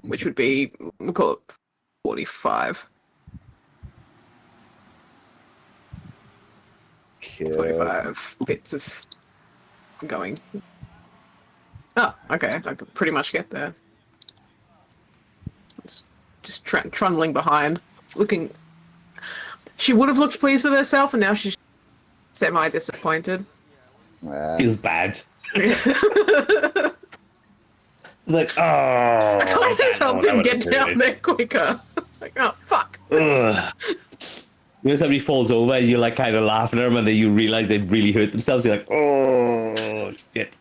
Which would be, we'll call it 45. 45 bits of going. Oh, okay. I could pretty much get there. Just trundling behind, looking. She would have looked pleased with herself, and now she's semi-disappointed. Feels bad. Like, oh. I can't just help him get down there quicker. Like, oh, fuck. Ugh. You know, somebody falls over and you're like kind of laughing at them, and then you realize they've really hurt themselves. You're like, oh, shit.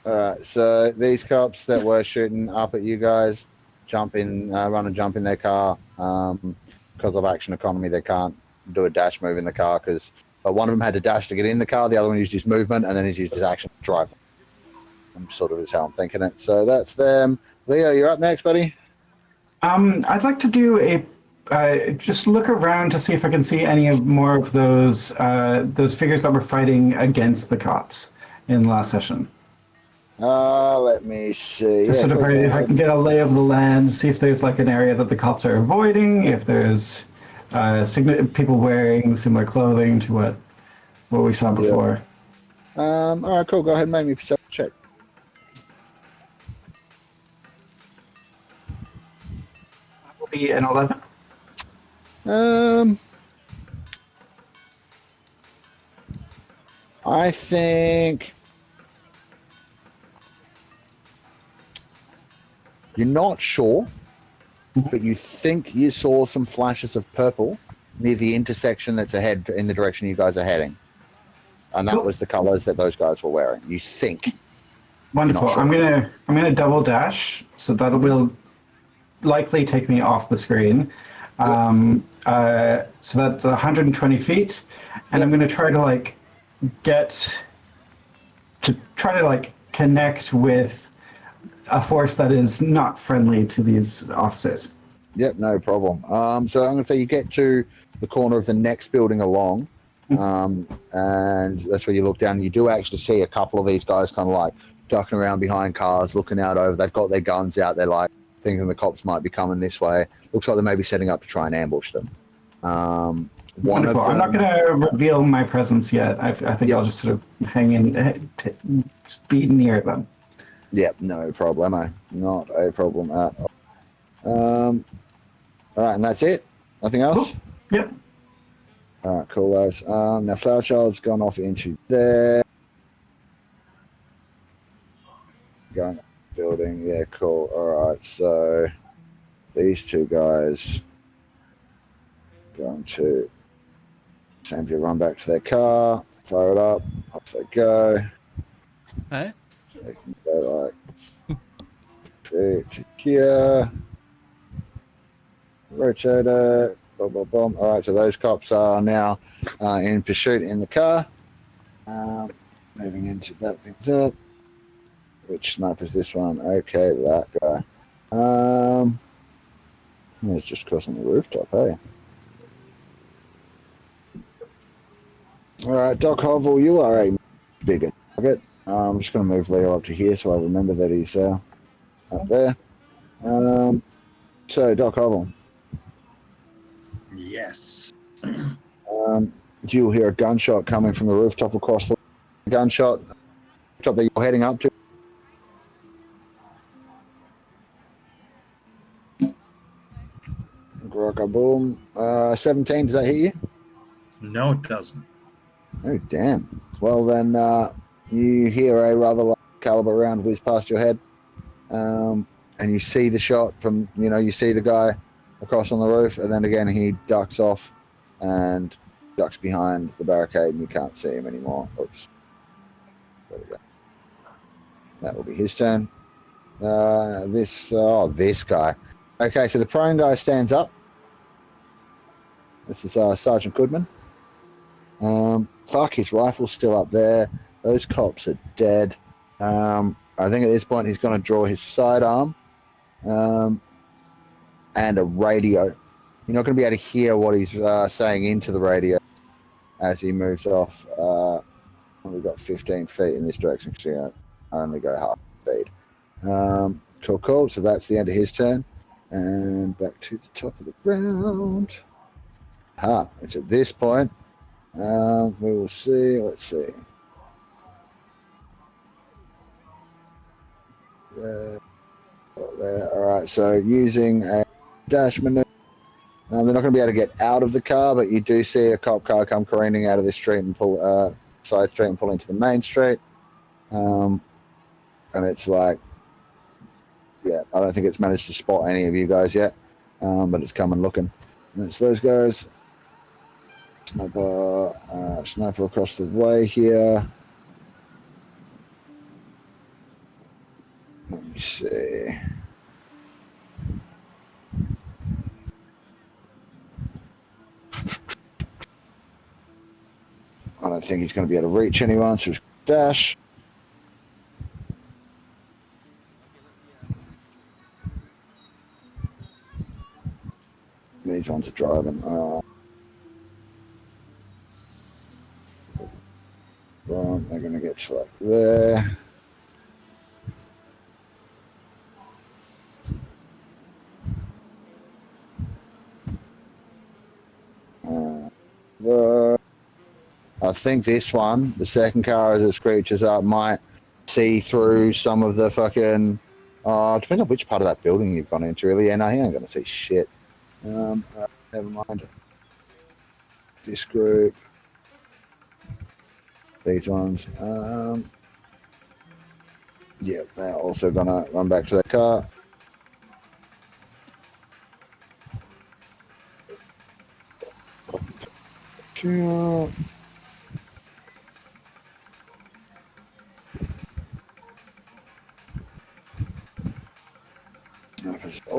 Alright, so these cops that were shooting up at you guys run and jump in their car. Because of action economy, they can't do a dash move in the car but one of them had to dash to get in the car, the other one used his movement, and then he's used his action to drive. Sort of is how I'm thinking it. So that's them. Leo, you're up next, buddy. I'd like to do just look around to see if I can see any more of those figures that were fighting against the cops in last session. Let me see. If I can get a lay of the land, see if there's like an area that the cops are avoiding, if there's people wearing similar clothing to what we saw before. All right, cool. Go ahead and make me a perception check. That will be an 11. I think you're not sure, but you think you saw some flashes of purple near the intersection that's ahead in the direction you guys are heading. And that was the colors that those guys were wearing. You think. Wonderful. Sure. I'm gonna double dash, so that'll likely take me off the screen. So that's 120 feet, and I'm going to try to like connect with a force that is not friendly to these officers. Yep, no problem. So I'm going to say you get to the corner of the next building along, and that's where you look down. And you do actually see a couple of these guys kind of like ducking around behind cars, looking out over. They've got their guns out. They're like thinking the cops might be coming this way. Looks like they may be setting up to try and ambush them. Wonderful. I'm not going to reveal my presence yet. I think I'll just sort of hang in, be near them. Yep, no problemo. Not a problem at all. All right, and that's it? Nothing else? Cool. Yep. All right, cool, guys. Now, Flower Child's gone off into there. Going up the building. Yeah, cool. All right, so these two guys going to simply run back to their car, fire it up, off they go. Hey? They can go like to here. Rotate it. Boom, boom, boom. All right, so those cops are now in pursuit in the car. Moving into that things up. Which sniper's this one? Okay, that guy. It's just crossing the rooftop, hey? All right, Doc Hovel, you are a bigger target. I'm just going to move Leo up to here so I remember that he's up there. So, Doc Hovel. Yes. You'll hear a gunshot coming from the rooftop across the gunshot top that you're heading up to. Boom. 17, does that hit you? No, it doesn't. Oh, damn. Well, then you hear a rather large caliber round whiz past your head. And you see the shot from, you see the guy across on the roof, and then again he ducks off and ducks behind the barricade, and you can't see him anymore. Oops. There we go. That will be his turn. This guy. Okay, so the prone guy stands up. This is Sergeant Goodman. Fuck, his rifle's still up there. Those cops are dead. I think at this point he's going to draw his sidearm and a radio. You're not going to be able to hear what he's saying into the radio as he moves off. We've got 15 feet in this direction because I only go half speed. Cool. So that's the end of his turn. And back to the top of the round. It's at this point. We will see. Let's see. There. All right. So using a dash maneuver, they're not going to be able to get out of the car, but you do see a cop car come careening out of this street and pull side street and pull into the main street. And it's like, I don't think it's managed to spot any of you guys yet, but it's coming looking. And it's those guys. Sniper across the way here. Let me see. I don't think he's going to be able to reach anyone, so he's dash. These ones are driving. They're going to get to like there. I think this one, the second car as it screeches up, might see through some of the fucking... depends on which part of that building you've gone into, really. Yeah, no, he ain't going to see shit. Never mind. This group. These ones. They're also going to run back to their car. Sure.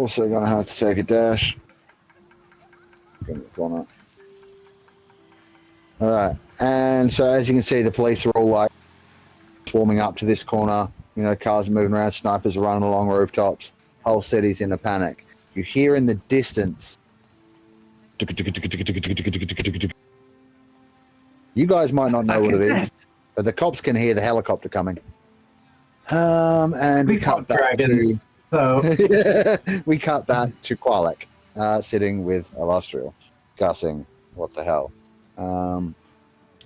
also going to have to take a dash. In the corner. All right, and so as you can see, the police are all like swarming up to this corner. You know, cars are moving around, snipers are running along rooftops. Whole city's in a panic. You hear in the distance. You guys might not know what it is, but the cops can hear the helicopter coming. And We cut caught back dragons, so we cut back to Qualek, sitting with Illustrial, discussing what the hell.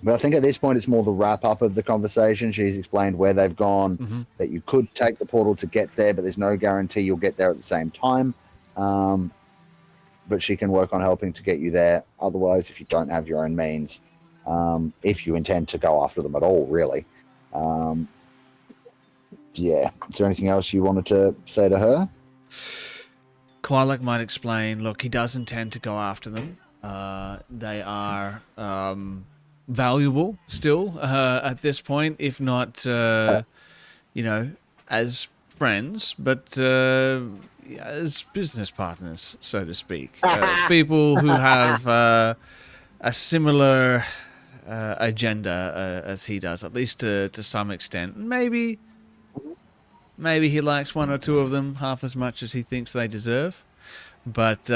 But I think at this point it's more the wrap up of the conversation. She's explained where they've gone, that you could take the portal to get there, but there's no guarantee you'll get there at the same time. But she can work on helping to get you there. Otherwise, if you don't have your own means, if you intend to go after them at all, really. Yeah. Is there anything else you wanted to say to her? Qualek might explain, look, he does intend to go after them. They are valuable still at this point, if not, you know, as friends, but as business partners, so to speak. People who have a similar agenda as he does, at least to some extent. Maybe he likes one or two of them half as much as he thinks they deserve. But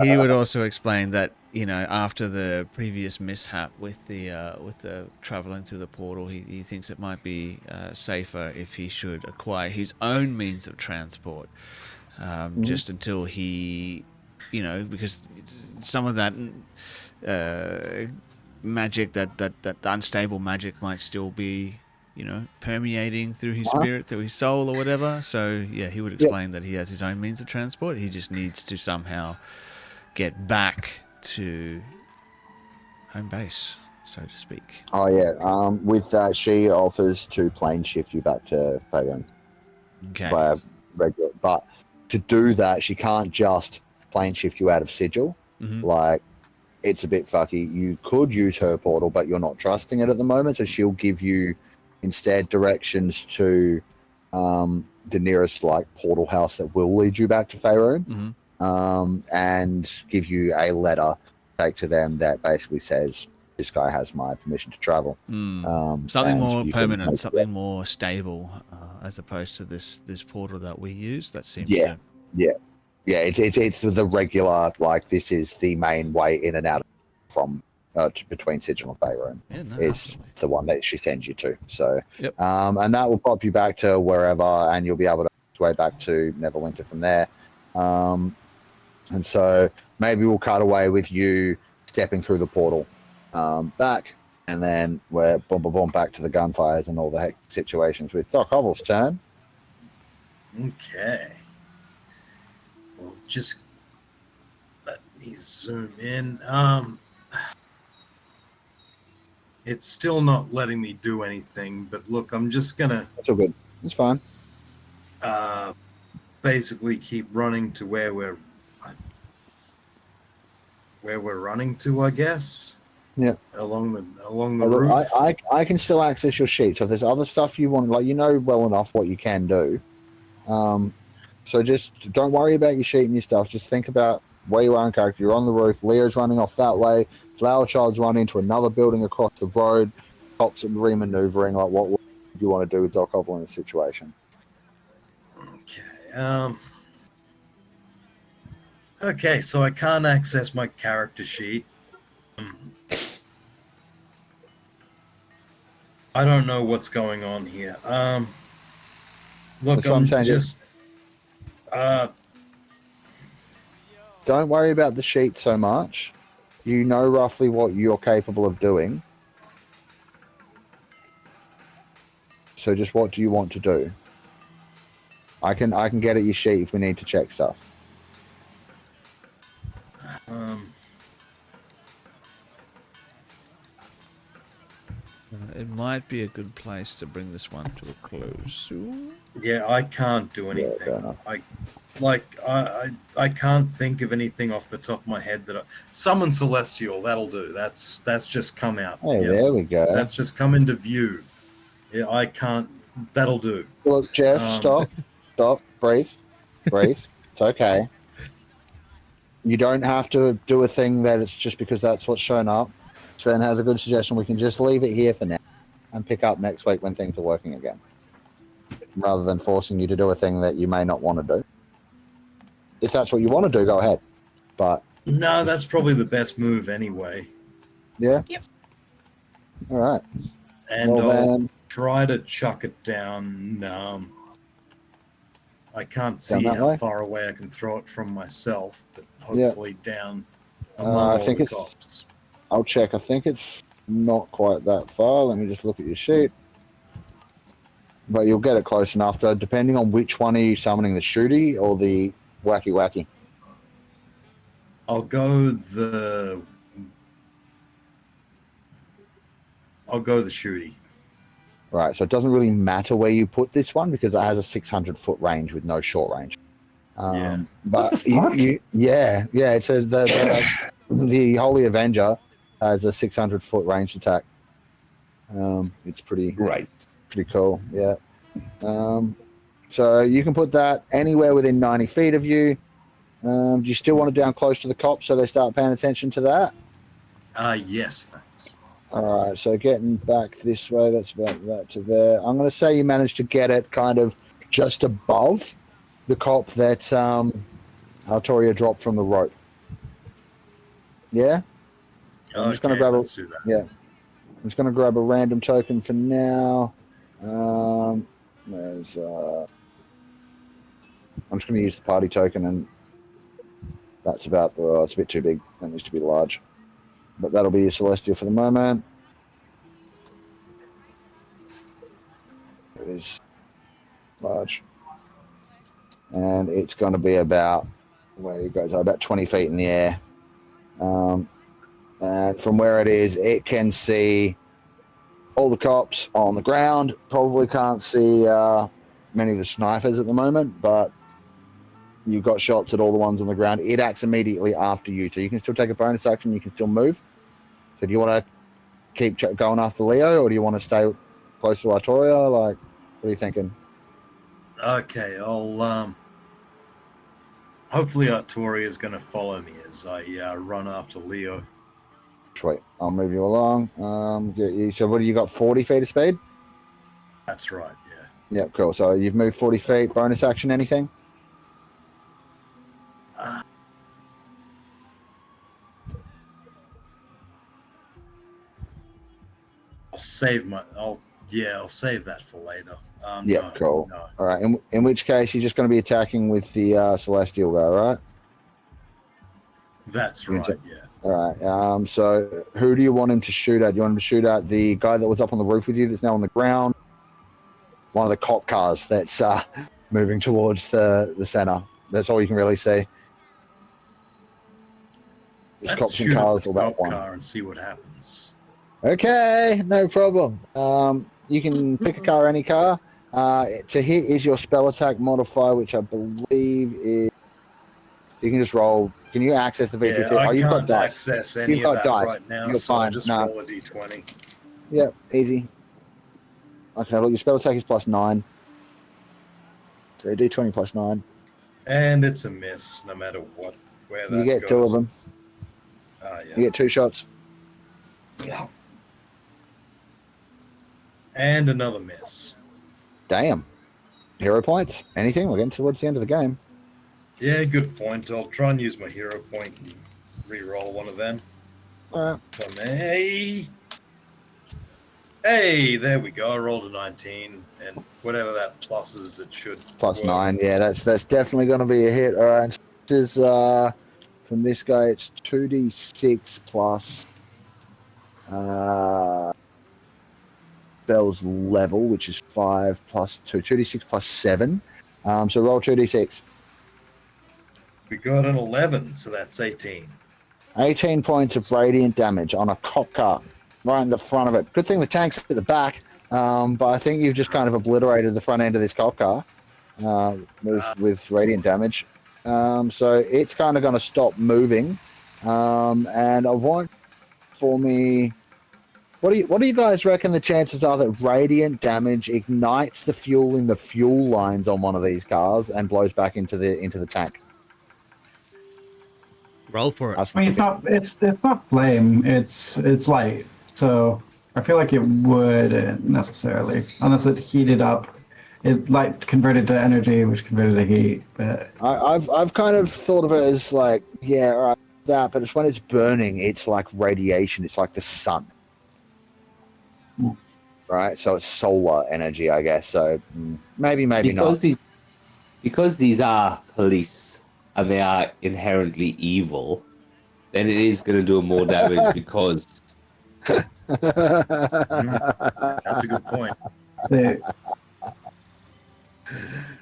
he would also explain that, you know, after the previous mishap with the traveling through the portal, he thinks it might be safer if he should acquire his own means of transport, just until he, you know, because some of that magic, that unstable magic might still be, you know, permeating through his spirit, through his soul or whatever. So yeah, he would explain that he has his own means of transport. He just needs to somehow get back to home base, so to speak. Oh yeah. With that, she offers to plane shift you back to Fagan. Okay. By a regular, but to do that, she can't just plane shift you out of Sigil. Like, it's a bit fucky. You could use her portal, but you're not trusting it at the moment, so she'll give you instead directions to the nearest like portal house that will lead you back to Faerun, and give you a letter to take to them that basically says this guy has my permission to travel. Something more permanent, something more stable, as opposed to this portal that we use. That seems to... It's the regular, like, this is the main way in and out from between Sigil and Faerun. It's the one that she sends you to. So, and that will pop you back to wherever, and you'll be able to way back to Neverwinter from there. And so maybe we'll cut away with you stepping through the portal back, and then we're boom back to the gunfires and all the hectic situations with Doc Hovel's turn. Okay. Well, just let me zoom in. It's still not letting me do anything, but look, I'm just gonna... That's all good. It's fine. Basically keep running to where we're running to, I guess. Yeah. Along the route. I can still access your sheet. So if there's other stuff you want, like, you know well enough what you can do. So just don't worry about your sheet and your stuff. Just think about where you are in character. You're on the roof. Leah's running off that way. Flower Child's run into another building across the road. Cops are re-maneuvering. Like, what do you want to do with Doc Hovel in this situation? Okay. Okay, so I can't access my character sheet. I don't know what's going on here. Look, I'm just... Don't worry about the sheet so much. You know roughly what you're capable of doing. So just what do you want to do? I can get at your sheet if we need to check stuff. It might be a good place to bring this one to a close. Yeah, I can't do anything. I can't think of anything off the top of my head that summon Celestial. That'll do. That's just come out. Hey, there we go. That's just come into view. Yeah, I can't That'll do. Look, Geoff, stop, breathe. It's okay. You don't have to do a thing that it's just because that's what's shown up. Sven has a good suggestion. We can just leave it here for now and pick up next week when things are working again, rather than forcing you to do a thing that you may not want to do. If that's what you want to do, go ahead. But no, that's probably the best move anyway. Yeah? Yep. All right. And Well, I'll then- try to chuck it down. I can't see that how way? far away I can throw it from myself, but hopefully down among I all think the it's- cops. I'll check. I think it's not quite that far. Let me just look at your sheet. But you'll get it close enough, though, depending on which one are you summoning, the shooty or the wacky. I'll go the shooty. Right, so it doesn't really matter where you put this one because it has a 600-foot range with no short range. Yeah. But What the fuck? it says the Holy Avenger has a 600-foot range attack. It's pretty cool. Yeah. So you can put that anywhere within 90 feet of you. Do you still want it down close to the cops so they start paying attention to that? Yes, thanks. All right, so getting back this way, that's about that to there. I'm going to say you managed to get it kind of just above the cop that Altoria dropped from the rope. Yeah? I'm just gonna grab let's do that. Yeah. I'm just going to grab a random token for now. I'm just going to use the party token, and that's about it's a bit too big. That needs to be large. But that'll be your Celestial for the moment. It is large. And it's going to be about, where you guys are, about 20 feet in the air. And from where it is, it can see all the cops on the ground. Probably can't see many of the snipers at the moment, but you've got shots at all the ones on the ground. It acts immediately after you, so you can still take a bonus action. You can still move. So do you want to keep going after Leo, or do you want to stay close to Artoria? Like, what are you thinking? Okay, I'll hopefully Artoria is going to follow me as I run after Leo. Sweet. I'll move you along. Get you. So what do you got, 40 feet of speed? That's right, yeah. Yep, cool. So you've moved 40 feet. Bonus action, anything? I'll save that for later. Yeah, no, cool. No. All right. In which case, you're just going to be attacking with the Celestial guy, right? That's right, yeah. All right. So who do you want him to shoot at? Do you want him to shoot at the guy that was up on the roof with you that's now on the ground? One of the cop cars that's moving towards the center. That's all you can really see. There's Let's cops and shoot cars at the all about cop one. car and see what happens. Okay, no problem. You can pick a car, any car. To hit is your spell attack modifier, which I believe is. You can just roll. Can you access the V2? I you've got can't dice. access any You've of got that dice. right now, You're so I'll fine. just No. roll a d20. Yep, easy. Okay, well, your spell attack is +9. So D20 +9. And it's a miss, no matter where that You get goes. 2 of them. Yeah. You get 2 shots. Yeah. And another miss. Damn. Hero points. Anything? We're getting towards the end of the game. Yeah, good point. I'll try and use my hero point and re-roll one of them. All right. If I may. Hey, there we go. I rolled a 19, and whatever that plus is, it should +9. Yeah, that's definitely going to be a hit. All right. This is from this guy. It's 2d6 plus spell's level, which is 5 plus 2. 2d6 plus 7. So roll 2d6. We got an 11, so that's 18. 18 points of radiant damage on a cop car right in the front of it. Good thing the tank's at the back, but I think you've just kind of obliterated the front end of this cop car with radiant damage. So it's kind of going to stop moving, and I want for me What do you guys reckon the chances are that radiant damage ignites the fuel in the fuel lines on one of these cars and blows back into the tank? Roll for it. I mean, it's not flame. It's light. So I feel like it wouldn't necessarily, unless it heated up. It light converted to energy, which converted to heat. But I've kind of thought of it as like, yeah, all right, that, but it's when it's burning, it's like radiation. It's like the sun. Right, so it's solar energy, I guess. So maybe not. Because these are police and they are inherently evil, then it is going to do more damage because. That's a good point.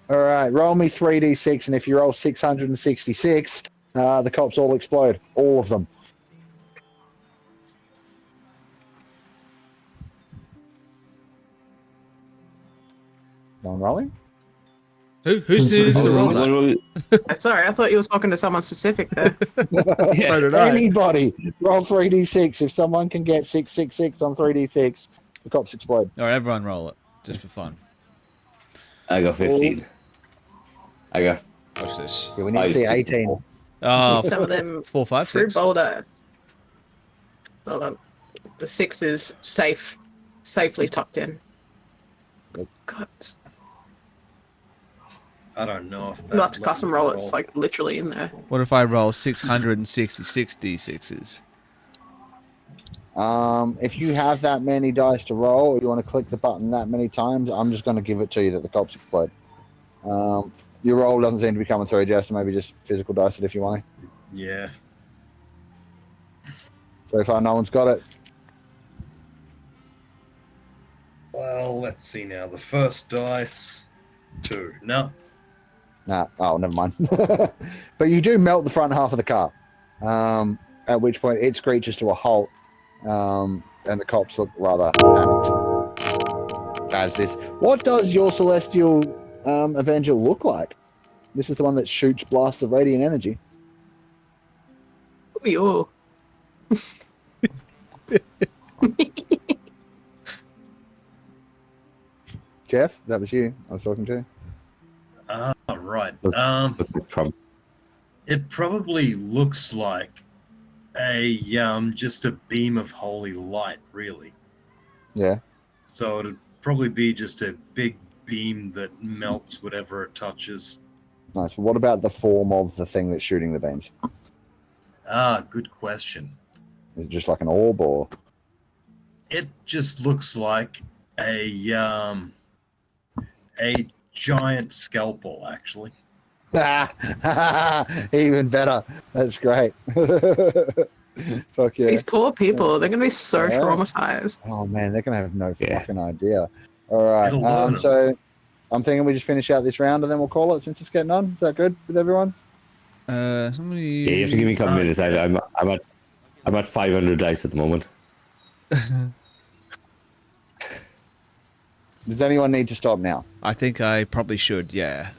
All right, roll me 3d6, and if you roll 666, the cops all explode, all of them. No one rolling? Who's the roller? Sorry, I thought you were talking to someone specific there. So did I. Anybody, roll 3d6. If someone can get 666 on 3d6, the cops explode. All right, everyone roll it, just for fun. I got 15. I got. Watch this. Yeah, we need to see 18. Oh, Some of them 4, 5, through 6. boulder. Hold on. The 6 is safely tucked in. God. I don't know if You'll have to custom roll it. It's like literally in there. What if I roll 666 d6s? If you have that many dice to roll, or you want to click the button that many times, I'm just going to give it to you that the cops explode. Your roll doesn't seem to be coming through, Jess, so maybe just physical dice it if you want. Yeah. So far, no one's got it. Well, let's see now. The first dice, 2. No. Nah. Oh, never mind. But you do melt the front half of the car, at which point it screeches to a halt, and the cops look rather panicked. As this, what does your celestial Avenger look like? This is the one that shoots blasts of radiant energy. Yo. Geoff, that was you I was talking to. Right. Trump. It probably looks like just a beam of holy light, really. Yeah. So it'd probably be just a big beam that melts whatever it touches. Nice. What about the form of the thing that's shooting the beams? Good question. Is it just like an orb, or? It just looks like a giant scalpel, actually. Even better. That's great. Fuck yeah. These poor people, they're going to be so Yeah. traumatized. Oh man, they're gonna have no Yeah. fucking idea. All right. It'll learn 'em. So I'm thinking we just finish out this round and then we'll call it since it's getting on. Is that good with everyone? Somebody. Yeah, you have to give me a couple minutes. I'm at 500 dice at the moment. Does anyone need to stop now? I think I probably should. Yeah.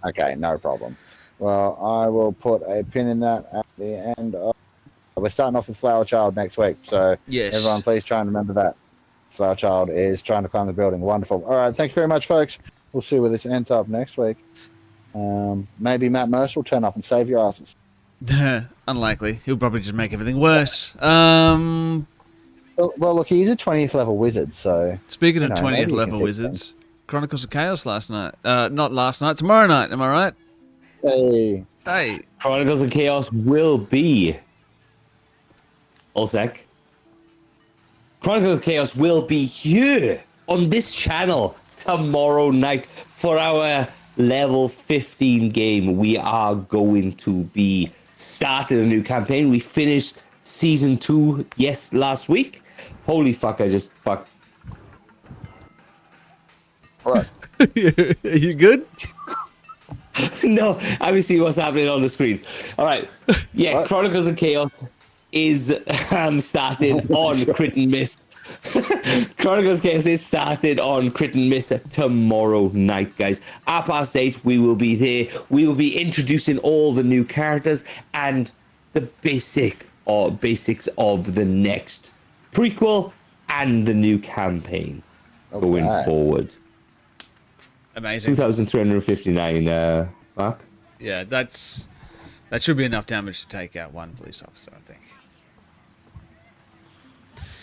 Okay, no problem. Well, I will put a pin in that at the end of... We're starting off with Flower Child next week, so Yes. everyone please try and remember that. Flower Child is trying to climb the building. Wonderful. All right, thanks very much, folks. We'll see where this ends up next week. Maybe Matt Mercer will turn up and save your asses. Unlikely. He'll probably just make everything worse. Well, look, he's a 20th level wizard, so... Speaking of You know, 20th maybe you level can wizards, Chronicles of Chaos last night. Not last night, tomorrow night, am I right? Hey. Hey. Chronicles of Chaos will be. Olsec. Chronicles of Chaos will be here on this channel tomorrow night for our level 15 game. We are going to be starting a new campaign. We finished season 2, last week. Holy fuck, I just fucked. What? Are you good? No, obviously what's happening on the screen. All right. Yeah, What? Chronicles of Chaos is started on Crit and Miss. Chronicles of Chaos is started on Crit and Miss tomorrow night, guys. At past 8, we will be there. We will be introducing all the new characters and the basics of the next prequel and the new campaign going Okay. forward. Amazing. 2,359, Mark. Yeah, that should be enough damage to take out one police officer, I think.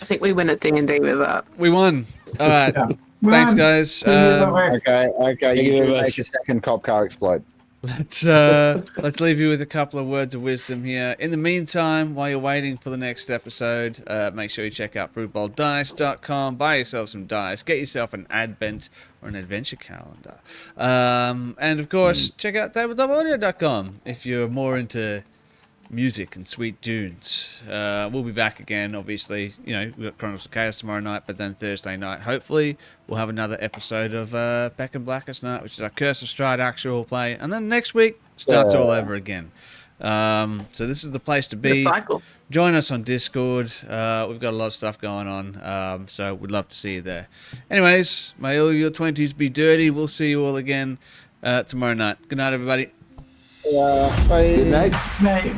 I think we win at D&D with that. We won. All right. Yeah. Thanks, Run. guys. Game is over. Okay, Thank you you do very make much. a second cop car explode. Let's leave you with a couple of words of wisdom here. In the meantime, while you're waiting for the next episode, make sure you check out bruteballdice.com, buy yourself some dice, get yourself an Advent or an adventure calendar. And of course, check out tabletopaudio.com if you're more into music and sweet tunes. We'll be back again, obviously. We've got Chronicles of Chaos tomorrow night, but then Thursday night, hopefully, we'll have another episode of Back in Blackest Night, which is our Curse of Stride actual play. And then next week, starts all over again. So this is the place to The be. cycle. Join us on Discord. We've got a lot of stuff going on, so we'd love to see you there. Anyways, may all your 20s be dirty. We'll see you all again tomorrow night. Good night, everybody. Yeah, bye. Good night. Right.